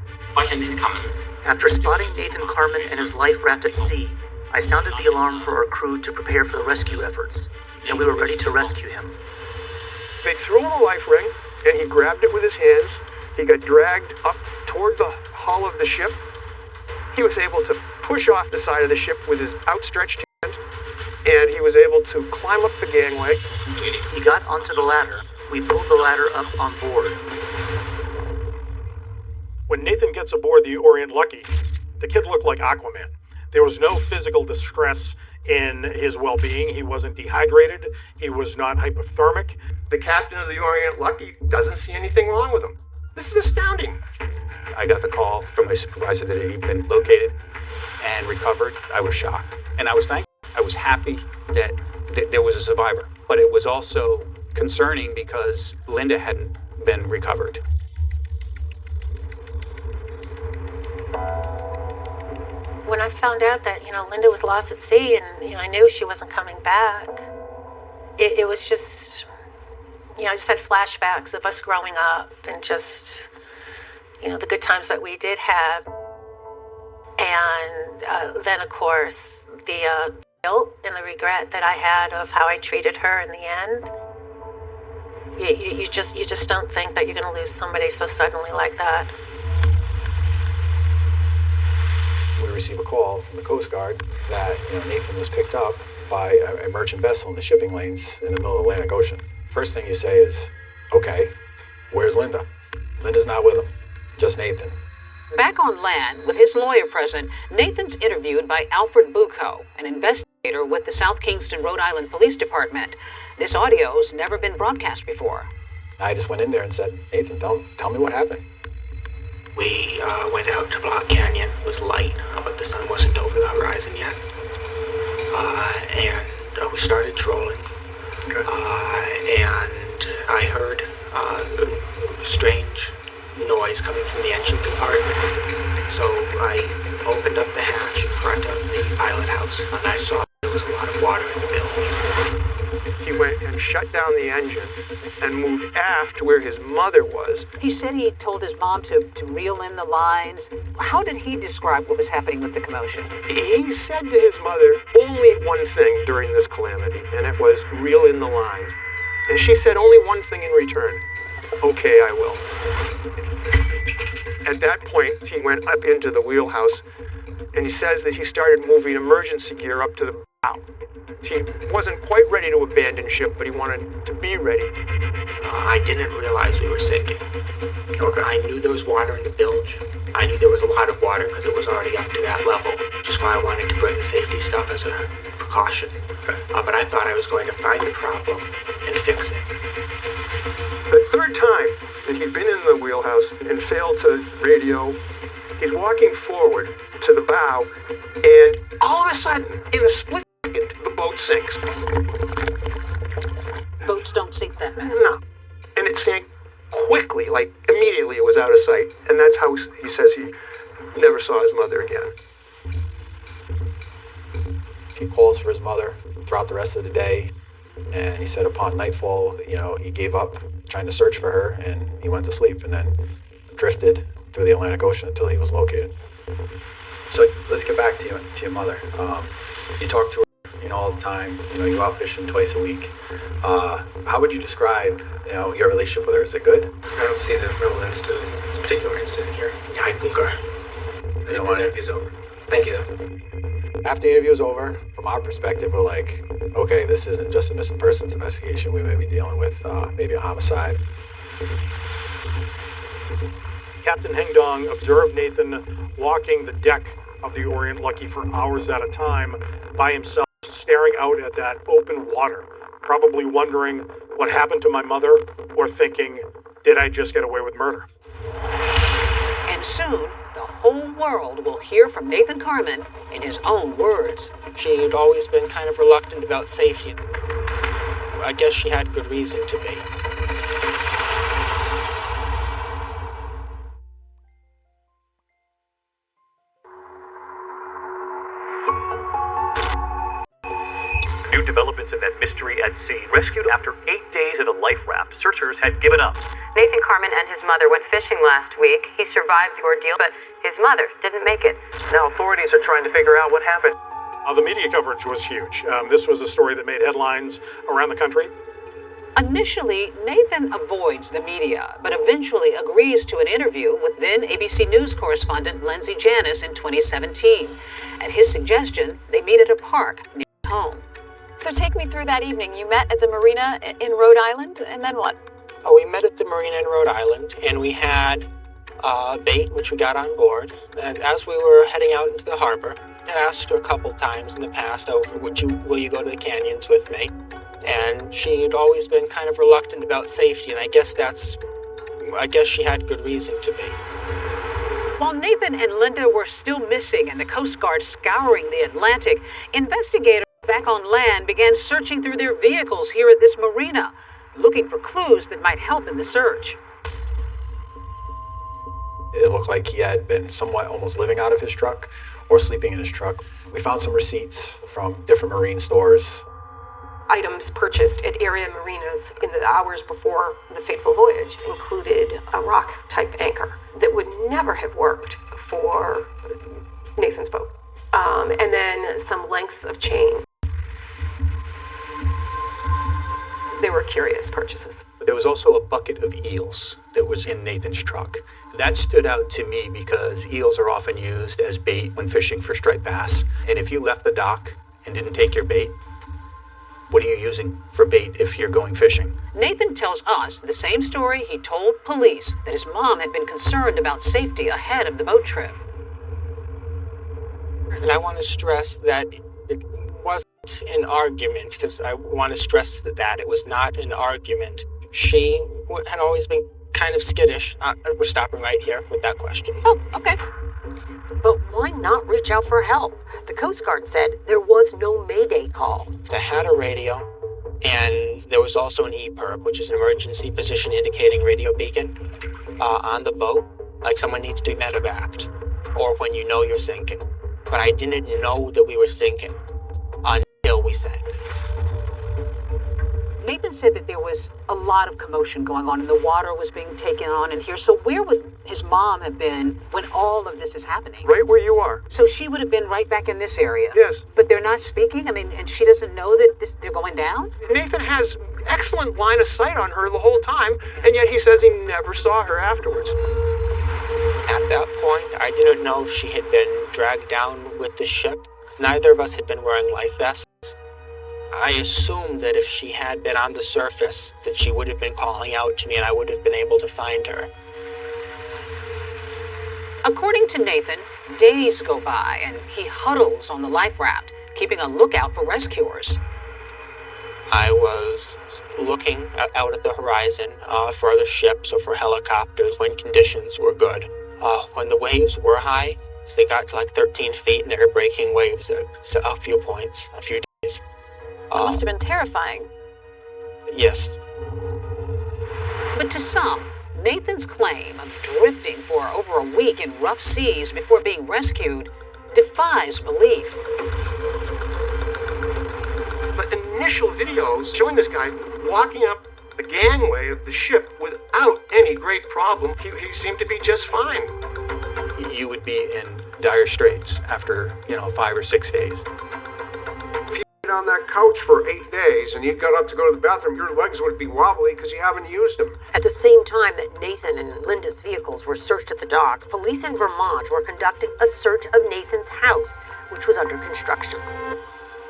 After spotting Nathan Carmen and his life raft at sea, I sounded the alarm for our crew to prepare for the rescue efforts, and we were ready to rescue him. They threw him a life ring, and he grabbed it with his hands. He got dragged up toward the hull of the ship. He was able to push off the side of the ship with his outstretched hand, and he was able to climb up the gangway. He got onto the ladder. We pulled the ladder up on board. When Nathan gets aboard the Orient Lucky, the kid looked like Aquaman. There was no physical distress in his well-being. He wasn't dehydrated. He was not hypothermic. The captain of the Orient Lucky doesn't see anything wrong with him. This is astounding. I got the call from my supervisor that he'd been located and recovered. I was shocked. And I was thankful. I was happy that there was a survivor. But it was also concerning because Linda hadn't been recovered. When I found out that, Linda was lost at sea and, I knew she wasn't coming back, it was just, I just had flashbacks of us growing up and just, the good times that we did have. And then, of course, the guilt and the regret that I had of how I treated her in the end. You just don't think that you're going to lose somebody so suddenly like that. We receive a call from the Coast Guard that Nathan was picked up by a merchant vessel in the shipping lanes in the middle of the Atlantic Ocean. First thing you say is, okay, where's Linda? Linda's not with him, just Nathan. Back on land, with his lawyer present, Nathan's interviewed by Alfred Bucco, an investigator with the South Kingston, Rhode Island Police Department. This audio's never been broadcast before. I just went in there and said, Nathan, tell me what happened. We went out to Block Canyon. It was light, but the sun wasn't over the horizon yet. And we started trolling. Okay. And I heard a strange noise coming from the engine compartment. So I opened up the hatch in front of the pilot house, and I saw there was a lot of water in the bilge. He went and shut down the engine and moved aft to where his mother was. He said he told his mom to reel in the lines. How did he describe what was happening with the commotion? He said to his mother only one thing during this calamity, and it was reel in the lines. And she said only one thing in return. Okay, I will. At that point, he went up into the wheelhouse, and he says that he started moving emergency gear up to the bow. He wasn't quite ready to abandon ship, but he wanted to be ready. I didn't realize we were sinking. Okay. I knew there was water in the bilge. I knew there was a lot of water because it was already up to that level, which is why I wanted to bring the safety stuff as a precaution. Okay. But I thought I was going to find the problem and fix it. The third time that he'd been in the wheelhouse and failed to radio, he's walking forward to the bow, and all of a sudden, in a split second, the boat sinks. Boats don't sink that fast. No. And it sank quickly, like immediately it was out of sight. And that's how he says he never saw his mother again. He calls for his mother throughout the rest of the day. And he said upon nightfall, he gave up trying to search for her and he went to sleep and then drifted through the Atlantic Ocean until he was located. So let's get back to your mother. You talked to her all the time. You go out fishing twice a week. How would you describe, your relationship with her? Is it good? I don't see the relevance to this particular incident here. Yeah, I concur. You don't want interview's over. Thank you, though. After the interview is over, from our perspective, we're like, okay, this isn't just a missing persons investigation. We may be dealing with maybe a homicide. Captain Hengdong observed Nathan walking the deck of the Orient Lucky for hours at a time by himself, staring out at that open water, probably wondering what happened to my mother, or thinking, did I just get away with murder? And soon, the whole world will hear from Nathan Carman in his own words. She had always been kind of reluctant about safety. I guess she had good reason to be. New developments in that mystery at sea. Rescued after 8 days in a life raft. Searchers had given up. Nathan Carman and his mother went fishing last week. He survived the ordeal, but his mother didn't make it. Now authorities are trying to figure out what happened. The media coverage was huge. This was a story that made headlines around the country. Initially, Nathan avoids the media, but eventually agrees to an interview with then ABC News correspondent Lindsay Janis in 2017. At his suggestion, they meet at a park near his home. So take me through that evening. You met at the marina in Rhode Island, and then what? Oh, we met at the marina in Rhode Island, and we had bait, which we got on board. And as we were heading out into the harbor, I asked her a couple times in the past, will you go to the canyons with me? And she had always been kind of reluctant about safety, and I guess she had good reason to be. While Nathan and Linda were still missing and the Coast Guard scouring the Atlantic, investigators back on land began searching through their vehicles here at this marina, looking for clues that might help in the search. It looked like he had been somewhat almost living out of his truck or sleeping in his truck. We found some receipts from different marine stores. Items purchased at area marinas in the hours before the fateful voyage included a rock-type anchor that would never have worked for Nathan's boat, and then some lengths of chain. They were curious purchases. There was also a bucket of eels that was in Nathan's truck. That stood out to me because eels are often used as bait when fishing for striped bass. And if you left the dock and didn't take your bait, what are you using for bait if you're going fishing? Nathan tells us the same story he told police, that his mom had been concerned about safety ahead of the boat trip. And I want to stress that it wasn't an argument, because I want to stress that it was not an argument. She had always been kind of skittish. We're stopping right here with that question. Oh, okay. But why not reach out for help? The Coast Guard said there was no Mayday call. They had a radio, and there was also an EPIRB, which is an emergency position indicating radio beacon, on the boat, like someone needs to be medevaced, or when you know you're sinking. But I didn't know that we were sinking until we sank. Nathan said that there was a lot of commotion going on and the water was being taken on in here. So where would his mom have been when all of this is happening? Right where you are. So she would have been right back in this area? Yes. But they're not speaking? I mean, and she doesn't know that they're going down? Nathan has excellent line of sight on her the whole time, and yet he says he never saw her afterwards. At that point, I didn't know if she had been dragged down with the ship, because neither of us had been wearing life vests. I assumed that if she had been on the surface, that she would have been calling out to me and I would have been able to find her. According to Nathan, days go by and he huddles on the life raft, keeping a lookout for rescuers. I was looking out at the horizon for other ships or for helicopters when conditions were good. When the waves were high, because they got to like 13 feet and they were breaking waves at a few points, a few days. It must have been terrifying. Yes. But to some, Nathan's claim of drifting for over a week in rough seas before being rescued defies belief. The initial videos showing this guy walking up the gangway of the ship without any great problem, he seemed to be just fine. You would be in dire straits after, 5 or 6 days. If you get on that couch for 8 days and you got up to go to the bathroom, your legs would be wobbly because you haven't used them. At the same time that Nathan and Linda's vehicles were searched at the docks, police in Vermont were conducting a search of Nathan's house, which was under construction.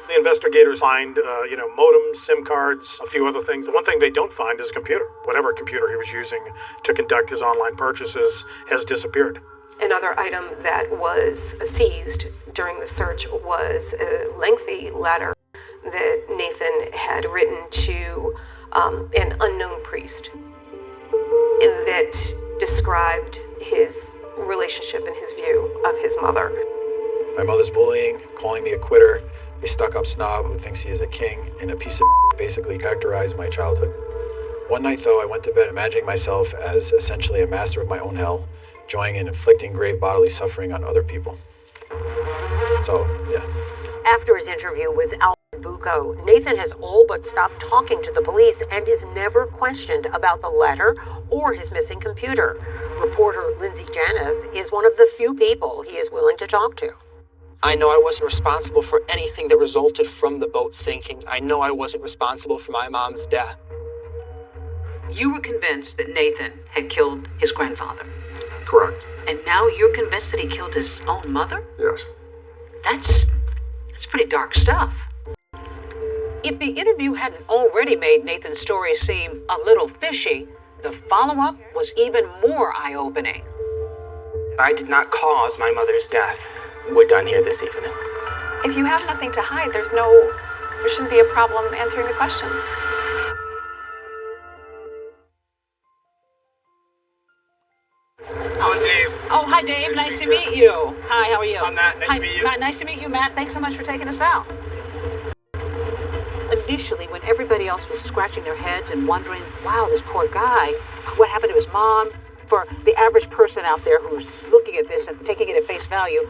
The investigators find, modems, SIM cards, a few other things. The one thing they don't find is a computer. Whatever computer he was using to conduct his online purchases has disappeared. Another item that was seized during the search was a lengthy letter that Nathan had written to an unknown priest that described his relationship and his view of his mother. My mother's bullying, calling me a quitter, a stuck-up snob who thinks he is a king, and a piece of basically characterized my childhood. One night, though, I went to bed imagining myself as essentially a master of my own hell, joying in inflicting grave bodily suffering on other people. So, yeah. After his interview with Alfred Bucco, Nathan has all but stopped talking to the police and is never questioned about the letter or his missing computer. Reporter Lindsay Janis is one of the few people he is willing to talk to. I know I wasn't responsible for anything that resulted from the boat sinking. I know I wasn't responsible for my mom's death. You were convinced that Nathan had killed his grandfather. Correct. And now you're convinced that he killed his own mother? Yes. That's pretty dark stuff. If the interview hadn't already made Nathan's story seem a little fishy, the follow-up was even more eye-opening. I did not cause my mother's death. We're done here this evening. If you have nothing to hide, there shouldn't be a problem answering the questions. Oh, Dave. Oh, hi, Dave. Nice to meet you. Hi, how are you? I'm Matt. Nice to meet you. Matt, nice to meet you, Matt. Thanks so much for taking us out. Initially, when everybody else was scratching their heads and wondering, wow, this poor guy, what happened to his mom? For the average person out there who's looking at this and taking it at face value,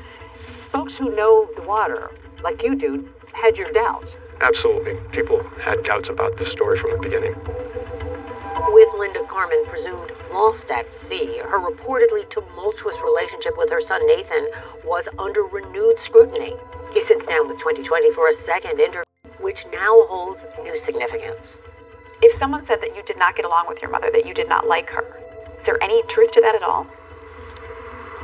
folks who know the water, like you do, had your doubts. Absolutely. People had doubts about this story from the beginning. With Linda Carmen presumed lost at sea, her reportedly tumultuous relationship with her son Nathan was under renewed scrutiny. He sits down with 2020 for a second interview, which now holds new significance. If someone said that you did not get along with your mother, that you did not like her, is there any truth to that at all?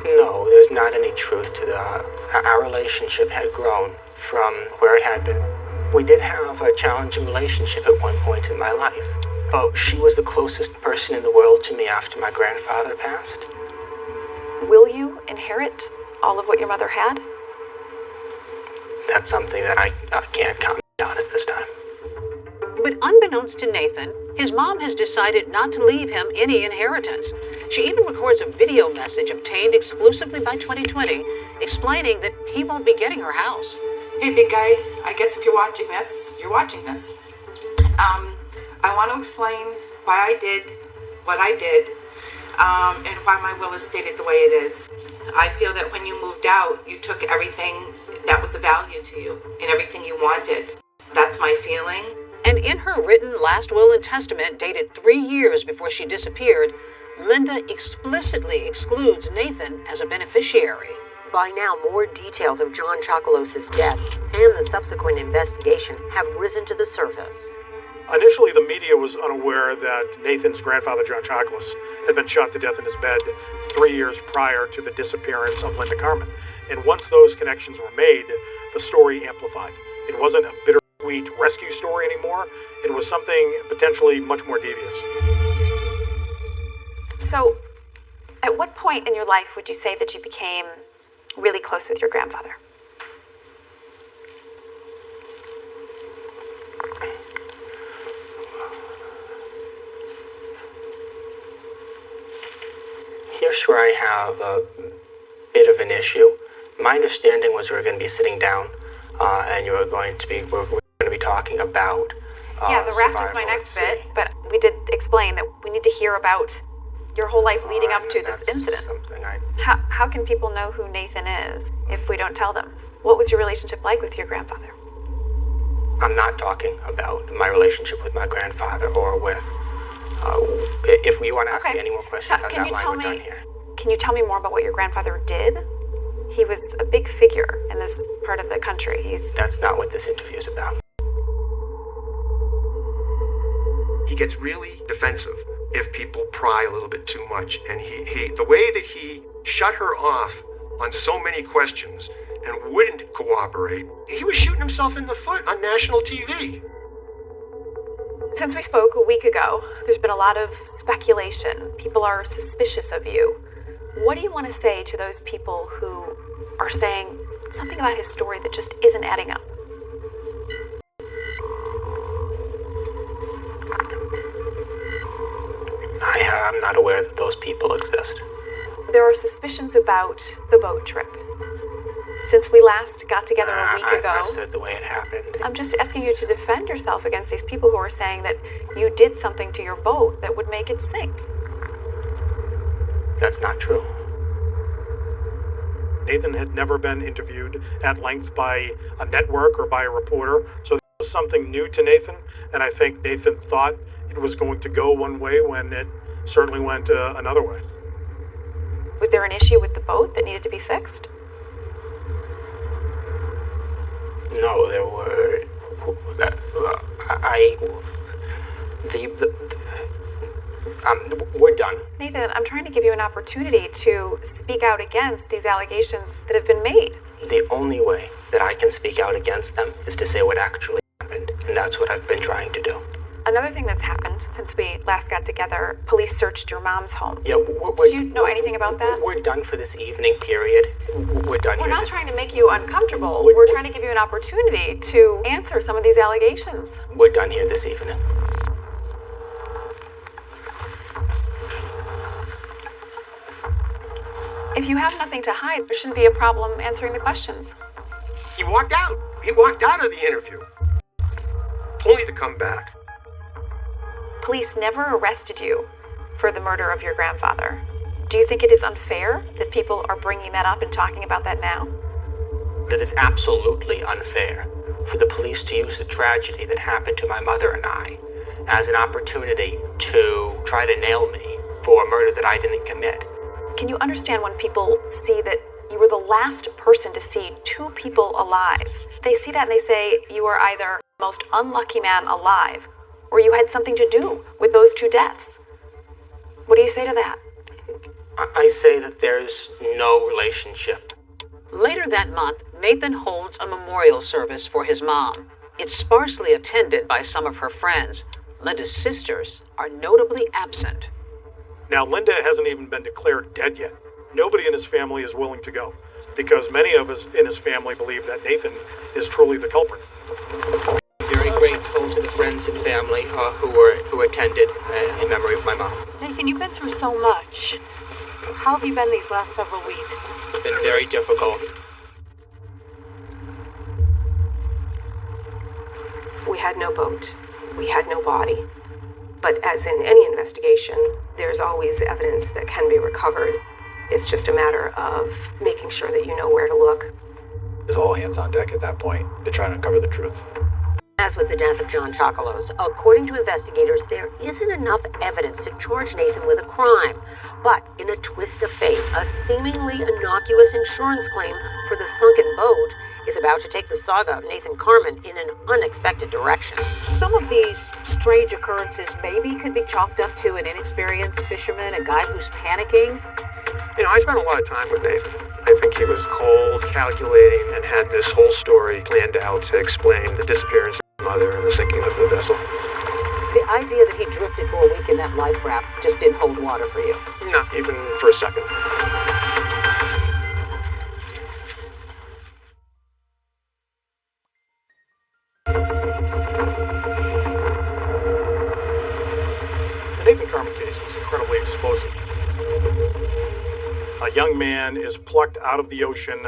No, there's not any truth to that. Our relationship had grown from where it had been. We did have a challenging relationship at one point in my life, but she was the closest person in the world to me after my grandfather passed. Will you inherit all of what your mother had? That's something that I can't comment on at this time. But unbeknownst to Nathan, his mom has decided not to leave him any inheritance. She even records a video message obtained exclusively by 2020, explaining that he won't be getting her house. Hey, big guy, I guess if you're watching this, you're watching this. I want to explain why I did what I did, and why my will is stated the way it is. I feel that when you moved out, you took everything that was of value to you and everything you wanted. That's my feeling. And in her written last will and testament, dated 3 years before she disappeared, Linda explicitly excludes Nathan as a beneficiary. By now, more details of John Chocolos's death and the subsequent investigation have risen to the surface. Initially, the media was unaware that Nathan's grandfather, John Chocolos, had been shot to death in his bed 3 years prior to the disappearance of Linda Carmen. And once those connections were made, the story amplified. It wasn't a bittersweet rescue story anymore. It was something potentially much more devious. So, at what point in your life would you say that you became really close with your grandfather? Here's where I have a bit of an issue. My understanding was we were going to be sitting down, and we're going to be talking about. Yeah, the rest is my next bit, but we did explain that we need to hear about your whole life leading up to this incident. How can people know who Nathan is if we don't tell them? What was your relationship like with your grandfather? I'm not talking about my relationship with my grandfather or with. If you want to ask me any more questions on that line, we're done here. Can you tell me more about what your grandfather did? He was a big figure in this part of the country. That's not what this interview is about. he gets really defensive if people pry a little bit too much. And the way that he shut her off on so many questions and wouldn't cooperate, he was shooting himself in the foot on national TV. Since we spoke a week ago, there's been a lot of speculation. People are suspicious of you. What do you want to say to those people who are saying something about his story that just isn't adding up? I'm not aware that those people exist. There are suspicions about the boat trip. Since we last got together a week ago, I've said the way it happened. I'm just asking you to defend yourself against these people who are saying that you did something to your boat that would make it sink. That's not true. Nathan had never been interviewed at length by a network or by a reporter, so this was something new to Nathan, and I think Nathan thought it was going to go one way when it certainly went another way. Was there an issue with the boat that needed to be fixed? No, there were. We're done. Nathan, I'm trying to give you an opportunity to speak out against these allegations that have been made. The only way that I can speak out against them is to say what actually happened, and that's what I've been trying to do. Another thing that's happened since we last got together, police searched your mom's home. Yeah, do you know anything about that? We're done for this evening, period. We're done We're here. not trying to make you uncomfortable. We're trying to give you an opportunity to answer some of these allegations. We're done here this evening. If you have nothing to hide, there shouldn't be a problem answering the questions. He walked out. He walked out of the interview, only to come back. Police never arrested you for the murder of your grandfather. Do you think it is unfair that people are bringing that up and talking about that now? It is absolutely unfair for the police to use the tragedy that happened to my mother and I as an opportunity to try to nail me for a murder that I didn't commit. Can you understand when people see that you were the last person to see two people alive? They see that and they say you are either the most unlucky man alive or you had something to do with those two deaths. What do you say to that? I say that there's no relationship. Later that month, Nathan holds a memorial service for his mom. It's sparsely attended by some of her friends. Linda's sisters are notably absent. Now, Linda hasn't even been declared dead yet. Nobody in his family is willing to go, because many of us in his family believe that Nathan is truly the culprit. Very grateful to the friends and family who attended in memory of my mom. Nathan, you've been through so much. How have you been these last several weeks? It's been very difficult. We had no boat. We had no body. But as in any investigation, there's always evidence that can be recovered. It's just a matter of making sure that you know where to look. It's all hands on deck at that point to try to uncover the truth. As with the death of John Chocolos, according to investigators, there isn't enough evidence to charge Nathan with a crime. But in a twist of fate, a seemingly innocuous insurance claim for the sunken boat is about to take the saga of Nathan Carman in an unexpected direction. Some of these strange occurrences maybe could be chalked up to an inexperienced fisherman, a guy who's panicking. You know, I spent a lot of time with Nathan. I think he was cold, calculating, and had this whole story planned out to explain the disappearance of his mother and the sinking of the vessel. The idea that he drifted for a week in that life raft just didn't hold water for you. Not even for a second. The Nathan Carman case was incredibly explosive. A young man is plucked out of the ocean.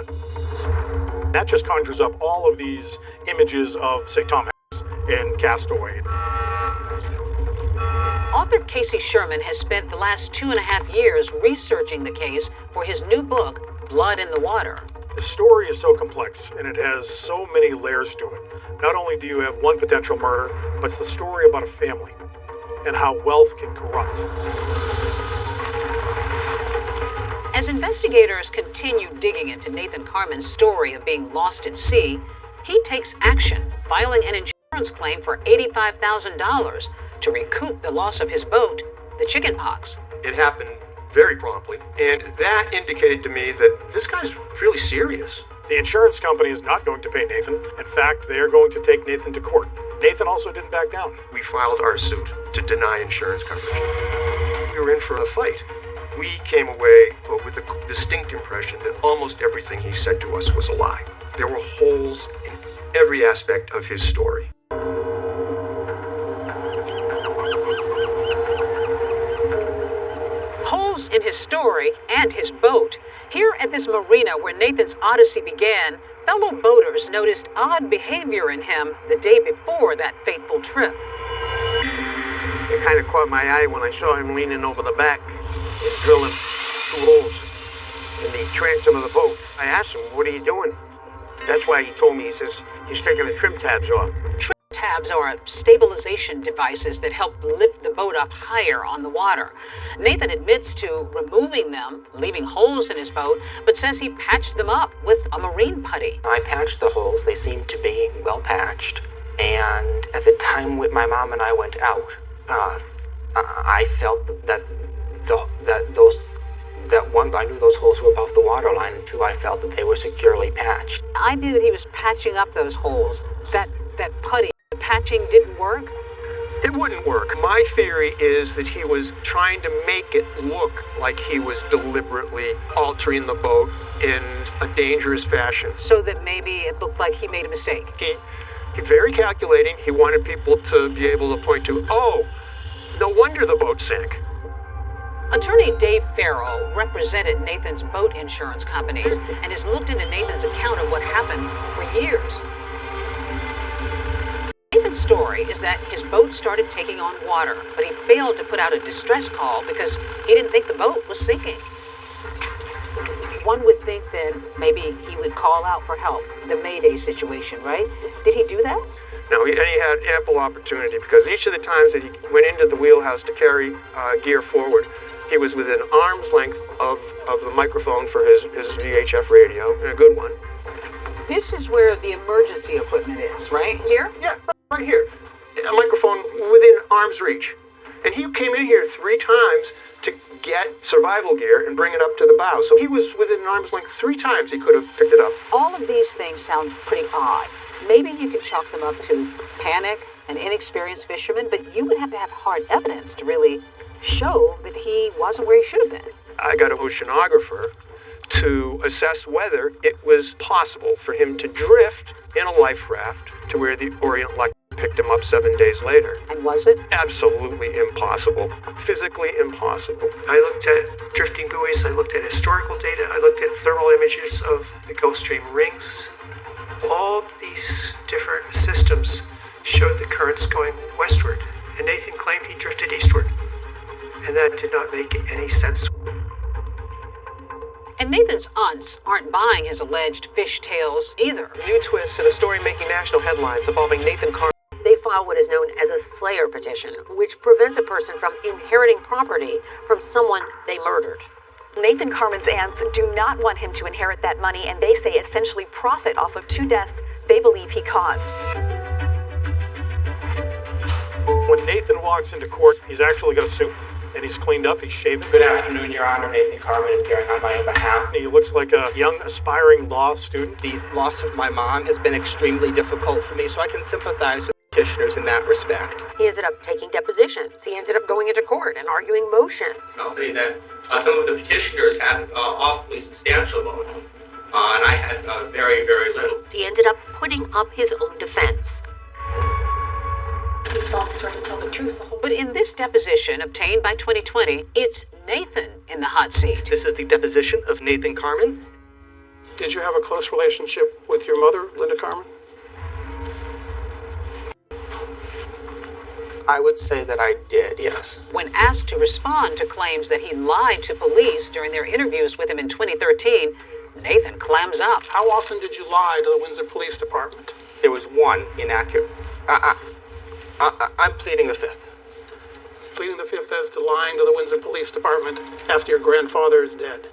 That just conjures up all of these images of, say, Tom Hanks in Castaway. Author Casey Sherman has spent the last 2.5 years researching the case for his new book, Blood in the Water. The story is so complex, and it has so many layers to it. Not only do you have one potential murder, but it's the story about a family and how wealth can corrupt. As investigators continue digging into Nathan Carman's story of being lost at sea, he takes action, filing an insurance claim for $85,000, to recoup the loss of his boat, the chicken pox. It happened very promptly, and that indicated to me that this guy's really serious. The insurance company is not going to pay Nathan. In fact, they are going to take Nathan to court. Nathan also didn't back down. We filed our suit to deny insurance coverage. We were in for a fight. We came away with the distinct impression that almost everything he said to us was a lie. There were holes in every aspect of his story. Holes in his story and his boat. Here at this marina where Nathan's odyssey began, fellow boaters noticed odd behavior in him the day before that fateful trip. It kind of caught my eye when I saw him leaning over the back and drilling 2 holes in the transom of the boat. I asked him, "What are you doing?" That's why he told me, he says, he's taking the trim tabs off. Trim tabs are stabilization devices that help lift the boat up higher on the water. Nathan admits to removing them, leaving holes in his boat, but says he patched them up with a marine putty. I patched the holes. They seemed to be well patched. And at the time my mom and I went out, I felt that I knew those holes were above the water line, and 2, I felt that they were securely patched. The idea that he was patching up those holes, that putty, the patching didn't work? It wouldn't work. My theory is that he was trying to make it look like he was deliberately altering the boat in a dangerous fashion. So that maybe it looked like he made a mistake. He very calculating. He wanted people to be able to point to, oh, no wonder the boat sank. Attorney Dave Farrell represented Nathan's boat insurance companies and has looked into Nathan's account of what happened for years. Nathan's story is that his boat started taking on water, but he failed to put out a distress call because he didn't think the boat was sinking. One would think then maybe he would call out for help, the Mayday situation, right? Did he do that? No, and he had ample opportunity because each of the times that he went into the wheelhouse to carry gear forward, he was within arm's length of the microphone for his VHF radio, and a good one. This is where the emergency equipment is, right? Here? Yeah, right here. A microphone within arm's reach. And he came in here 3 times to get survival gear and bring it up to the bow. So he was within an arm's length 3 times he could have picked it up. All of these things sound pretty odd. Maybe you could chalk them up to panic and inexperienced fishermen, but you would have to have hard evidence to really show that he wasn't where he should have been. I got an oceanographer to assess whether it was possible for him to drift in a life raft to where the Orient Luck picked him up 7 days later. And was it? Absolutely impossible. Physically impossible. I looked at drifting buoys, I looked at historical data, I looked at thermal images of the Gulf Stream rings. All of these different systems showed the currents going westward, and Nathan claimed he drifted eastward. And that did not make any sense. And Nathan's aunts aren't buying his alleged fishtails either. New twist in a story making national headlines involving Nathan Carmen. They filed what is known as a Slayer petition, which prevents a person from inheriting property from someone they murdered. Nathan Carmen's aunts do not want him to inherit that money, and they say essentially profit off of 2 deaths they believe he caused. When Nathan walks into court, he's actually got a suit, and he's cleaned up, he's shaven. Good afternoon, Your Honor. Nathan Carmen is appearing on my own behalf. He looks like a young, aspiring law student. The loss of my mom has been extremely difficult for me, so I can sympathize with petitioners in that respect. He ended up taking depositions. He ended up going into court and arguing motions. I'll say that some of the petitioners had awfully substantial loan, and I had very, very little. He ended up putting up his own defense. You saw me sort of tell the truth. But in this deposition obtained by 2020, it's Nathan in the hot seat. This is the deposition of Nathan Carmen. Did you have a close relationship with your mother, Linda Carmen? I would say that I did, yes. When asked to respond to claims that he lied to police during their interviews with him in 2013, Nathan clams up. How often did you lie to the Windsor Police Department? There was one inaccurate. I'm pleading the 5th. Pleading the 5th as to lying to the Windsor Police Department after your grandfather is dead.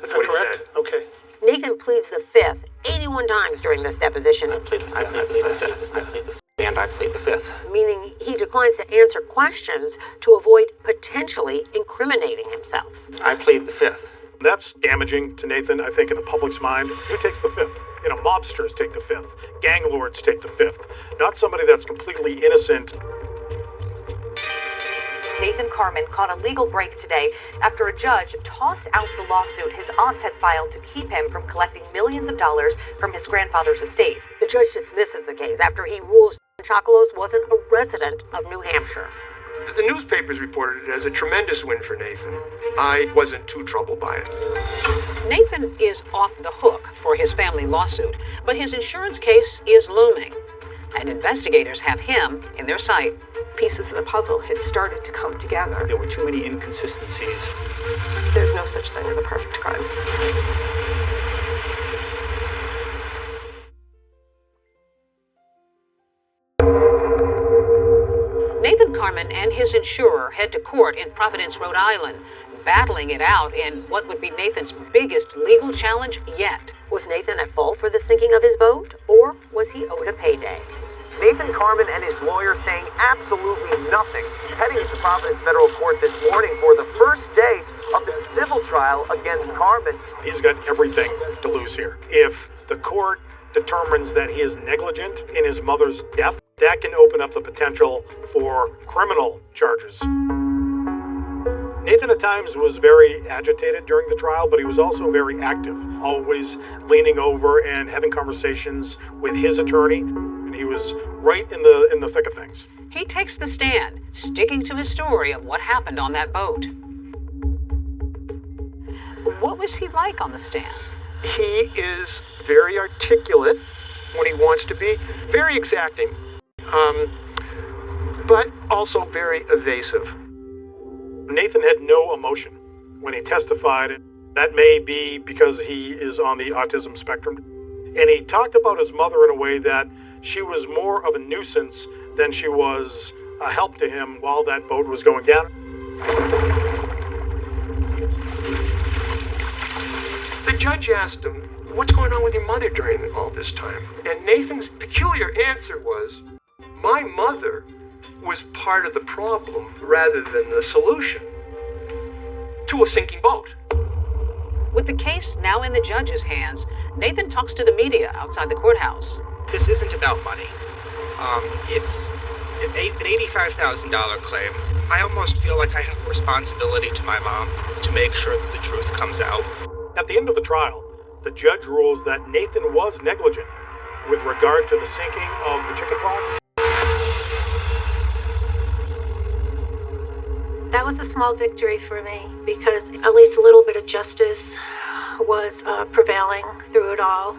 Is that correct? Okay. Nathan pleads the 5th 81 times during this deposition. I plead the 5th. and I plead the fifth. Meaning he declines to answer questions to avoid potentially incriminating himself. I plead the fifth. That's damaging to Nathan, I think, in the public's mind. Who takes the fifth? Mobsters take the fifth. Gang lords take the fifth. Not somebody that's completely innocent. Nathan Carman caught a legal break today after a judge tossed out the lawsuit his aunts had filed to keep him from collecting millions of dollars from his grandfather's estate. The judge dismisses the case after he rules Chocolos wasn't a resident of New Hampshire. The newspapers reported it as a tremendous win for Nathan. I wasn't too troubled by it. Nathan is off the hook for his family lawsuit, but his insurance case is looming, and investigators have him in their sight. Pieces of the puzzle had started to come together. There were too many inconsistencies. There's no such thing as a perfect crime. Nathan Carman and his insurer head to court in Providence, Rhode Island, battling it out in what would be Nathan's biggest legal challenge yet. Was Nathan at fault for the sinking of his boat, or was he owed a payday? Nathan Carman and his lawyer saying absolutely nothing, heading to Providence Federal Court this morning for the first day of the civil trial against Carman. He's got everything to lose here. If the court determines that he is negligent in his mother's death, that can open up the potential for criminal charges. Nathan at times was very agitated during the trial, but he was also very active, always leaning over and having conversations with his attorney. And he was right in the thick of things. He takes the stand, sticking to his story of what happened on that boat. What was he like on the stand? He is very articulate when he wants to be, very exacting, but also very evasive. Nathan had no emotion when he testified. That may be because he is on the autism spectrum. And he talked about his mother in a way that she was more of a nuisance than she was a help to him while that boat was going down. The judge asked him, "What's going on with your mother during all this time?" And Nathan's peculiar answer was, "My mother was part of the problem rather than the solution to a sinking boat." With the case now in the judge's hands, Nathan talks to the media outside the courthouse. This isn't about money. It's an $85,000 claim. I almost feel like I have a responsibility to my mom to make sure that the truth comes out. At the end of the trial, the judge rules that Nathan was negligent with regard to the sinking of the chickenpox. That was a small victory for me because at least a little bit of justice was prevailing through it all.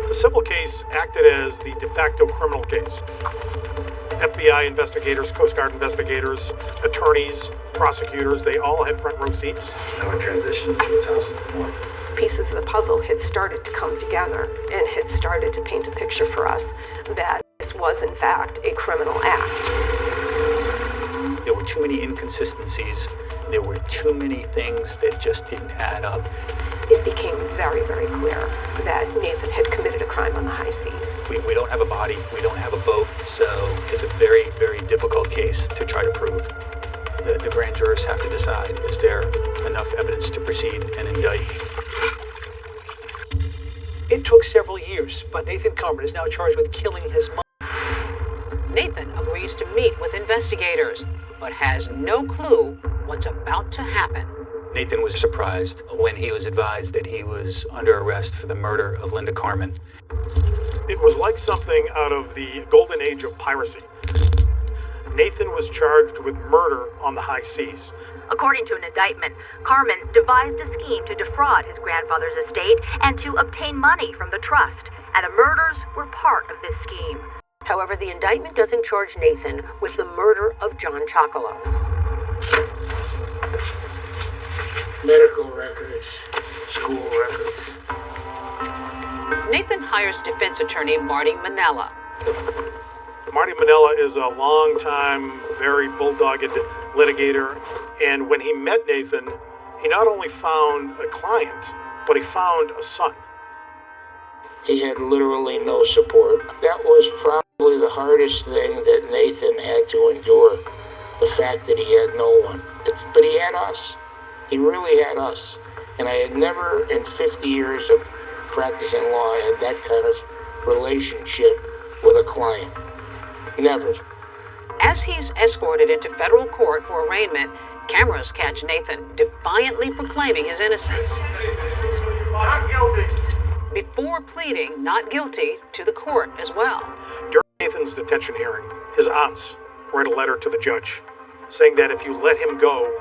The civil case acted as the de facto criminal case. FBI investigators, Coast Guard investigators, attorneys, prosecutors, they all had front row seats. Now we transition to the house of the morning. Pieces of the puzzle had started to come together and had started to paint a picture for us that this was in fact a criminal act. There were too many inconsistencies. There were too many things that just didn't add up. It became very, very clear that Nathan had committed a crime on the high seas. We don't have a body, we don't have a boat, so it's a very, very difficult case to try to prove. The grand jurors have to decide, is there enough evidence to proceed and indict? It took several years, but Nathan Carman is now charged with killing his mother. Nathan agrees to meet with investigators, but has no clue what's about to happen. Nathan was surprised when he was advised that he was under arrest for the murder of Linda Carman. It was like something out of the golden age of piracy. Nathan was charged with murder on the high seas. According to an indictment, Carman devised a scheme to defraud his grandfather's estate and to obtain money from the trust, and the murders were part of this scheme. However, the indictment doesn't charge Nathan with the murder of John Chocolos. Medical records, school records. Nathan hires defense attorney Marty Manella. Marty Manella is a long-time, very bulldogged litigator, and when he met Nathan, he not only found a client, but he found a son. He had literally no support. That was probably Probably the hardest thing that Nathan had to endure, the fact that he had no one. But he had us. He really had us. And I had never in 50 years of practicing law had that kind of relationship with a client. Never. As he's escorted into federal court for arraignment, cameras catch Nathan defiantly proclaiming his innocence. Not guilty. Before pleading not guilty to the court as well. During Nathan's detention hearing, his aunts wrote a letter to the judge saying that if you let him go,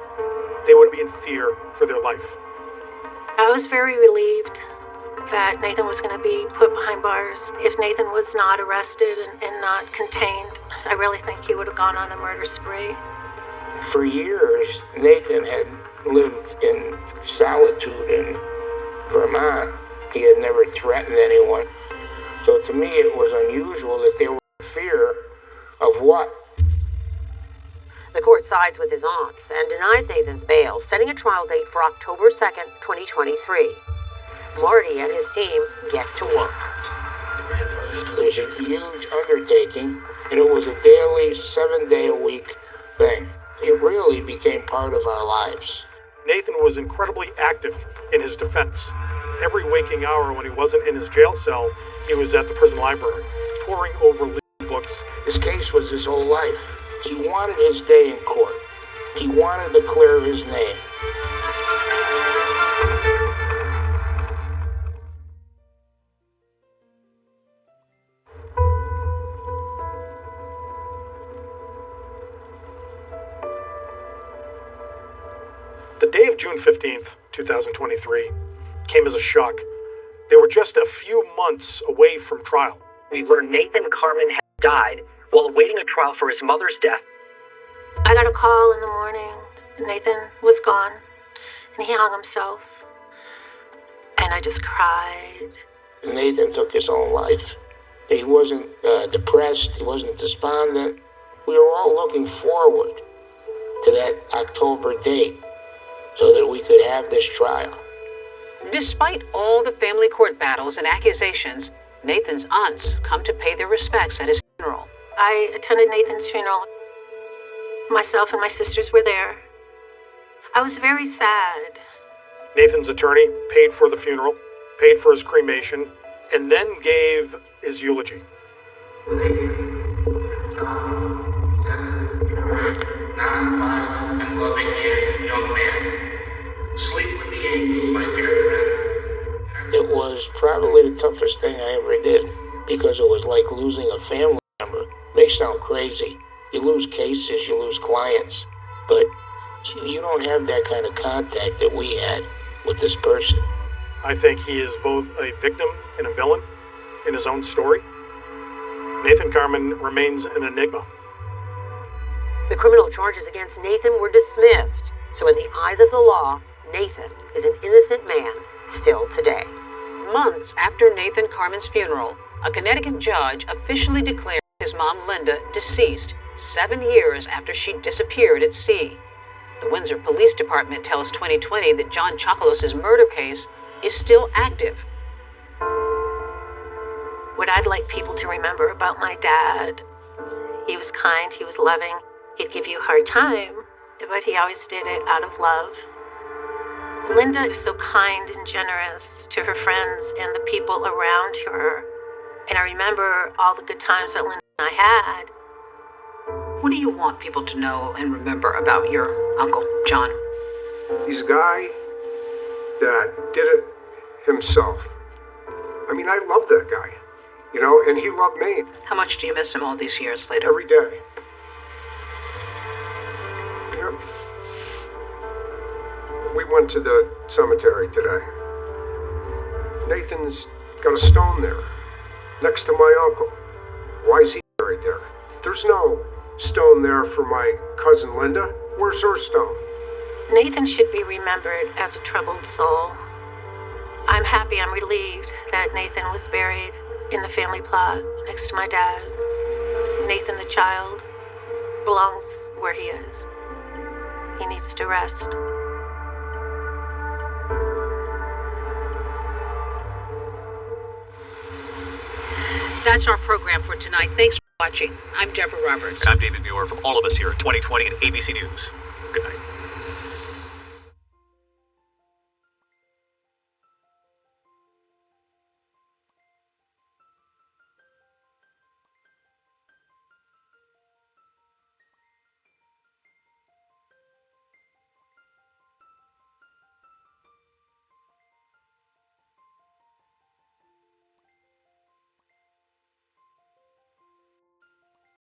they would be in fear for their life. I was very relieved that Nathan was going to be put behind bars. If Nathan was not arrested and not contained, I really think he would have gone on a murder spree. For years, Nathan had lived in solitude in Vermont. He had never threatened anyone. So to me, it was unusual that they were in fear of what? The court sides with his aunts and denies Nathan's bail, setting a trial date for October 2nd, 2023. Marty and his team get to work. There's a huge undertaking, and it was a daily, 7-day-a-week thing. It really became part of our lives. Nathan was incredibly active in his defense. Every waking hour when he wasn't in his jail cell, he was at the prison library, poring over legal books. This case was his whole life. He wanted his day in court. He wanted to clear his name. The day of June 15th, 2023, came as a shock. They were just a few months away from trial. We learned Nathan Carmen had died while awaiting a trial for his mother's death. I got a call in the morning. Nathan was gone, and he hung himself. And I just cried. Nathan took his own life. He wasn't depressed. He wasn't despondent. We were all looking forward to that October date so that we could have this trial. Despite all the family court battles and accusations, Nathan's aunts come to pay their respects at his funeral. I attended Nathan's funeral. Myself and my sisters were there. I was very sad. Nathan's attorney paid for the funeral, paid for his cremation, and then gave his eulogy. Non-violent and loving young man. Sleep with the angels, my dear friend. It was probably the toughest thing I ever did because it was like losing a family member. It may sound crazy. You lose cases, you lose clients, but you don't have that kind of contact that we had with this person. I think he is both a victim and a villain in his own story. Nathan Carmen remains an enigma. The criminal charges against Nathan were dismissed, so in the eyes of the law, Nathan is an innocent man still today. Months after Nathan Carmen's funeral, a Connecticut judge officially declared his mom Linda deceased 7 years after she disappeared at sea. The Windsor Police Department tells 2020 that John Chocolos's murder case is still active. What I'd like people to remember about my dad, he was kind, he was loving, he'd give you a hard time, but he always did it out of love. Linda is so kind and generous to her friends and the people around her. And I remember all the good times that Linda and I had. What do you want people to know and remember about your uncle, John? He's a guy that did it himself. I mean, I love that guy, you know, and he loved me. How much do you miss him all these years later? Every day. Yep. We went to the cemetery today. Nathan's got a stone there, next to my uncle. Why is he buried there? There's no stone there for my cousin Linda. Where's her stone? Nathan should be remembered as a troubled soul. I'm happy, I'm relieved that Nathan was buried in the family plot next to my dad. Nathan, the child, belongs where he is. He needs to rest. That's our program for tonight. Thanks. watching. I'm Deborah Roberts. And I'm David Muir from all of us here at 2020 and ABC News.